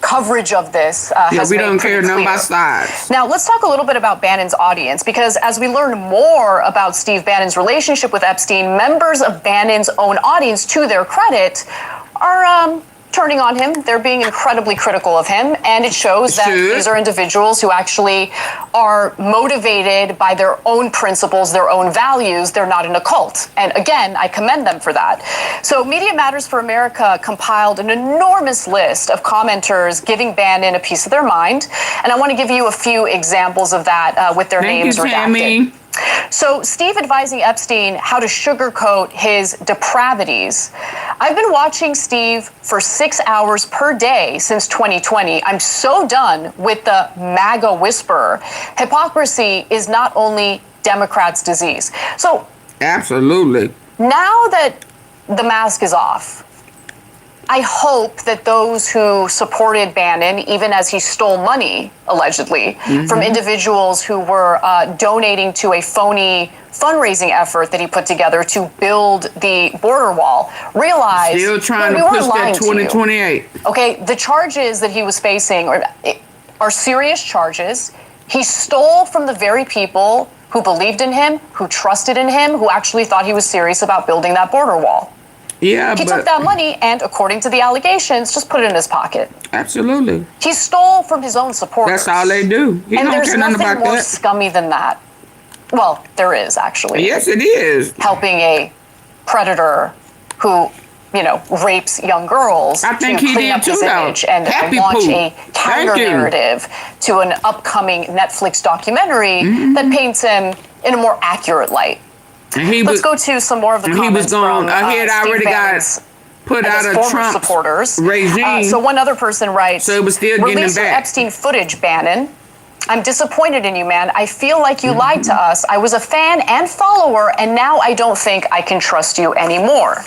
[SPEAKER 19] coverage of this has
[SPEAKER 1] we
[SPEAKER 19] made
[SPEAKER 1] don't
[SPEAKER 19] pretty
[SPEAKER 1] care none
[SPEAKER 19] clear.
[SPEAKER 1] about sides.
[SPEAKER 19] Now, let's talk a little bit about Bannon's audience, because as we learn more about Steve Bannon's relationship with Epstein, members of Bannon's own audience, to their credit, are turning on him. They're being incredibly critical of him, and it shows that these are individuals who actually are motivated by their own principles, their own values. They're not in a cult. And again, I commend them for that. So Media Matters for America compiled an enormous list of commenters giving Bannon a piece of their mind. And I want to give you a few examples of that with their names redacted. So Steve advising Epstein how to sugarcoat his depravities. I've been watching Steve for 6 hours per day since 2020. I'm so done with the MAGA whisperer. Hypocrisy is not only Democrats' disease. So
[SPEAKER 1] absolutely.
[SPEAKER 19] Now that the mask is off, I hope that those who supported Bannon, even as he stole money, allegedly, from individuals who were donating to a phony fundraising effort that he put together to build the border wall, realize
[SPEAKER 1] still trying to push that 2028.
[SPEAKER 19] Okay, the charges that he was facing are serious charges. He stole from the very people who believed in him, who trusted in him, who actually thought he was serious about building that border wall.
[SPEAKER 1] Yeah,
[SPEAKER 19] he took that money and, according to the allegations, just put it in his pocket.
[SPEAKER 1] Absolutely.
[SPEAKER 19] He stole from his own supporters.
[SPEAKER 1] That's all they do.
[SPEAKER 19] And there's nothing more scummy than that. Well, there is, actually.
[SPEAKER 1] Yes, it is.
[SPEAKER 19] Helping a predator who, rapes young girls to clean up his image and launch a counter-narrative to an upcoming Netflix documentary that paints him in a more accurate light. Let's go to some more of the comments from
[SPEAKER 1] he had already got put out of Trump's
[SPEAKER 19] supporters.
[SPEAKER 1] Regime.
[SPEAKER 19] So one other person writes,
[SPEAKER 1] so it was still getting
[SPEAKER 19] release
[SPEAKER 1] him
[SPEAKER 19] your
[SPEAKER 1] back.
[SPEAKER 19] Epstein footage, Bannon. I'm disappointed in you, man. I feel like you lied to us. I was a fan and follower, and now I don't think I can trust you anymore.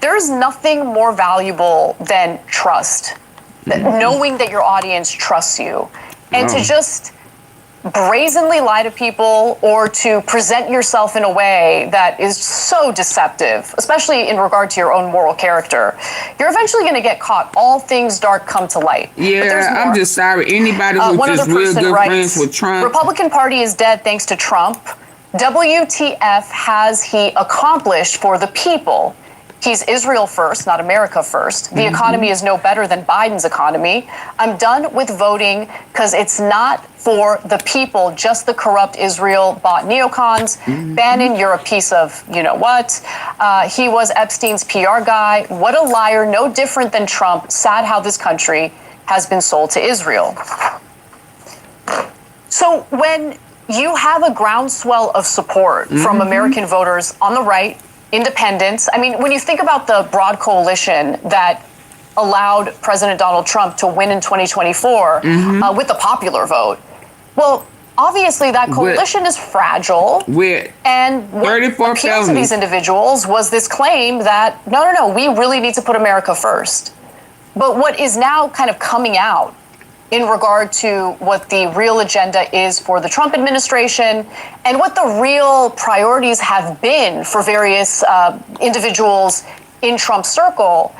[SPEAKER 19] There's nothing more valuable than trust. Knowing that your audience trusts you. And to just brazenly lie to people or to present yourself in a way that is so deceptive, especially in regard to your own moral character, you're eventually going to get caught. All things dark come to light.
[SPEAKER 1] Yeah, I'm just sorry. Anybody who's just real good friends with Trump.
[SPEAKER 19] Republican Party is dead thanks to Trump. WTF has he accomplished for the people? He's Israel first, not America first. The economy is no better than Biden's economy. I'm done with voting because it's not for the people, just the corrupt Israel-bought neocons. Bannon, you're a piece of you-know-what. He was Epstein's PR guy. What a liar, no different than Trump. Sad how this country has been sold to Israel. So when you have a groundswell of support from American voters on the right, independents. I mean, when you think about the broad coalition that allowed President Donald Trump to win in 2024 with the popular vote, well, obviously that coalition is fragile. And what appealed to these individuals was this claim that, no, we really need to put America first. But what is now kind of coming out in regard to what the real agenda is for the Trump administration and what the real priorities have been for various individuals in Trump's circle,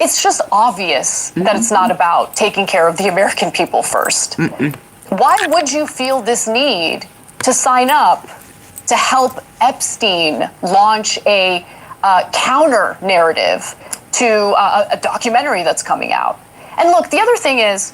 [SPEAKER 19] it's just obvious that it's not about taking care of the American people first. Why would you feel this need to sign up to help Epstein launch a counter narrative to a documentary that's coming out? And look, the other thing is,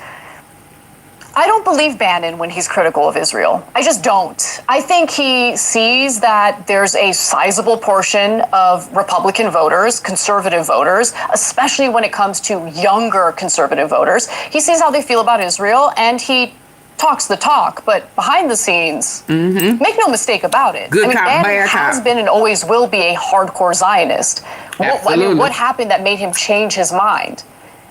[SPEAKER 19] I don't believe Bannon when he's critical of Israel. I just don't. I think he sees that there's a sizable portion of Republican voters, conservative voters, especially when it comes to younger conservative voters. He sees how they feel about Israel and he talks the talk, but behind the scenes, make no mistake about it. Bannon has been and always will be a hardcore Zionist. What happened that made him change his mind?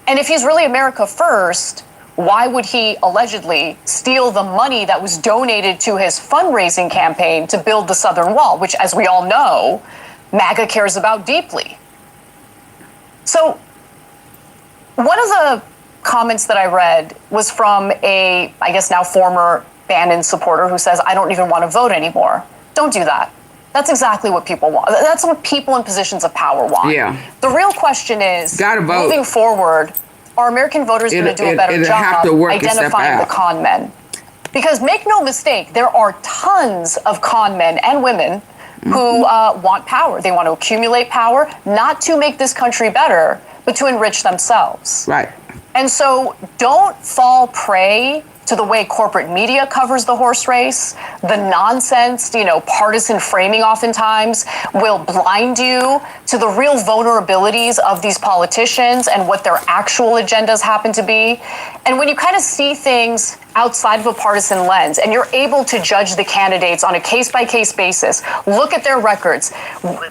[SPEAKER 19] And if he's really America first, Why would he allegedly steal the money that was donated to his fundraising campaign to build the Southern Wall, which, as we all know, MAGA cares about deeply? So one of the comments that I read was from a, I guess now former Bannon supporter who says, I don't even want to vote anymore. Don't do that. That's exactly what people want. That's what people in positions of power want.
[SPEAKER 1] Yeah.
[SPEAKER 19] The real question is,
[SPEAKER 1] gotta vote.
[SPEAKER 19] Moving forward, are American voters going to do a better job identifying the con men? Because make no mistake, there are tons of con men and women who want power. They want to accumulate power, not to make this country better, but to enrich themselves.
[SPEAKER 1] Right.
[SPEAKER 19] And so don't fall prey to the way corporate media covers the horse race. The nonsense, partisan framing oftentimes will blind you to the real vulnerabilities of these politicians and what their actual agendas happen to be. And when you kind of see things outside of a partisan lens and you're able to judge the candidates on a case-by-case basis, look at their records,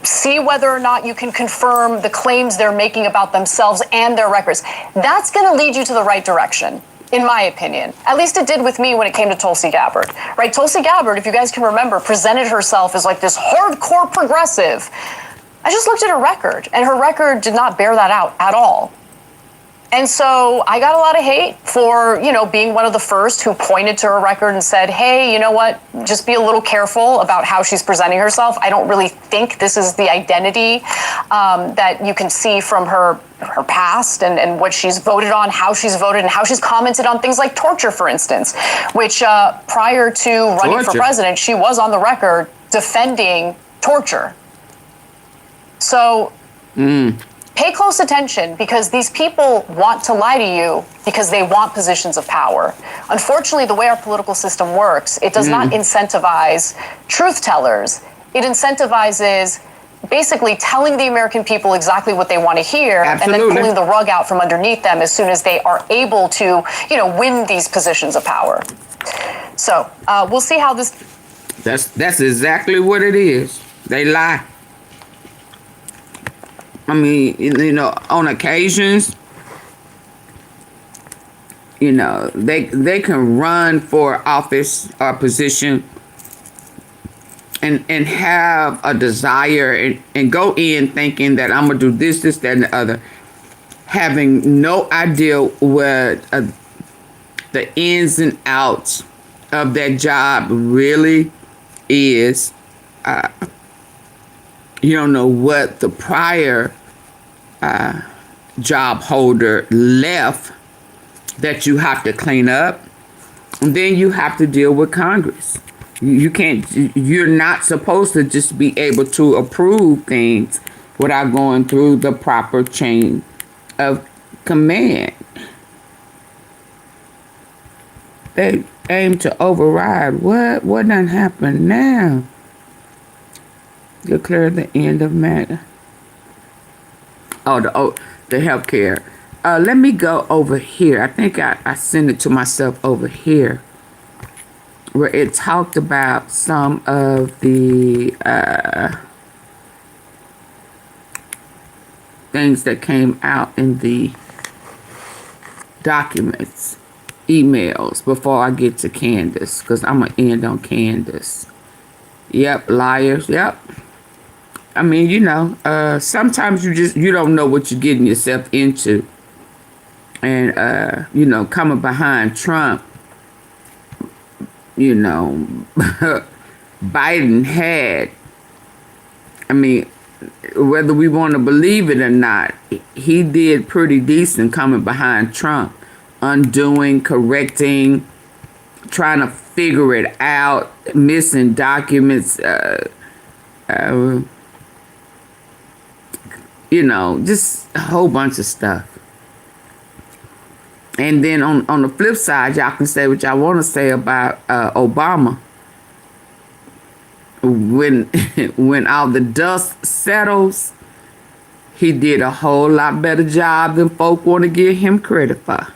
[SPEAKER 19] see whether or not you can confirm the claims they're making about themselves and their records, that's going to lead you to the right direction. In my opinion. At least it did with me when it came to Tulsi Gabbard, right? Tulsi Gabbard, if you guys can remember, presented herself as like this hardcore progressive. I just looked at her record, and her record did not bear that out at all. And so I got a lot of hate for, being one of the first who pointed to her record and said, hey, you know what, just be a little careful about how she's presenting herself. I don't really think this is the identity that you can see from her past and what she's voted on, how she's voted, and how she's commented on things like torture, for instance, which prior to running for president, she was on the record defending torture. So pay close attention, because these people want to lie to you because they want positions of power. Unfortunately, the way our political system works, it does not incentivize truth tellers. It incentivizes basically telling the American people exactly what they want to hear. Absolutely. And then pulling the rug out from underneath them as soon as they are able to, win these positions of power. So we'll see how this...
[SPEAKER 1] That's exactly what it is. They lie. I mean, on occasions, they can run for office or position and have a desire and go in thinking that I'm going to do this, that, and the other, having no idea what the ins and outs of that job really is. You don't know what the prior job holder left that you have to clean up. And then you have to deal with Congress. You're not supposed to just be able to approve things without going through the proper chain of command. They aim to override. What done happened now? Declare the end of matter. The health care. Let me go over here. I think I sent it to myself over here, where it talked about some of the things that came out in the documents, emails, before I get to Candace, because I'm going to end on Candace. Yep, liars, yep. I mean, sometimes you don't know what you're getting yourself into. And, coming behind Trump, Biden had, whether we want to believe it or not, he did pretty decent coming behind Trump, undoing, correcting, trying to figure it out, missing documents, just a whole bunch of stuff. And then on the flip side, y'all can say what y'all want to say about Obama. When all the dust settles, he did a whole lot better job than folk want to give him credit for.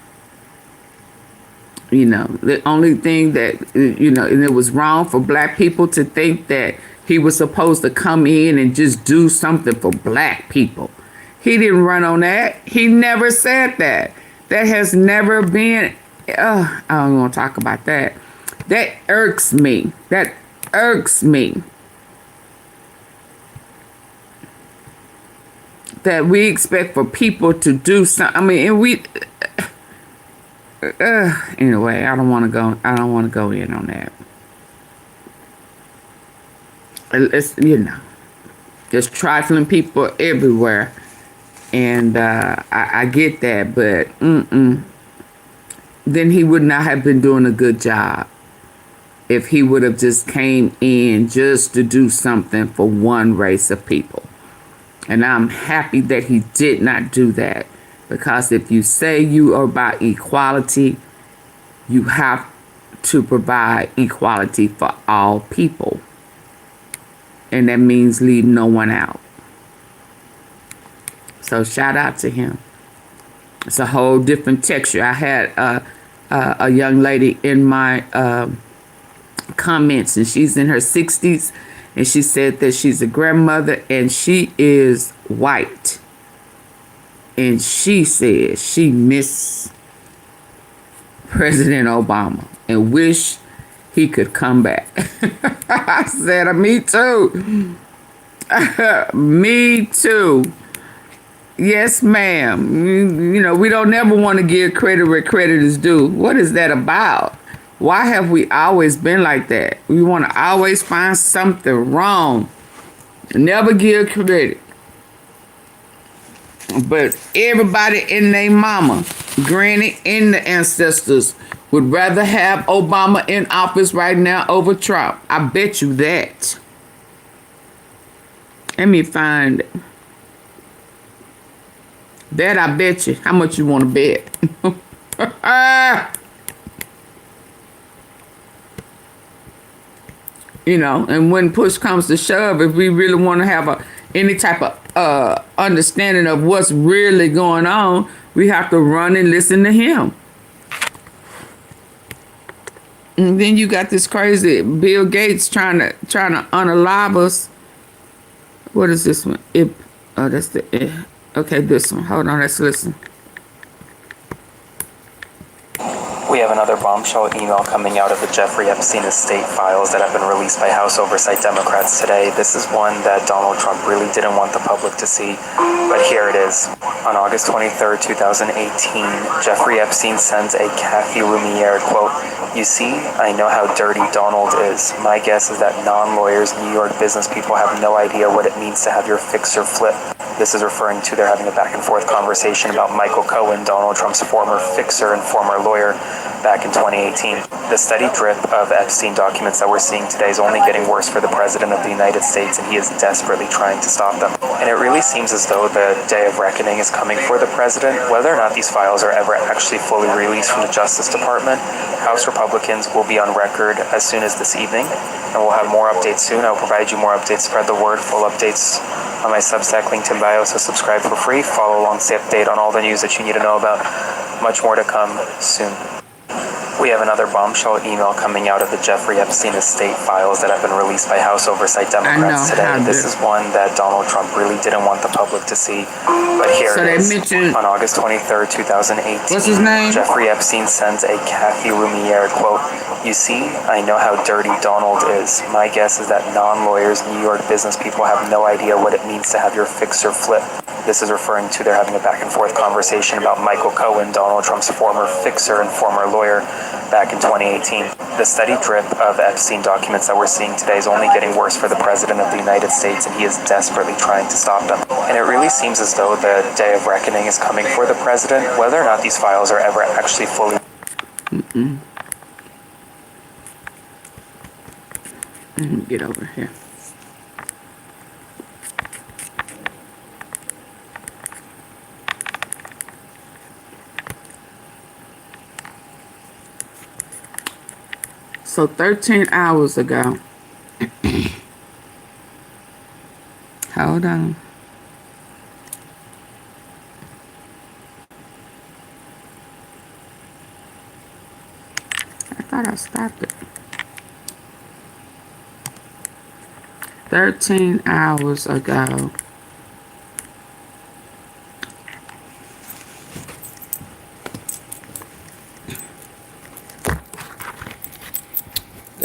[SPEAKER 1] The only thing that, and it was wrong for black people to think that he was supposed to come in and just do something for black people. He didn't run on that. He never said that. That has never been I don't want to talk about that. That irks me. That irks me. That we expect for people to do something. I mean, and we. Anyway, I don't want to go. I don't want to go in on that. It's, you know, just trifling people everywhere, and I get that, but then he would not have been doing a good job if he would have just came in just to do something for one race of people. And I'm happy that he did not do that, because if you say you are about equality, you have to provide equality for all people. And that means leave no one out. So shout out to him. It's a whole different texture. I had a young lady in my comments, and she's in her 60s, and she said that she's a grandmother and she is white. And she said she miss President Obama and wish he could come back. I said, me too. Me too. Yes, ma'am. You know, we don't never want to give credit where credit is due. What is that about? Why have we always been like that? We want to always find something wrong. Never give credit. But everybody and their mama, granny and the ancestors, would rather have Obama in office right now over Trump. I bet you that. Let me find it. That I bet you. How much you want to bet? You know, and when push comes to shove, if we really want to have any type of understanding of what's really going on, we have to run and listen to him. And then you got this crazy Bill Gates trying to unalive us. What is this one? That's the okay, this one. Hold on, let's listen.
[SPEAKER 20] We have another bombshell email coming out of the Jeffrey Epstein estate files that have been released by House Oversight Democrats today. This is one that Donald Trump really didn't want the public to see, but here it is. On August 23rd, 2018, Jeffrey Epstein sends a Kathy Lumiere quote, "You see, I know how dirty Donald is. My guess is that non-lawyers, New York business people have no idea what it means to have your fixer flip." This is referring to they're having a back and forth conversation about Michael Cohen, Donald Trump's former fixer and former lawyer, back in 2018. The steady drip of Epstein documents that we're seeing today is only getting worse for the President of the United States, and he is desperately trying to stop them. And it really seems as though the day of reckoning is coming for the President. Whether or not these files are ever actually fully released from the Justice Department, House Republicans will be on record as soon as this evening, and we'll have more updates soon. I will provide you more updates. Spread the word. Full updates on my Substack linked in bio, so subscribe for free. Follow along, stay up to date on all the news that you need to know about. Much more to come soon. We have another bombshell email coming out of the Jeffrey Epstein estate files that have been released by House Oversight Democrats today. This is one that Donald Trump really didn't want the public to see, but here it is. On August 23rd, 2018,
[SPEAKER 1] what's his name?
[SPEAKER 20] Jeffrey Epstein sends a Kathy Lumiere quote, "You see, I know how dirty Donald is. My guess is that non-lawyers, New York business people have no idea what it means to have your fixer flip." This is referring to they're having a back and forth conversation about Michael Cohen, Donald Trump's former fixer and former lawyer, back in 2018. The steady drip of Epstein documents that we're seeing today is only getting worse for the President of the United States, and he is desperately trying to stop them. And it really seems as though the day of reckoning is coming for the President, whether or not these files are ever actually fully...
[SPEAKER 1] Let me get over here. So 13 hours ago, hold on. I thought I stopped it. 13 hours ago,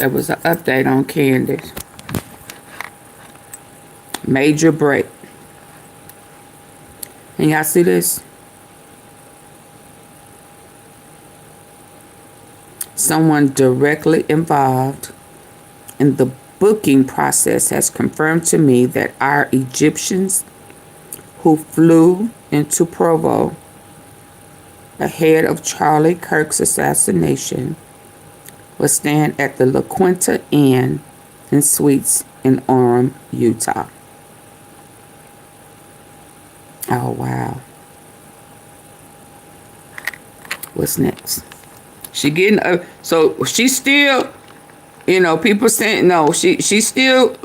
[SPEAKER 1] There was an update on Candace. Major break. And y'all see this? Someone directly involved in the booking process has confirmed to me that our Egyptians who flew into Provo ahead of Charlie Kirk's assassination will stand at the La Quinta Inn and Suites in Orem, Utah. Oh, wow. What's next? She getting so she's still, you know, people saying no, she's still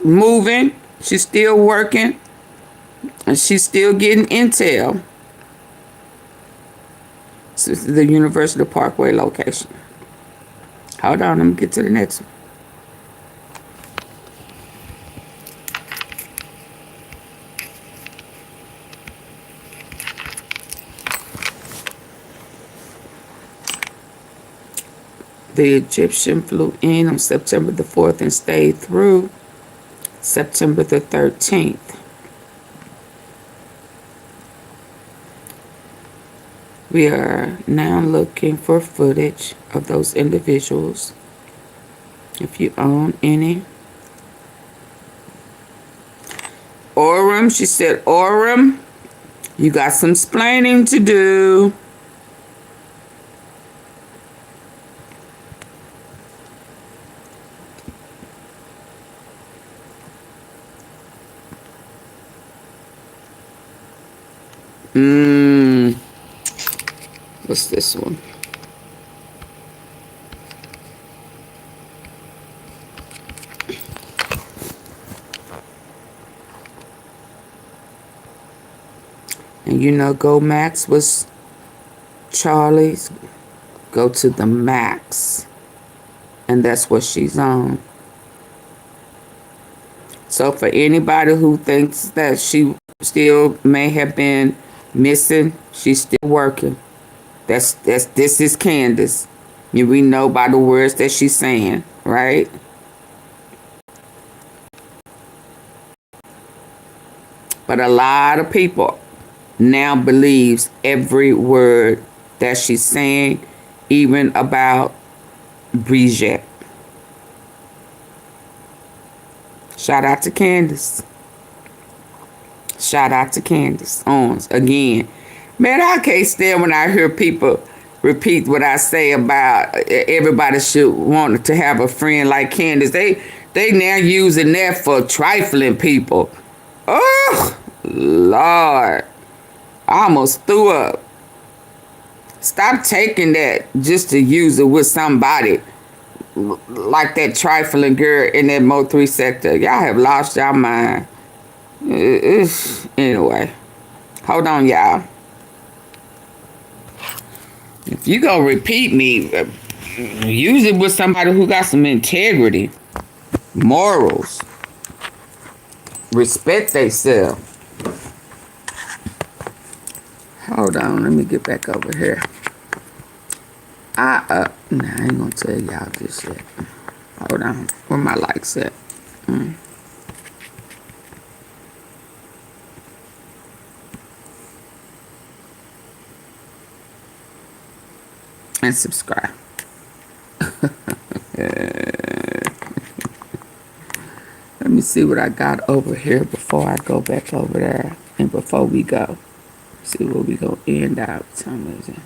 [SPEAKER 1] moving, she's still working, and she's still getting intel. So this is the University Parkway location. Hold on, let me get to the next one. The Egyptian flew in on September the 4th and stayed through September the 13th. We are now looking for footage of those individuals. If you own any. Orem, she said, Orem, you got some splaining to do. What's this one? And you know, Go Max was Charlie's. Go to the max. And that's what she's on. So for anybody who thinks that she still may have been missing, she's still working. This is Candace. We know by the words that she's saying, right? But a lot of people now believes every word that she's saying, even about Brigitte. Shout out to Candace. Shout out to Candace Owens again. Man, I can't stand when I hear people repeat what I say about everybody should want to have a friend like Candace. They now using that for trifling people. Oh, Lord. I almost threw up. Stop taking that just to use it with somebody like that trifling girl in that Mo 3 sector. Y'all have lost your mind. Anyway, hold on, y'all. If you gonna repeat me, use it with somebody who got some integrity, morals, respect themselves. Hold on, let me get back over here. Nah, I ain't gonna tell y'all this yet. Hold on, where my likes at? And subscribe. Let me see what I got over here before I go back over there. And before we go. See where we gonna end out. Time is it?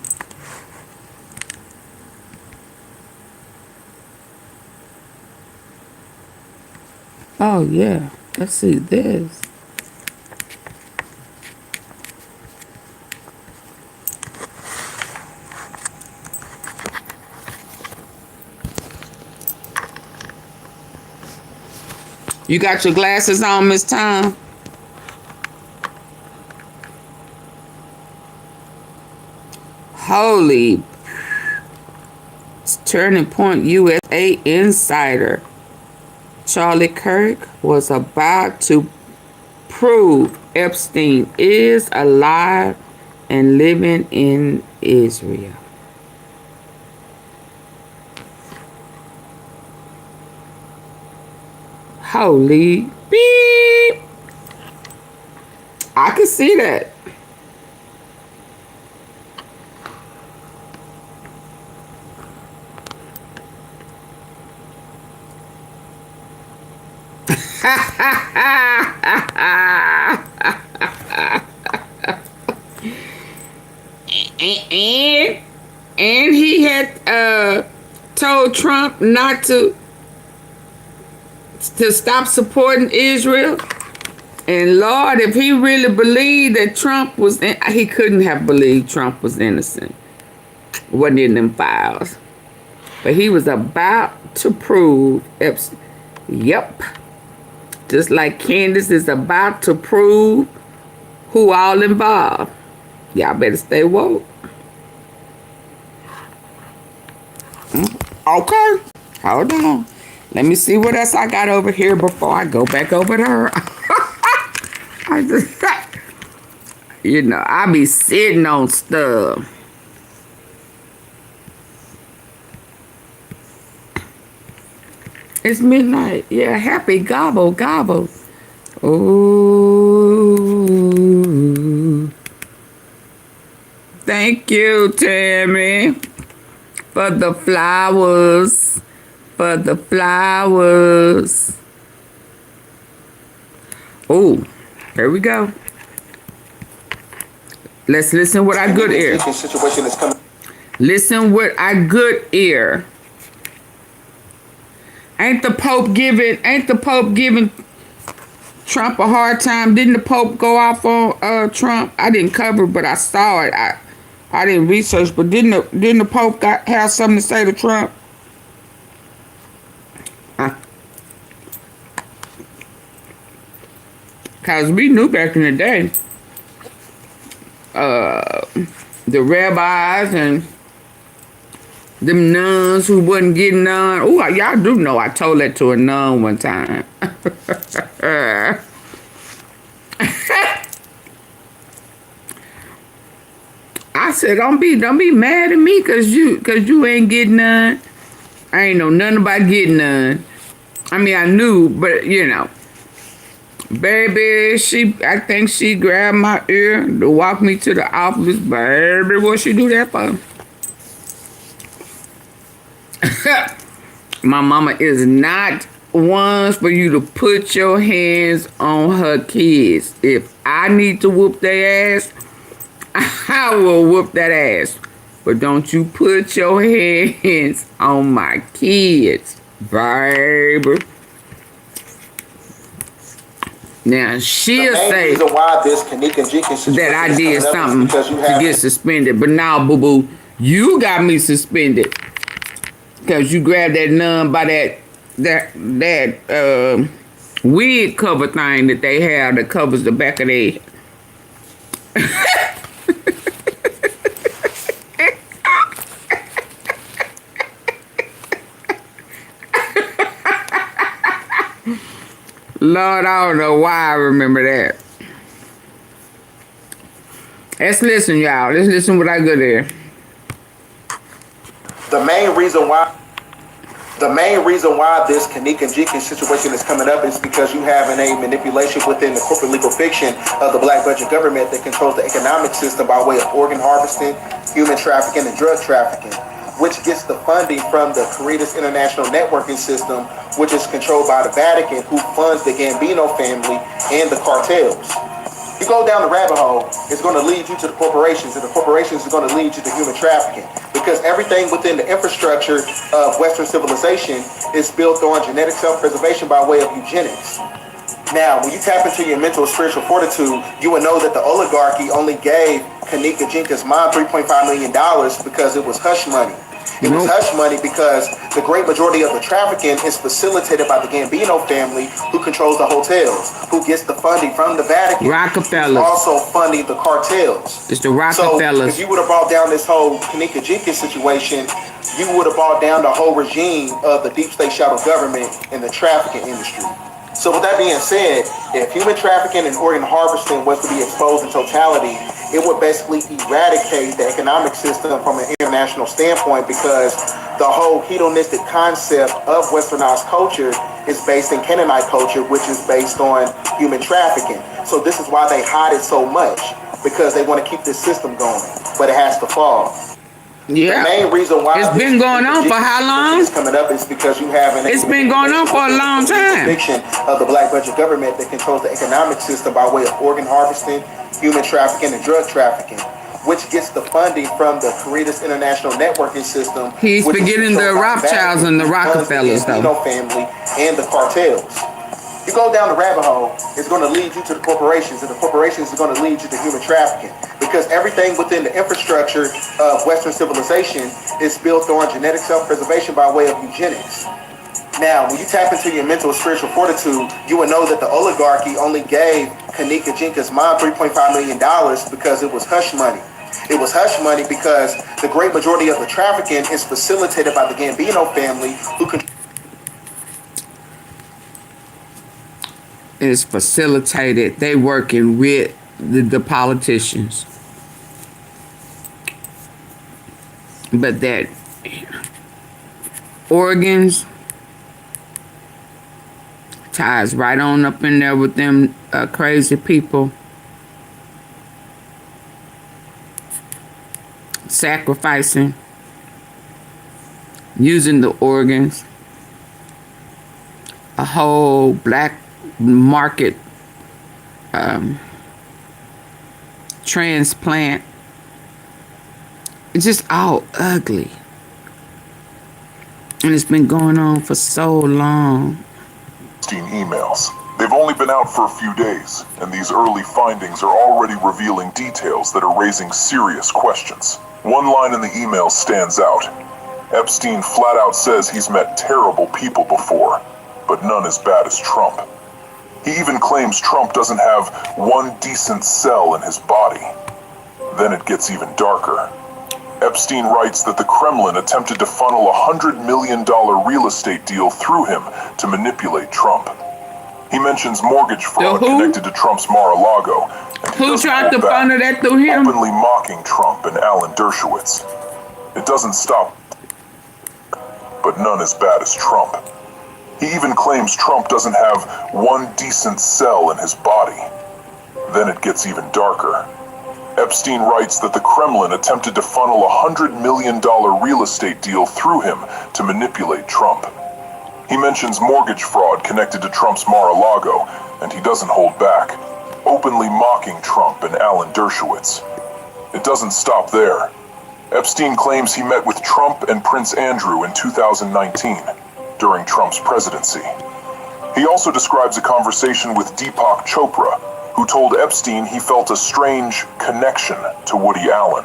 [SPEAKER 1] Oh yeah. Let's see this. You got your glasses on, Miss Tom? Holy. It's Turning Point USA Insider. Charlie Kirk was about to prove Epstein is alive and living in Israel. Holy beep. I can see that. and he had told Trump not to stop supporting Israel. And Lord, if he really believed that Trump was, he couldn't have believed Trump was innocent. Wasn't in them files. But he was about to prove Epstein. Yep. Just like Candace is about to prove who all involved. Y'all better stay woke. Okay. Hold on. Let me see what else I got over here before I go back over to her. I just, you know, I be sitting on stuff. It's midnight. Yeah, happy gobble, gobble. Ooh. Thank you, Tammy, for the flowers. For the flowers. Oh, here we go. Let's listen with our good ear. Listen with our good ear. Ain't the Pope giving Trump a hard time? Didn't the Pope go off on Trump? I didn't cover, but I saw it. I didn't research, but didn't the Pope have something to say to Trump? Cause we knew back in the day, the rabbis and them nuns who wasn't getting none. Oh, y'all do know I told that to a nun one time. I said, don't be mad at me cause you ain't getting none. I ain't know nothing about getting none. I mean, I knew, but you know, baby, I think she grabbed my ear to walk me to the office. Baby, what she do that for? My mama is not one for you to put your hands on her kids. If I need to whoop their ass, I will whoop that ass. But don't you put your hands on my kids, baby. Now she'll say that I did something to get suspended, but now, boo boo, you got me suspended because you grabbed that nun by that wig cover thing that they have that covers the back of their. Lord, I don't know why I remember that. Let's listen, y'all. Let's listen what I got there.
[SPEAKER 21] The main reason why this Kanika Jenkins situation is coming up is because you have a manipulation within the corporate legal fiction of the black budget government that controls the economic system by way of organ harvesting, human trafficking, and drug trafficking, which gets the funding from the Caritas International Networking System, which is controlled by the Vatican, who funds the Gambino family and the cartels. You go down the rabbit hole, it's going to lead you to the corporations, and the corporations are going to lead you to human trafficking, because everything within the infrastructure of Western civilization is built on genetic self-preservation by way of eugenics. Now, when you tap into your mental and spiritual fortitude, you will know that the oligarchy only gave Kanika Jenkins' mom $3.5 million because it was hush money. It was hush money because the great majority of the trafficking is facilitated by the Gambino family, who controls the hotels, who gets the funding from the Vatican.
[SPEAKER 1] Rockefellers.
[SPEAKER 21] Also funding the cartels.
[SPEAKER 1] It's the Rockefellers.
[SPEAKER 21] So if you would have brought down this whole Kanika Jenkins situation, you would have brought down the whole regime of the deep state shadow government and the trafficking industry. So with that being said, if human trafficking and organ harvesting was to be exposed in totality, it would basically eradicate the economic system from an international standpoint, because the whole hedonistic concept of westernized culture is based in Canaanite culture, which is based on human trafficking. So this is why they hide it so much, because they want to keep this system going, but it has to fall.
[SPEAKER 1] Yeah.
[SPEAKER 21] The main reason why
[SPEAKER 1] it's been going on for how long?
[SPEAKER 21] It's coming up is because you have
[SPEAKER 1] it's been going on for a long time.
[SPEAKER 21] Fiction of the black budget government that controls the economic system by way of organ harvesting, human trafficking, and drug trafficking, which gets the funding from the Caritas International Networking System.
[SPEAKER 1] He's beginning the Rothschilds and the Rockefellers, though.
[SPEAKER 21] Family and the cartels. You go down the rabbit hole, it's going to lead you to the corporations, and the corporations are going to lead you to human trafficking, because everything within the infrastructure of Western civilization is built on genetic self-preservation by way of eugenics. Now, when you tap into your mental and spiritual fortitude, you will know that the oligarchy only gave Kanika Jenkins' mom $3.5 million because it was hush money. It was hush money because the great majority of the trafficking is facilitated by the Gambino family, who
[SPEAKER 1] is facilitated. They working with the politicians. But that organs ties right on up in there with them crazy people. Sacrificing, using the organs, a whole black market transplant. It's just all ugly, and it's been going on for so long.
[SPEAKER 2] Emails. They've only been out for a few days, and these early findings are already revealing details that are raising serious questions. One line in the email stands out. Epstein flat out says he's met terrible people before, but none as bad as Trump. He even claims Trump doesn't have one decent cell in his body. Then it gets even darker. Epstein writes that the Kremlin attempted to funnel a $100 million real estate deal through him to manipulate Trump. He mentions mortgage fraud connected to Trump's Mar-a-Lago.
[SPEAKER 1] Who tried to funnel that through him?
[SPEAKER 2] Openly mocking Trump and Alan Dershowitz. It doesn't stop, but none as bad as Trump. He even claims Trump doesn't have one decent cell in his body. Then it gets even darker. Epstein writes that the Kremlin attempted to funnel a $100 million real estate deal through him to manipulate Trump. He mentions mortgage fraud connected to Trump's Mar-a-Lago, and he doesn't hold back, openly mocking Trump and Alan Dershowitz. It doesn't stop there. Epstein claims he met with Trump and Prince Andrew in 2019, during Trump's presidency. He also describes a conversation with Deepak Chopra, who told Epstein he felt a strange connection to Woody Allen.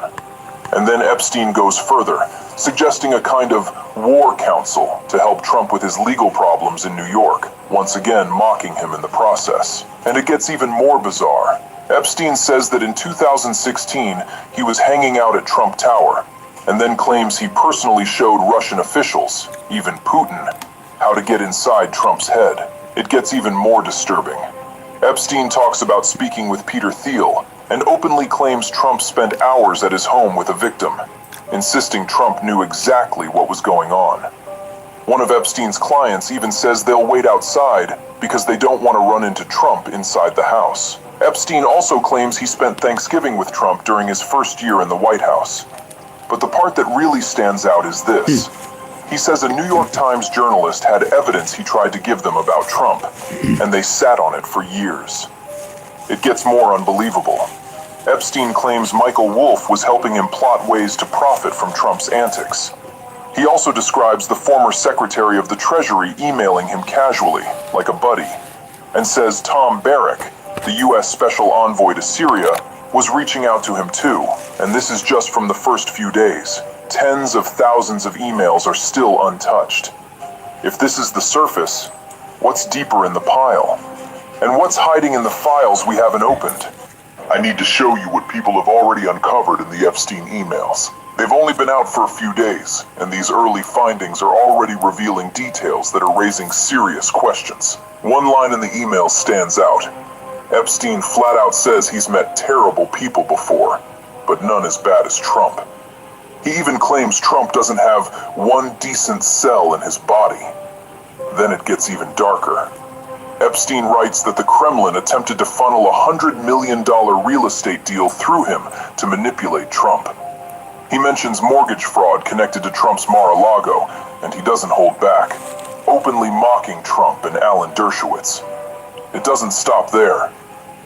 [SPEAKER 2] And then Epstein goes further, suggesting a kind of war council to help Trump with his legal problems in New York, once again mocking him in the process. And it gets even more bizarre. Epstein says that in 2016, he was hanging out at Trump Tower, and then claims he personally showed Russian officials, even Putin, how to get inside Trump's head. It gets even more disturbing. Epstein talks about speaking with Peter Thiel, and openly claims Trump spent hours at his home with a victim, insisting Trump knew exactly what was going on. One of Epstein's clients even says they'll wait outside because they don't want to run into Trump inside the house. Epstein also claims he spent Thanksgiving with Trump during his first year in the White House. But the part that really stands out is this. He says a New York Times journalist had evidence he tried to give them about Trump, and they sat on it for years. It gets more unbelievable. Epstein claims Michael Wolff was helping him plot ways to profit from Trump's antics. He also describes the former Secretary of the Treasury emailing him casually, like a buddy, and says Tom Barrack, the U.S. Special Envoy to Syria, was reaching out to him too, and this is just from the first few days. Tens of thousands of emails are still untouched. If this is the surface, what's deeper in the pile? And what's hiding in the files we haven't opened? I need to show you what people have already uncovered in the Epstein emails. They've only been out for a few days, and these early findings are already revealing details that are raising serious questions. One line in the email stands out. Epstein flat out says he's met terrible people before, but none as bad as Trump. He even claims Trump doesn't have one decent cell in his body. Then it gets even darker. Epstein writes that the Kremlin attempted to funnel a $100 million real estate deal through him to manipulate Trump. He mentions mortgage fraud connected to Trump's Mar-a-Lago, and he doesn't hold back, openly mocking Trump and Alan Dershowitz. It doesn't stop there.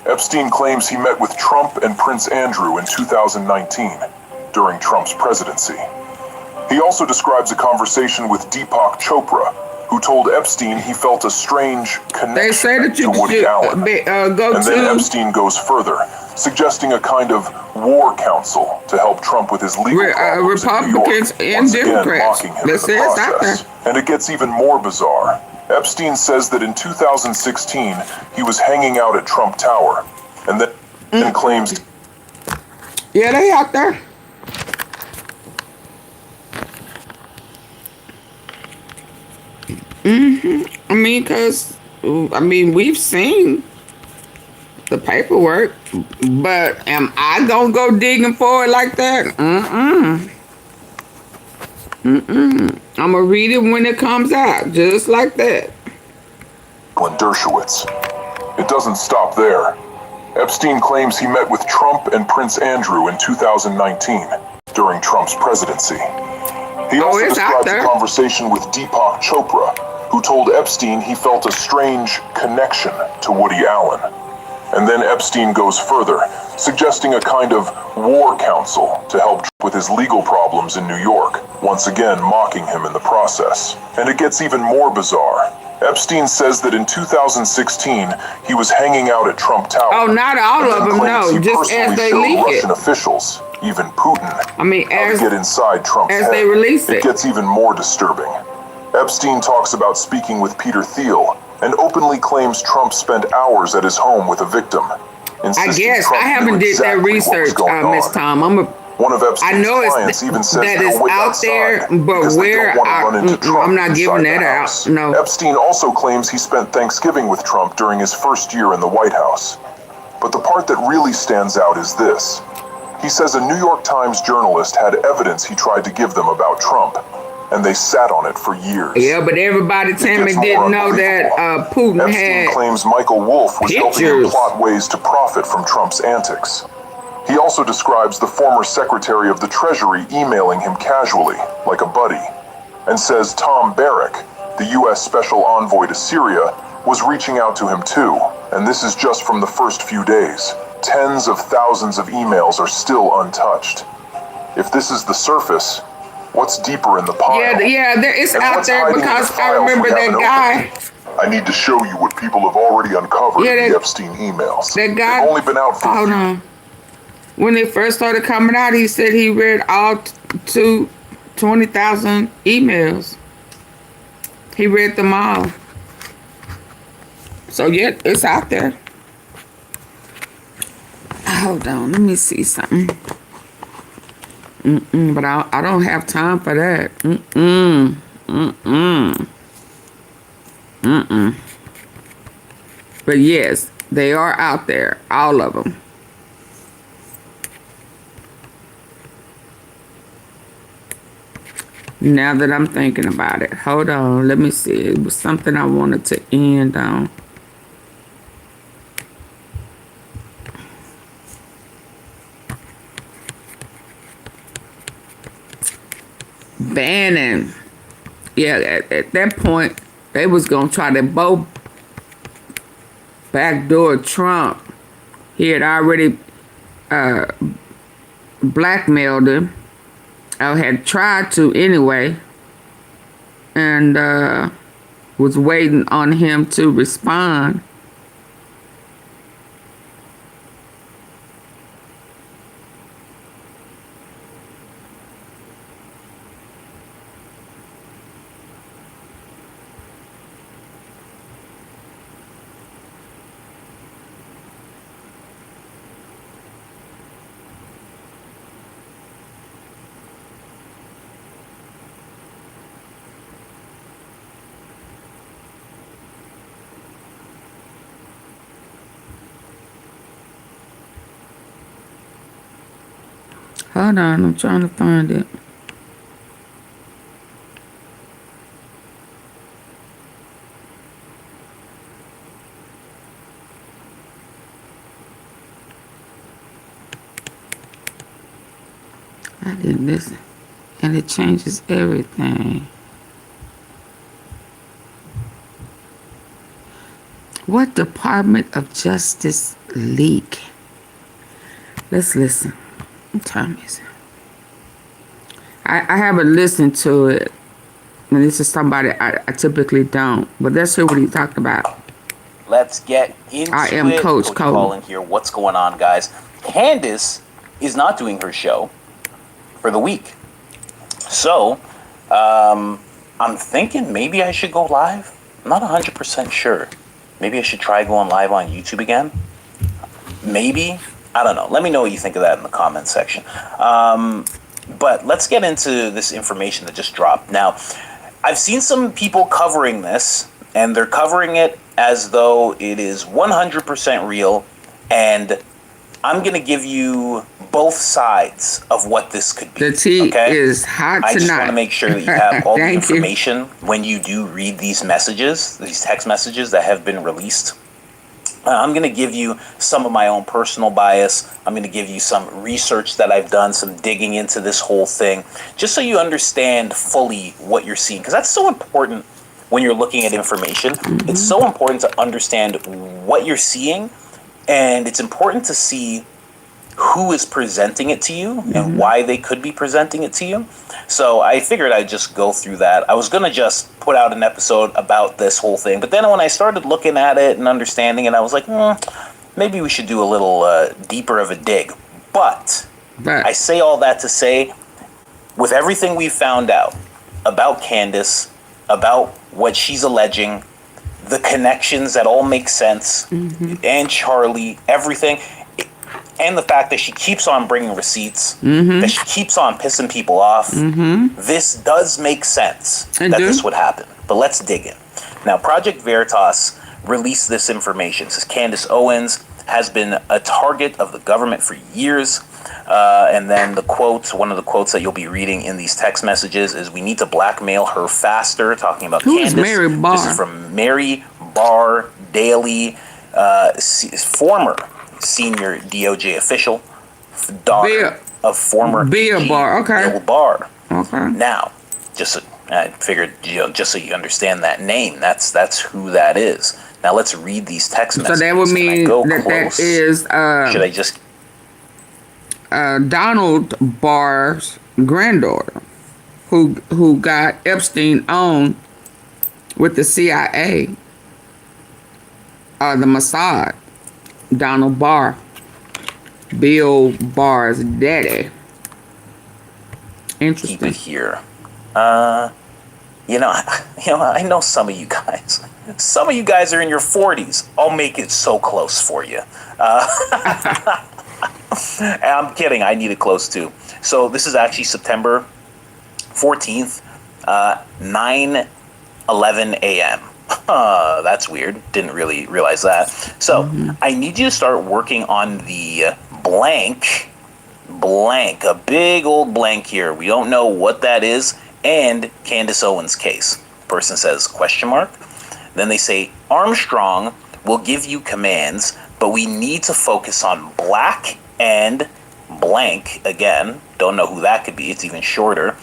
[SPEAKER 2] Epstein claims he met with Trump and Prince Andrew in 2019, during Trump's presidency. He also describes a conversation with Deepak Chopra, who told Epstein he felt a strange connection to Woody Allen. And then Epstein goes further, suggesting a kind of war council to help Trump with his legal problems
[SPEAKER 1] Republicans
[SPEAKER 2] in New York, once again
[SPEAKER 1] Democrats.
[SPEAKER 2] mocking him in the process. And it gets even more bizarre. Epstein says that in 2016, he was hanging out at Trump Tower, and then claims...
[SPEAKER 1] Yeah, they out there. I mean, we've seen the paperwork, but am I gonna go digging for it like that? I'm gonna read it when it comes out, just like that.
[SPEAKER 2] Alan Dershowitz. It doesn't stop there. Epstein claims he met with Trump and Prince Andrew in 2019, during Trump's presidency. He also describes a conversation with Deepak Chopra, who told Epstein he felt a strange connection to Woody Allen. And then Epstein goes further, suggesting a kind of war council to help Trump with his legal problems in New York, once again mocking him in the process. And it gets even more bizarre. Epstein says that in 2016, he was hanging out at Trump Tower.
[SPEAKER 1] Oh, not all of them, no, just as they leak it.
[SPEAKER 2] Russian officials, even Putin,
[SPEAKER 1] as
[SPEAKER 2] to get inside Trump's head.
[SPEAKER 1] they release it.
[SPEAKER 2] It gets even more disturbing. Epstein talks about speaking with Peter Thiel and openly claims Trump spent hours at his home with a victim.
[SPEAKER 1] I guess I haven't did that research, Miss Tom.
[SPEAKER 2] One of Epstein's clients even says
[SPEAKER 1] that is out there, but where I'm not giving that out. No.
[SPEAKER 2] Epstein also claims he spent Thanksgiving with Trump during his first year in the White House. But the part that really stands out is this. He says a New York Times journalist had evidence he tried to give them about Trump, and they sat on it for years.
[SPEAKER 1] Yeah, but everybody tell me didn't know that Putin
[SPEAKER 2] Epstein claims Michael Wolff was helping him plot ways to profit from Trump's antics. He also describes the former Secretary of the Treasury emailing him casually, like a buddy, and says Tom Barrack, the U.S. Special Envoy to Syria, was reaching out to him too, and this is just from the first few days. Tens of thousands of emails are still untouched. If this is the surface, what's deeper in the pile?
[SPEAKER 1] Yeah, it's out there because I remember that guy.
[SPEAKER 2] I need to show you what people have already uncovered in the Epstein emails.
[SPEAKER 1] That guy.
[SPEAKER 2] They've only been out for
[SPEAKER 1] Hold on. When it first started coming out, he said he read all 20,000 emails. He read them all. So yeah, it's out there. Hold on, let me see something. But I don't have time for that. But yes, they are out there, all of them. Now that I'm thinking about it, hold on, let me see. It was something I wanted to end on. Bannon. Yeah, at that point, they was going to try to both backdoor Trump. He had already blackmailed him. I had tried to anyway, and was waiting on him to respond. Hold on, I'm trying to find it. I didn't listen. And it changes everything. What Department of Justice leak? Let's listen. What time is it? I haven't listened to it. And this is somebody I typically don't. But let's hear what he talked about.
[SPEAKER 3] Let's get into
[SPEAKER 1] I am
[SPEAKER 3] it.
[SPEAKER 1] Coach Cole.
[SPEAKER 3] Calling here. What's going on, guys? Candace is not doing her show for the week. So, I'm thinking maybe I should go live. I'm not 100% sure. Maybe I should try going live on YouTube again. Maybe. I don't know. Let me know what you think of that in the comment section. But let's get into this information that just dropped. Now, I've seen some people covering this, and they're covering it as though it is 100% real, and I'm going to give you both sides of what this could be.
[SPEAKER 1] The tea is hot tonight.
[SPEAKER 3] I just want to make sure that you have all the information when you do read these messages, these text messages that have been released. I'm going to give you some of my own personal bias. I'm going to give you some research that I've done, some digging into this whole thing, just so you understand fully what you're seeing. Because that's so important when you're looking at information. Mm-hmm. It's so important to understand what you're seeing, and it's important to see who is presenting it to you and why they could be presenting it to you. So I figured I'd just go through that. I was going to just put out an episode about this whole thing, but then when I started looking at it and understanding it, I was like, maybe we should do a little deeper of a dig. But I say all that to say, with everything we found out about Candace, about what she's alleging, the connections that all make sense, and Charlie, everything, and the fact that she keeps on bringing receipts, that she keeps on pissing people off, this does make sense that this would happen. But let's dig in. Now, Project Veritas released this information. It says Candace Owens has been a target of the government for years. And then the quote, one of the quotes that you'll be reading in these text messages is, "We need to blackmail her faster," talking about Candace.
[SPEAKER 1] Who is Mary Barr?
[SPEAKER 3] This is from Mary Barr Daly, former senior DOJ official, daughter of former
[SPEAKER 1] Bill Barr. Okay.
[SPEAKER 3] Bill Barr.
[SPEAKER 1] Okay.
[SPEAKER 3] Now, I figured, just so you understand that name, that's who that is. Now let's read these text messages.
[SPEAKER 1] So that would mean that is
[SPEAKER 3] should I just
[SPEAKER 1] Donald Barr's granddaughter, who got Epstein on with the CIA, the Mossad. Donald Barr, Bill Barr's daddy. Interesting.
[SPEAKER 3] Keep it here. I know some of you guys. Some of you guys are in your 40s. I'll make it so close for you. I'm kidding. I need it close too. So this is actually September 14th, 9:11 a.m. That's weird. Didn't really realize that. So I need you to start working on the blank, a big old blank here. We don't know what that is. And Candace Owens' case. Person says question mark. Then they say Armstrong will give you commands, but we need to focus on black and blank again. Don't know who that could be. It's even shorter.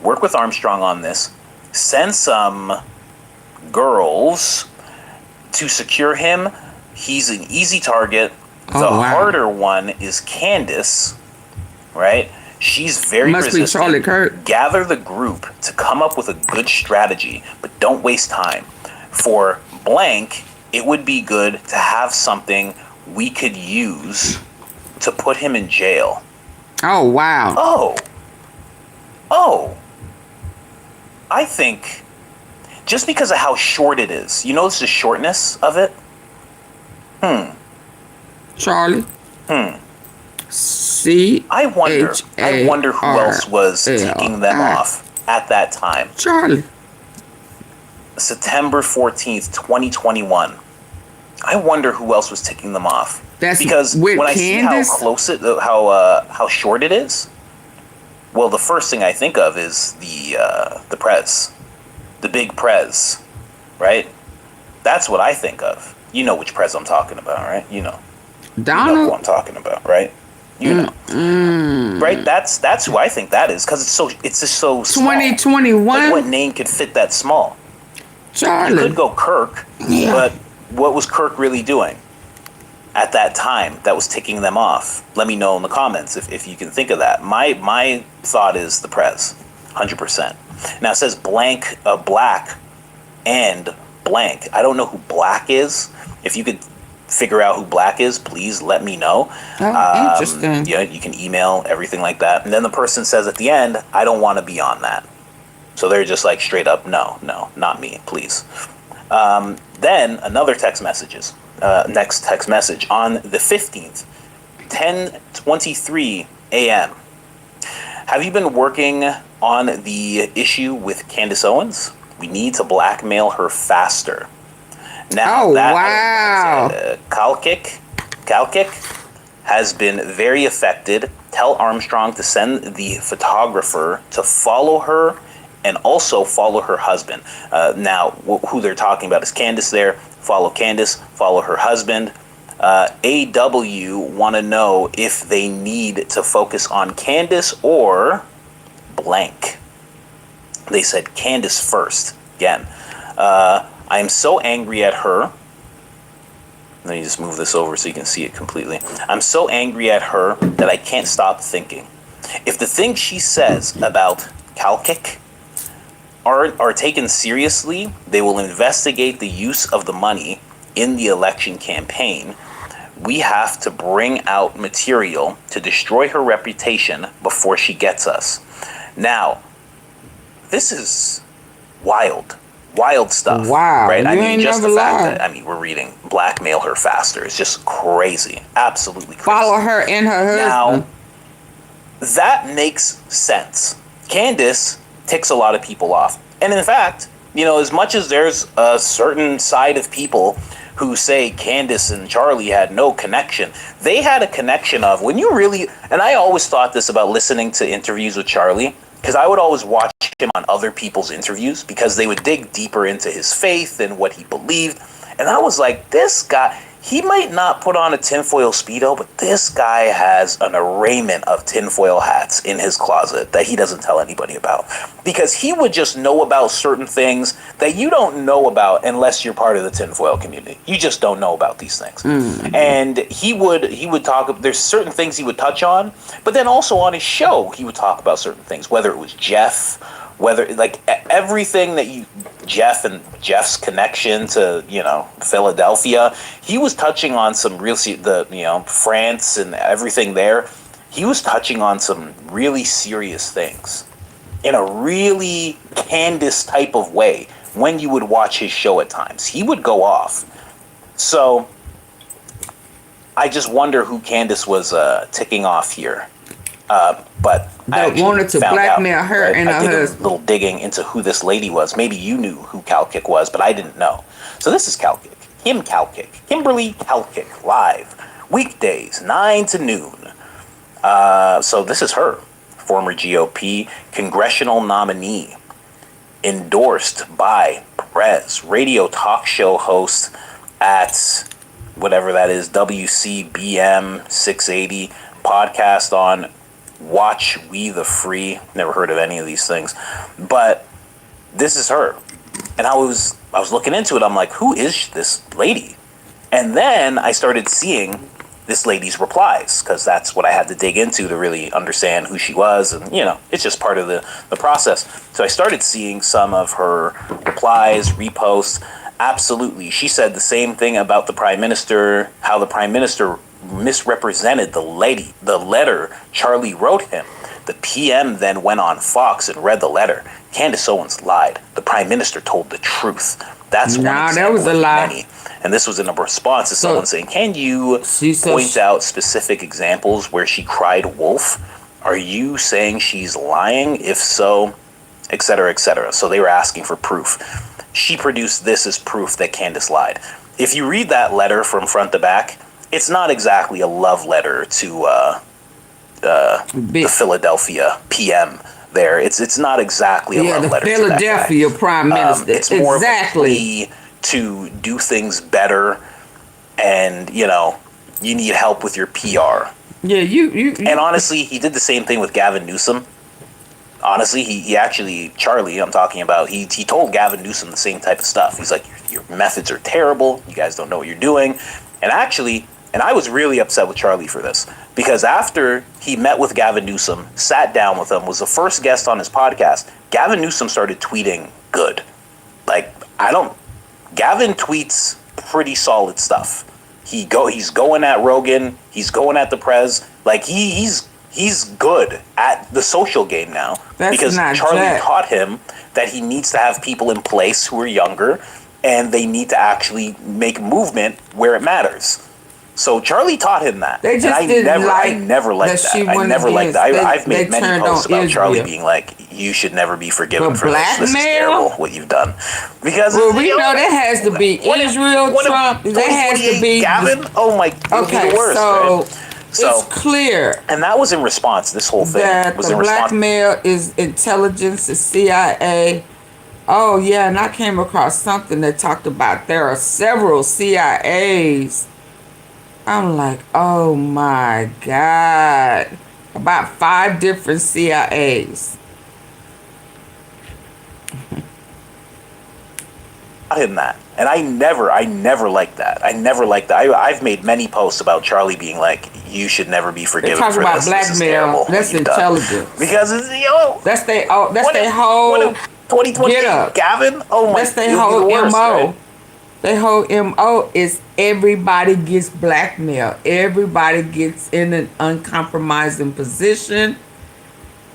[SPEAKER 3] Work with Armstrong on this. Send some girls to secure him. He's an easy target. The harder one is Candace, right? She's very resistant.
[SPEAKER 1] Must be Charlie Kirk.
[SPEAKER 3] Gather the group to come up with a good strategy, but don't waste time. For blank, it would be good to have something we could use to put him in jail.
[SPEAKER 1] Oh, wow.
[SPEAKER 3] Oh. I think just because of how short it is, you notice the shortness of it?
[SPEAKER 1] Charlie?
[SPEAKER 3] I wonder who else was ticking them off at that time.
[SPEAKER 1] Charlie.
[SPEAKER 3] September 14th, 2021. I wonder who else was ticking them off.
[SPEAKER 1] That's
[SPEAKER 3] because when I see how close it, how short it is, well, the first thing I think of is the Prez, the big Prez, right? That's what I think of. You know which Prez I'm talking about, right? You know.
[SPEAKER 1] Donald.
[SPEAKER 3] You know who I'm talking about, right? You know, right? That's who I think that is, because it's just so small.
[SPEAKER 1] 2021.
[SPEAKER 3] Like, what name could fit that small?
[SPEAKER 1] Charlie.
[SPEAKER 3] You could go Kirk, but what was Kirk really doing at that time that was ticking them off? Let me know in the comments if you can think of that. My thought is the Prez, 100%. Now it says black and blank. I don't know who Black is. If you could figure out who Black is, please let me know.
[SPEAKER 1] Oh, interesting.
[SPEAKER 3] Yeah, you can email, everything like that. And then the person says at the end, I don't want to be on that. So they're just like straight up, no, not me, please. Then another next text message on the 15th, 10:23 a.m. Have you been working on the issue with Candace Owens? We need to blackmail her faster. Now, Kalkik has been very affected. Tell Armstrong to send the photographer to follow her and also follow her husband. Now, who they're talking about is Candace there. Follow Candace, follow her husband. AW want to know if they need to focus on Candace or blank. They said Candace first. Again, I am so angry at her. Let me just move this over so you can see it completely. I'm so angry at her that I can't stop thinking. If the things she says about Kalkik are taken seriously, they will investigate the use of the money in the election campaign. We have to bring out material to destroy her reputation before she gets us. Now, this is wild stuff.
[SPEAKER 1] Wow.
[SPEAKER 3] Right?
[SPEAKER 1] I mean, just the fact
[SPEAKER 3] that, we're reading blackmail her faster. It's just crazy. Absolutely crazy.
[SPEAKER 1] Follow her and her husband.
[SPEAKER 3] Now, that makes sense. Candace ticks a lot of people off. And in fact, as much as there's a certain side of people who say Candace and Charlie had no connection, they had a connection of when you really, and I always thought this about listening to interviews with Charlie, because I would always watch him on other people's interviews because they would dig deeper into his faith and what he believed. And I was like, this guy, he might not put on a tinfoil Speedo, but this guy has an arraignment of tinfoil hats in his closet that he doesn't tell anybody about. Because he would just know about certain things that you don't know about unless you're part of the tinfoil community. You just don't know about these things. And he would talk, there's certain things he would touch on, but then also on his show, he would talk about certain things, whether it was Jeff, whether like everything that Jeff and Jeff's connection to, Philadelphia, he was touching on some real, France and everything there. He was touching on some really serious things in a really Candace type of way when you would watch his show at times. He would go off. So I just wonder who Candace was ticking off here. But I
[SPEAKER 1] wanted to blackmail her and
[SPEAKER 3] I did
[SPEAKER 1] her
[SPEAKER 3] a little digging into who this lady was. Maybe you knew who Kalkik was, but I didn't know. So this is Kalkik. Kimberly Kalkik, live. Weekdays, 9 to noon. So this is her. Former GOP congressional nominee. Endorsed by Prez. Radio talk show host at whatever that is, WCBM 680. Podcast on Watch We the Free. Never heard of any of these things, but this is her. And I was looking into it. I'm like, who is this lady? And then I started seeing this lady's replies, because that's what I had to dig into to really understand who she was. And it's just part of the process. So I started seeing some of her replies, reposts. Absolutely, she said the same thing about the prime minister, how the prime minister misrepresented the letter Charlie wrote him. The PM then went on Fox and read the letter. Candace Owens lied. The prime minister told the truth. That's
[SPEAKER 1] that was a lie.
[SPEAKER 3] And this was in a response to someone saying, can you point out specific examples where she cried wolf? Are you saying she's lying? If so, etc., etc. So they were asking for proof. She produced this as proof that Candace lied. If you read that letter from front to back, it's not exactly a love letter to the Philadelphia PM there. It's not exactly a love letter to that guy.
[SPEAKER 1] the Philadelphia Prime Minister.
[SPEAKER 3] It's more of a plea to do things better, and you need help with your PR.
[SPEAKER 1] Yeah, you.
[SPEAKER 3] And honestly, he did the same thing with Gavin Newsom. Honestly, he actually, Charlie, I'm talking about, he told Gavin Newsom the same type of stuff. He's like, your methods are terrible. You guys don't know what you're doing. And actually, and I was really upset with Charlie for this, because after he met with Gavin Newsom, sat down with him, was the first guest on his podcast, Gavin Newsom started tweeting good. Like, Gavin tweets pretty solid stuff. He's going at Rogan, he's going at the Prez. Like, he's good at the social game now. Because Charlie taught him that he needs to have people in place who are younger, and they need to actually make movement where it matters. So Charlie taught him that.
[SPEAKER 1] They just
[SPEAKER 3] I never liked that. I never liked that. I've made many posts about Charlie being like, you should never be forgiven for this. This is terrible what you've done. Because
[SPEAKER 1] we know that has to be Israel, Trump. That has to be
[SPEAKER 3] Gavin. Oh my!
[SPEAKER 1] Okay,
[SPEAKER 3] the worst,
[SPEAKER 1] so.
[SPEAKER 3] Right?
[SPEAKER 1] It's clear.
[SPEAKER 3] And that was in response, this whole thing.
[SPEAKER 1] That
[SPEAKER 3] was
[SPEAKER 1] the
[SPEAKER 3] in response.
[SPEAKER 1] blackmail is intelligence, the CIA. Oh, yeah, and I came across something that talked about there are several CIAs. I'm like, oh my God. About 5 different CIAs.
[SPEAKER 3] Him that. And I never liked that. I never liked that. I've made many posts about Charlie being like, you should never be forgiven for this.
[SPEAKER 1] They talk about blackmail. That's intelligence.
[SPEAKER 3] Because it's,
[SPEAKER 1] that's their whole
[SPEAKER 3] 2020 Gavin. Oh my!
[SPEAKER 1] That's their whole
[SPEAKER 3] worst,
[SPEAKER 1] MO.
[SPEAKER 3] right?
[SPEAKER 1] Their whole MO is everybody gets blackmail. Everybody gets in an uncompromising position.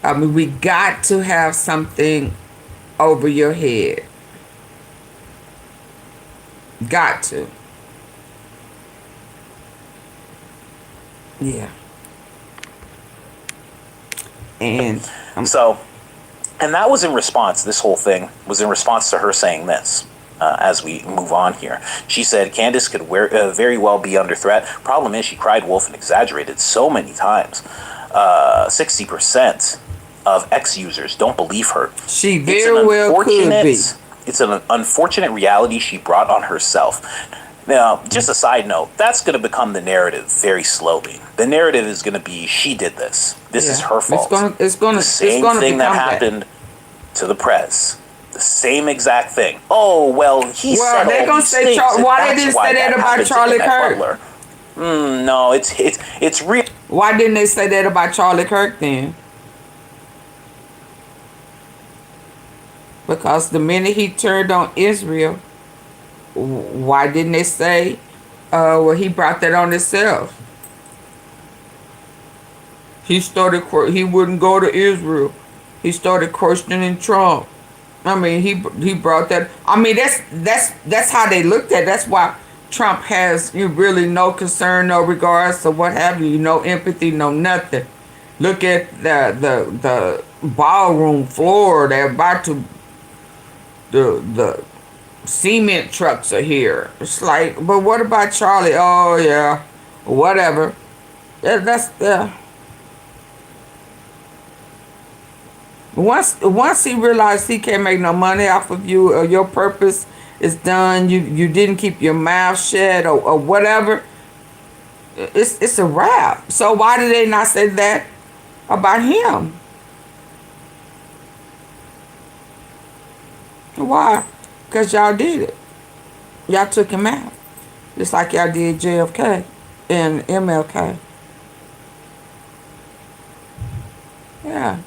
[SPEAKER 1] I mean, we got to have something over your head. Got to. Yeah. And
[SPEAKER 3] that was in response, this whole thing was in response to her saying this. As we move on here, she said Candace could very well be under threat. Problem is, she cried wolf and exaggerated so many times. 60% of ex-users don't believe her.
[SPEAKER 1] She very well could be.
[SPEAKER 3] It's an unfortunate reality she brought on herself. Now, just a side note, that's going to become the narrative very slowly. The narrative is going to be, she did this. This is her fault.
[SPEAKER 1] It's going to
[SPEAKER 3] the same thing that happened to the Prez. The same exact thing. Oh, well, he said
[SPEAKER 1] they're going to say, why they didn't say that about Charlie Kirk?
[SPEAKER 3] No, it's real.
[SPEAKER 1] Why didn't they say that about Charlie Kirk then? Because the minute he turned on Israel, why didn't they say, well, he brought that on himself? He wouldn't go to Israel. He started questioning Trump. I mean, he brought that. I mean, that's how they looked at it. That's why Trump has really no concern, no regards to what have you, no empathy, no nothing. Look at the ballroom floor. They're about to. The cement trucks are here. It's like, but what about Charlie? Oh yeah, whatever. That's once he realized he can't make no money off of you, or your purpose is done. You didn't keep your mouth shut, or whatever. It's a wrap. So why did they not say that about him? Why? Because y'all did it. Y'all took him out. Just like y'all did JFK and MLK. Yeah.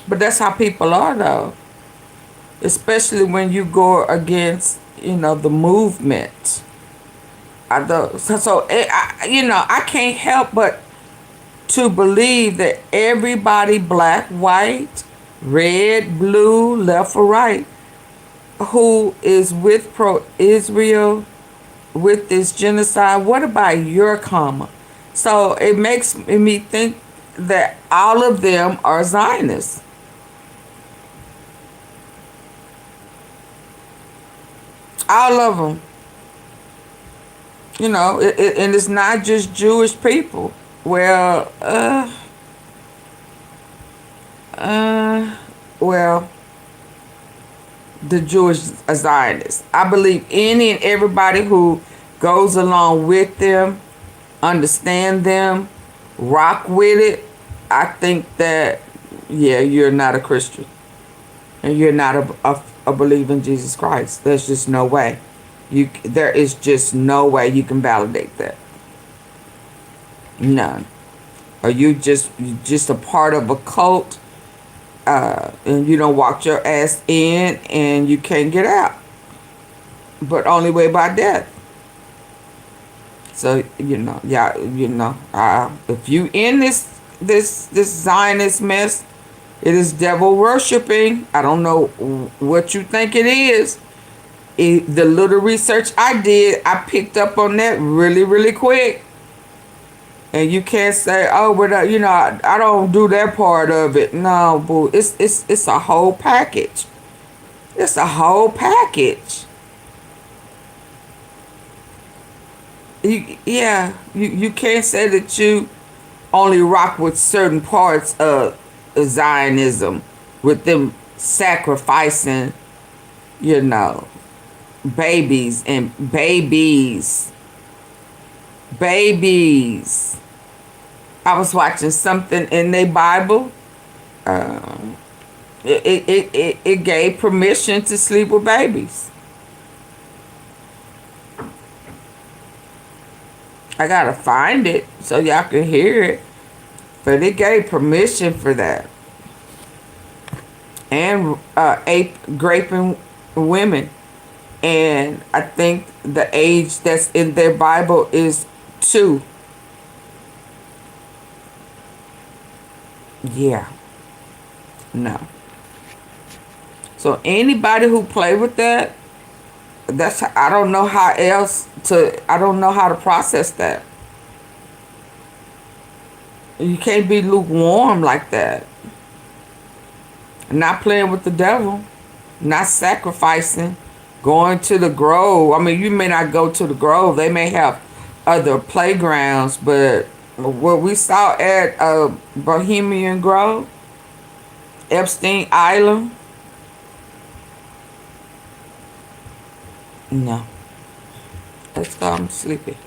[SPEAKER 1] But that's how people are, though. Especially when you go against, the movement. I can't help but to believe that everybody, black, white, red, blue, left or right, who is with pro-Israel, with this genocide, what about your karma? So it makes me think that all of them are Zionists. All of them. And it's not just Jewish people. Well, the Jewish Zionists. I believe any and everybody who goes along with them understand them, rock with it, I think that, yeah, you're not a Christian. And you're not a believer in Jesus Christ. There's just no way. There is just no way you can validate that. None. Or you just a part of a cult, and you don't walk your ass in and you can't get out. But only way by death. So, if you in this Zionist mess, it is devil worshiping. I don't know what you think it is. The little research I did, I picked up on that really, really quick. And you can't say, oh, but I don't do that part of it. No, boo. It's a whole package. It's a whole package. You can't say that you only rock with certain parts of Zionism, with them sacrificing, babies and babies. I was watching something in their Bible. It gave permission to sleep with babies. I gotta find it so y'all can hear it. But it gave permission for that. And raping women. And I think the age that's in their Bible is 2. Yeah. No. So anybody who play with that, I don't know how to process that. You can't be lukewarm like that. Not playing with the devil. Not sacrificing. Going to the grove. I mean, you may not go to the grove. They may have other playgrounds, but what we saw at Bohemian Grove, Epstein Island, no. Let's go. I'm sleepy.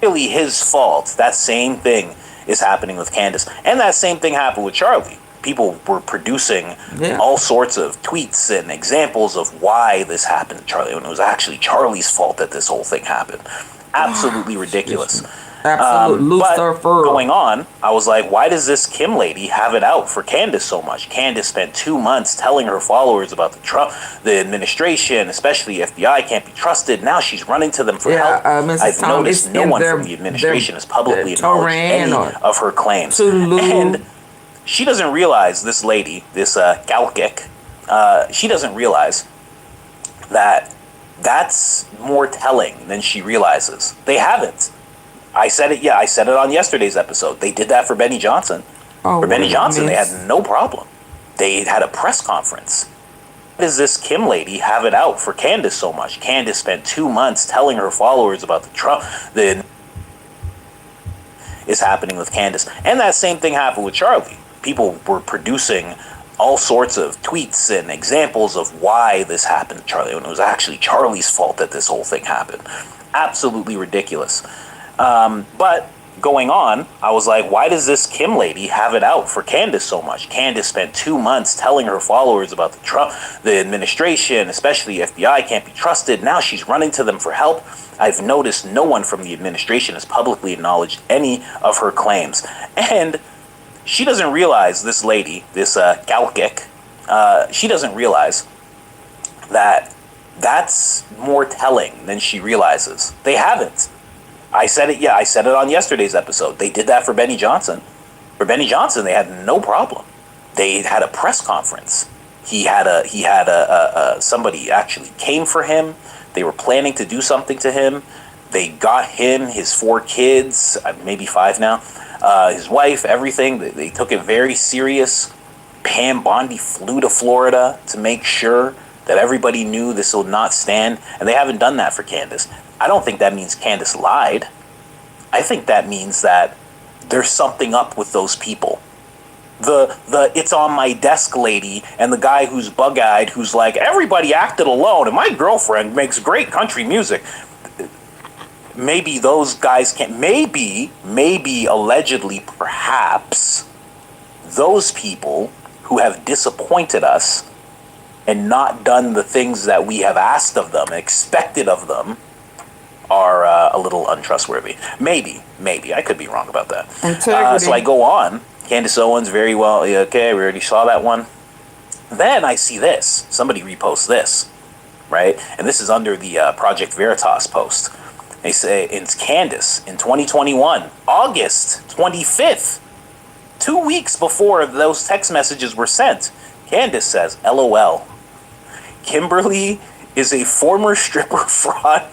[SPEAKER 3] Really his fault. That same thing is happening with Candace. And that same thing happened with Charlie. People were producing all sorts of tweets and examples of why this happened to Charlie, when it was actually Charlie's fault that this whole thing happened. Absolutely ridiculous. But going on, I was like, why does this Kim lady have it out for Candace so much? Candace spent 2 months telling her followers about the administration, especially FBI, can't be trusted. Now she's running to them for help. I've noticed no one from the administration has publicly acknowledged any of her claims. And she doesn't realize, this lady, this Galkic, she doesn't realize that that's more telling than she realizes. They haven't. I said it on yesterday's episode. They did that for Benny Johnson. For Benny Johnson, they had no problem. They had a press conference. Why does this Kim lady have it out for Candace so much? Candace spent 2 months telling her followers about the is happening with Candace. And that same thing happened with Charlie. People were producing all sorts of tweets and examples of why this happened to Charlie, when it was actually Charlie's fault that this whole thing happened. Absolutely ridiculous. But going on, I was like, why does this Kim lady have it out for Candace so much? Candace spent 2 months telling her followers about the administration, especially FBI, can't be trusted. Now she's running to them for help. I've noticed no one from the administration has publicly acknowledged any of her claims. And she doesn't realize, this lady, this Galkic, she doesn't realize that that's more telling than she realizes. They haven't. I said it on yesterday's episode. They did that for Benny Johnson. For Benny Johnson, they had no problem. They had a press conference. Somebody actually came for him. They were planning to do something to him. They got him, his 4 kids, maybe 5 now, his wife, everything. They took it very serious. Pam Bondi flew to Florida to make sure that everybody knew this will not stand. And they haven't done that for Candace. I don't think that means Candace lied. I think that means that there's something up with those people. The it's on my desk lady and the guy who's bug-eyed, who's like, everybody acted alone and my girlfriend makes great country music. maybe those guys can't, maybe allegedly, perhaps, those people who have disappointed us and not done the things that we have asked of them, expected of them, are a little untrustworthy. Maybe. I could be wrong about that. So I go on. Candace Owens, very well. Okay, we already saw that one. Then I see this. Somebody reposts this, right? And this is under the Project Veritas post. They say, it's Candace in 2021, August 25th, 2 weeks before those text messages were sent. Candace says, LOL. Kimberly is a former stripper fraud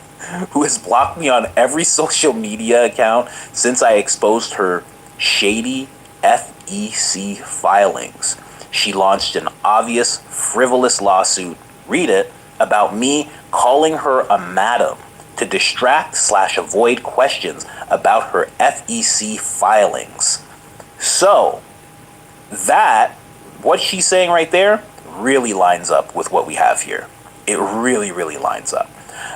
[SPEAKER 3] who has blocked me on every social media account since I exposed her shady FEC filings. She launched an obvious, frivolous lawsuit, read it, about me calling her a madam to distract/avoid questions about her FEC filings. So, that, what she's saying right there, really lines up with what we have here. It really, really lines up.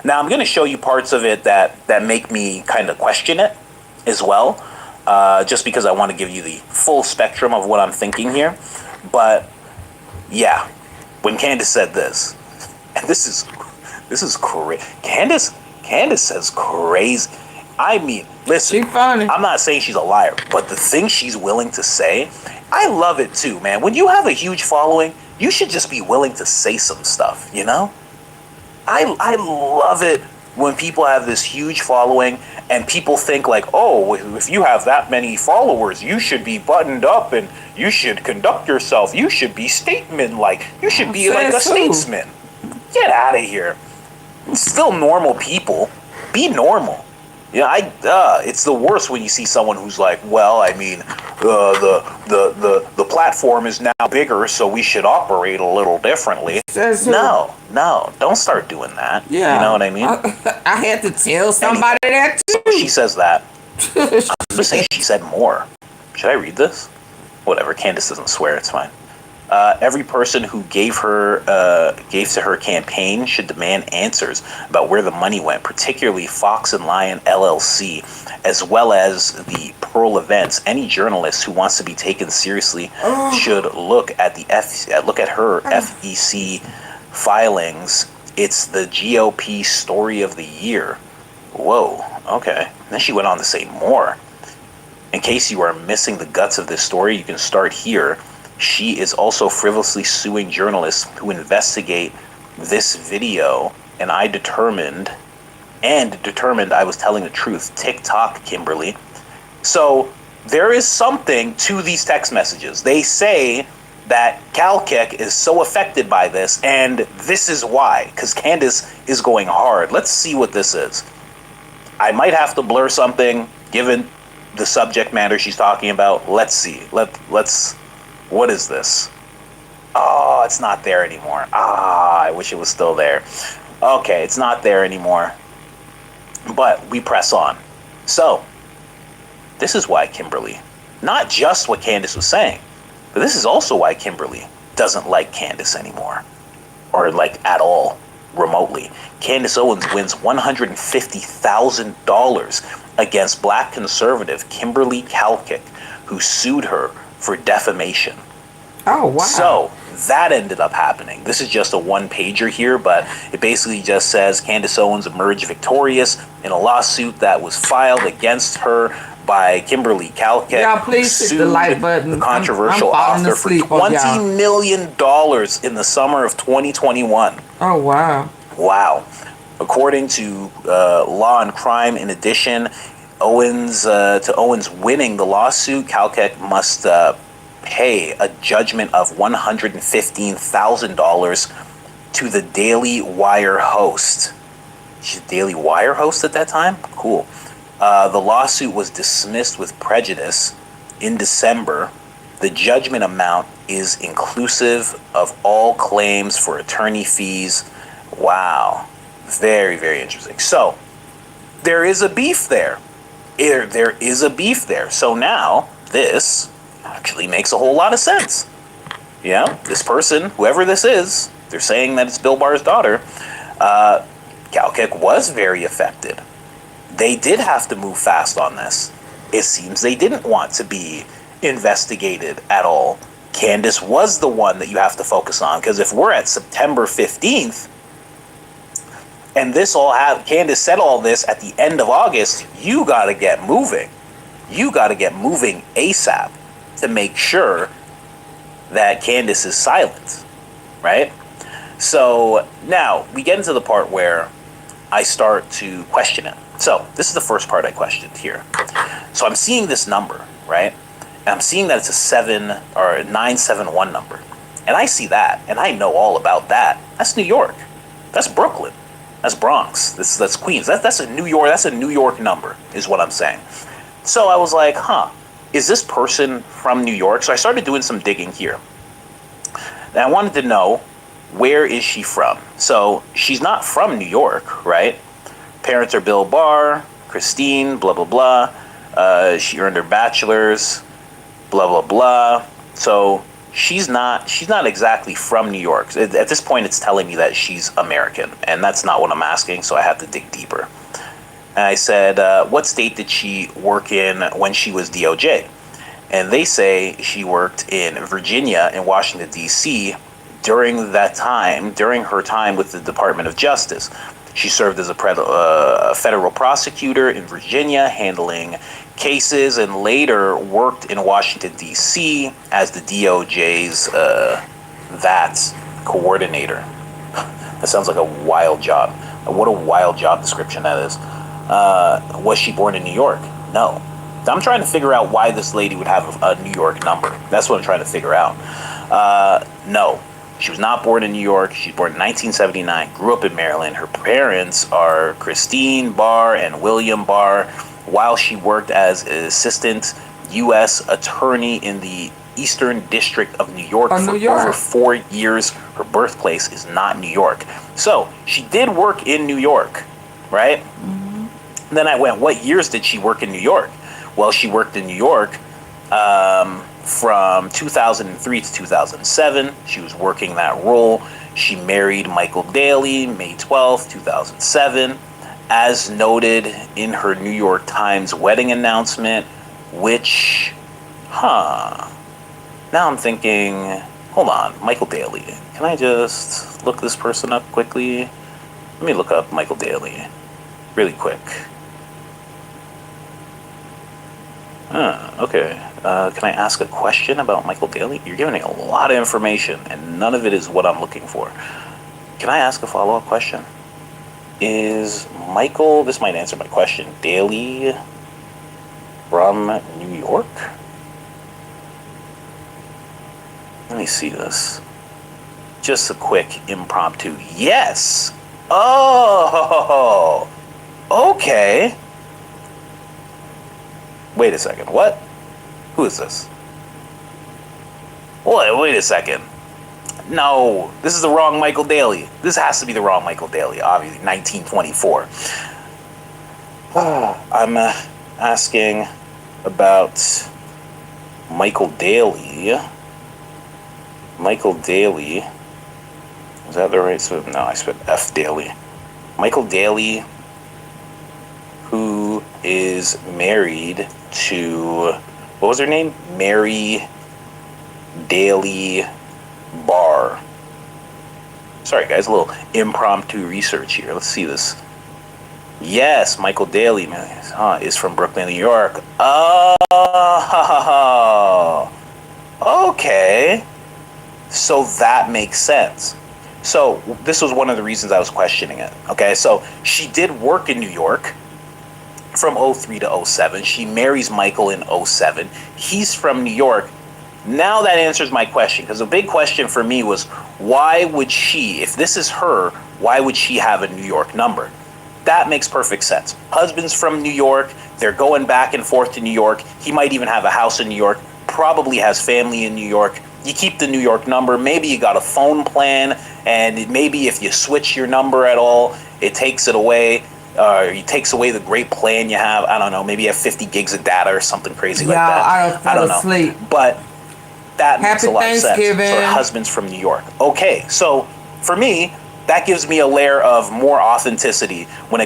[SPEAKER 3] Now, I'm going to show you parts of it that make me kind of question it as well, just because I want to give you the full spectrum of what I'm thinking here. But, yeah, when Candace said this, and this is crazy. Candace says crazy. I mean, listen, she's funny. I'm not saying she's a liar, but the things she's willing to say, I love it too, man. When you have a huge following, you should just be willing to say some stuff, you know? I love it when people have this huge following and people think like, oh, if you have that many followers, you should be buttoned up and you should conduct yourself. You should be statesman-like. You should be like a statesman. Get out of here. Still normal people. Be normal. Yeah, it's the worst when you see someone who's like, well, I mean, the platform is now bigger, so we should operate a little differently. No, don't start doing that. Yeah. You know what I mean?
[SPEAKER 1] I had to tell somebody that too.
[SPEAKER 3] She says that. I'm going to say she said more. Should I read this? Whatever, Candace doesn't swear, it's fine. Every person who gave to her campaign should demand answers about where the money went, particularly Fox and Lion LLC, as well as the Pearl events. Any journalist who wants to be taken seriously should look at her FEC filings. It's the GOP story of the year. Whoa, okay. Then she went on to say more. In case you are missing the guts of this story, you can start here. She is also frivolously suing journalists who investigate this video, and I determined I was telling the truth. TikTok, Kimberly. So there is something to these text messages. They say that Calkick is so affected by this, and this is why, because Candace is going hard. Let's see what this is. I might have to blur something, given the subject matter she's talking about. Let's see. Let's. What is this? Oh, it's not there anymore. I wish it was still there. Okay, it's not there anymore. But we press on. So, this is why Kimberly, not just what Candace was saying, but this is also why Kimberly doesn't like Candace anymore. Or like at all, remotely. Candace Owens wins $150,000 against black conservative Kimberly Calkick, who sued her for defamation.
[SPEAKER 1] Oh, wow.
[SPEAKER 3] So that ended up happening. This is just a one-pager here, but it basically just says Candace Owens emerged victorious in a lawsuit that was filed against her by Kimberly Calkick.
[SPEAKER 1] Yeah, please hit the like button.
[SPEAKER 3] The controversial author for $20 million in the summer of 2021.
[SPEAKER 1] Oh, wow.
[SPEAKER 3] Wow. According to Law and Crime, in addition, Owens winning the lawsuit, Calkick must pay a judgment of $115,000 to the Daily Wire host. She's a Daily Wire host at that time? Cool. The lawsuit was dismissed with prejudice in December. The judgment amount is inclusive of all claims for attorney fees. Wow. Very, very interesting. So, there is a beef there. There is a beef there. So now, this actually makes a whole lot of sense. Yeah, this person, whoever this is, they're saying that it's Bill Barr's daughter. Calkick was very affected they did have to move fast on this. It seems they didn't want to be investigated at all. Candace was the one that you have to focus on, because if we're at September 15th, and Candace said all this at the end of August, you got to get moving. You got to get moving ASAP to make sure that Candace is silent, right? So now we get into the part where I start to question it. So this is the first part I questioned here. So I'm seeing this number, right? And I'm seeing that it's a 971 number. And I see that, and I know all about that. That's New York. That's Brooklyn. That's Bronx. That's Queens. That's a New York. That's a New York number, is what I'm saying. So I was like, is this person from New York? So I started doing some digging here. And I wanted to know, where is she from? So she's not from New York, right? Parents are Bill Barr, Christine, blah, blah, blah. She earned her bachelor's, blah, blah, blah. So she's not exactly from New York. At this point, it's telling me that she's American, and that's not what I'm asking, so I have to dig deeper. And I said, what state did she work in when she was DOJ? And they say she worked in Virginia and Washington, D.C. during her time with the Department of Justice. She served as a federal prosecutor in Virginia, handling cases, and later worked in Washington, D.C. as the DOJ's VAT coordinator. That sounds like a wild job. What a wild job description that is. Was she born in New York? No. I'm trying to figure out why this lady would have a New York number. That's what I'm trying to figure out. No. She was not born in New York. She was born in 1979, grew up in Maryland. Her parents are Christine Barr and William Barr. While she worked as an assistant U.S. attorney in the Eastern District of New York for over 4 years, her birthplace is not New York. So she did work in New York, right? Mm-hmm. Then I went, what years did she work in New York? Well, she worked in New York from 2003 to 2007. She was working that role. She married Michael Daly May 12th, 2007, as noted in her New York Times wedding announcement, which, now I'm thinking, hold on, Michael Daly. Can I just look this person up quickly? Let me look up Michael Daly really quick. Okay. Can I ask a question about Michael Daly? You're giving me a lot of information, and none of it is what I'm looking for. Can I ask a follow-up question? Is Michael, this might answer my question, Daly from New York? Let me see this. Just a quick impromptu. Yes! Oh! Okay. Wait a second. What? Who is this? Wait a second. No, this is the wrong Michael Daly. This has to be the wrong Michael Daly, obviously, 1924. I'm asking about Michael Daly. Michael Daly. Is that the right spelling? No, I spelled F Daly. Michael Daly, who is married to, what was her name? Mary Daly Barr. Sorry guys, a little impromptu research here. Let's see this. Yes, Michael Daly is from Brooklyn, New York. Oh, okay. So that makes sense. So this was one of the reasons I was questioning it. Okay, so she did work in New York from 03 to 07. She marries Michael in 07. He's from New York. Now that answers my question, because the big question for me was, why would she, if this is her, why would she have a New York number? That makes perfect sense. Husband's from New York. They're going back and forth to New York. He might even have a house in New York, probably has family in New York. You keep the New York number. Maybe you got a phone plan, and maybe if you switch your number at all, it takes it away. It takes away the great plan you have. I don't know. Maybe you have 50 gigs of data or something crazy like that. I don't know. Asleep. But that makes a lot of sense. So her husband's from New York. Okay, so for me, that gives me a layer of more authenticity when it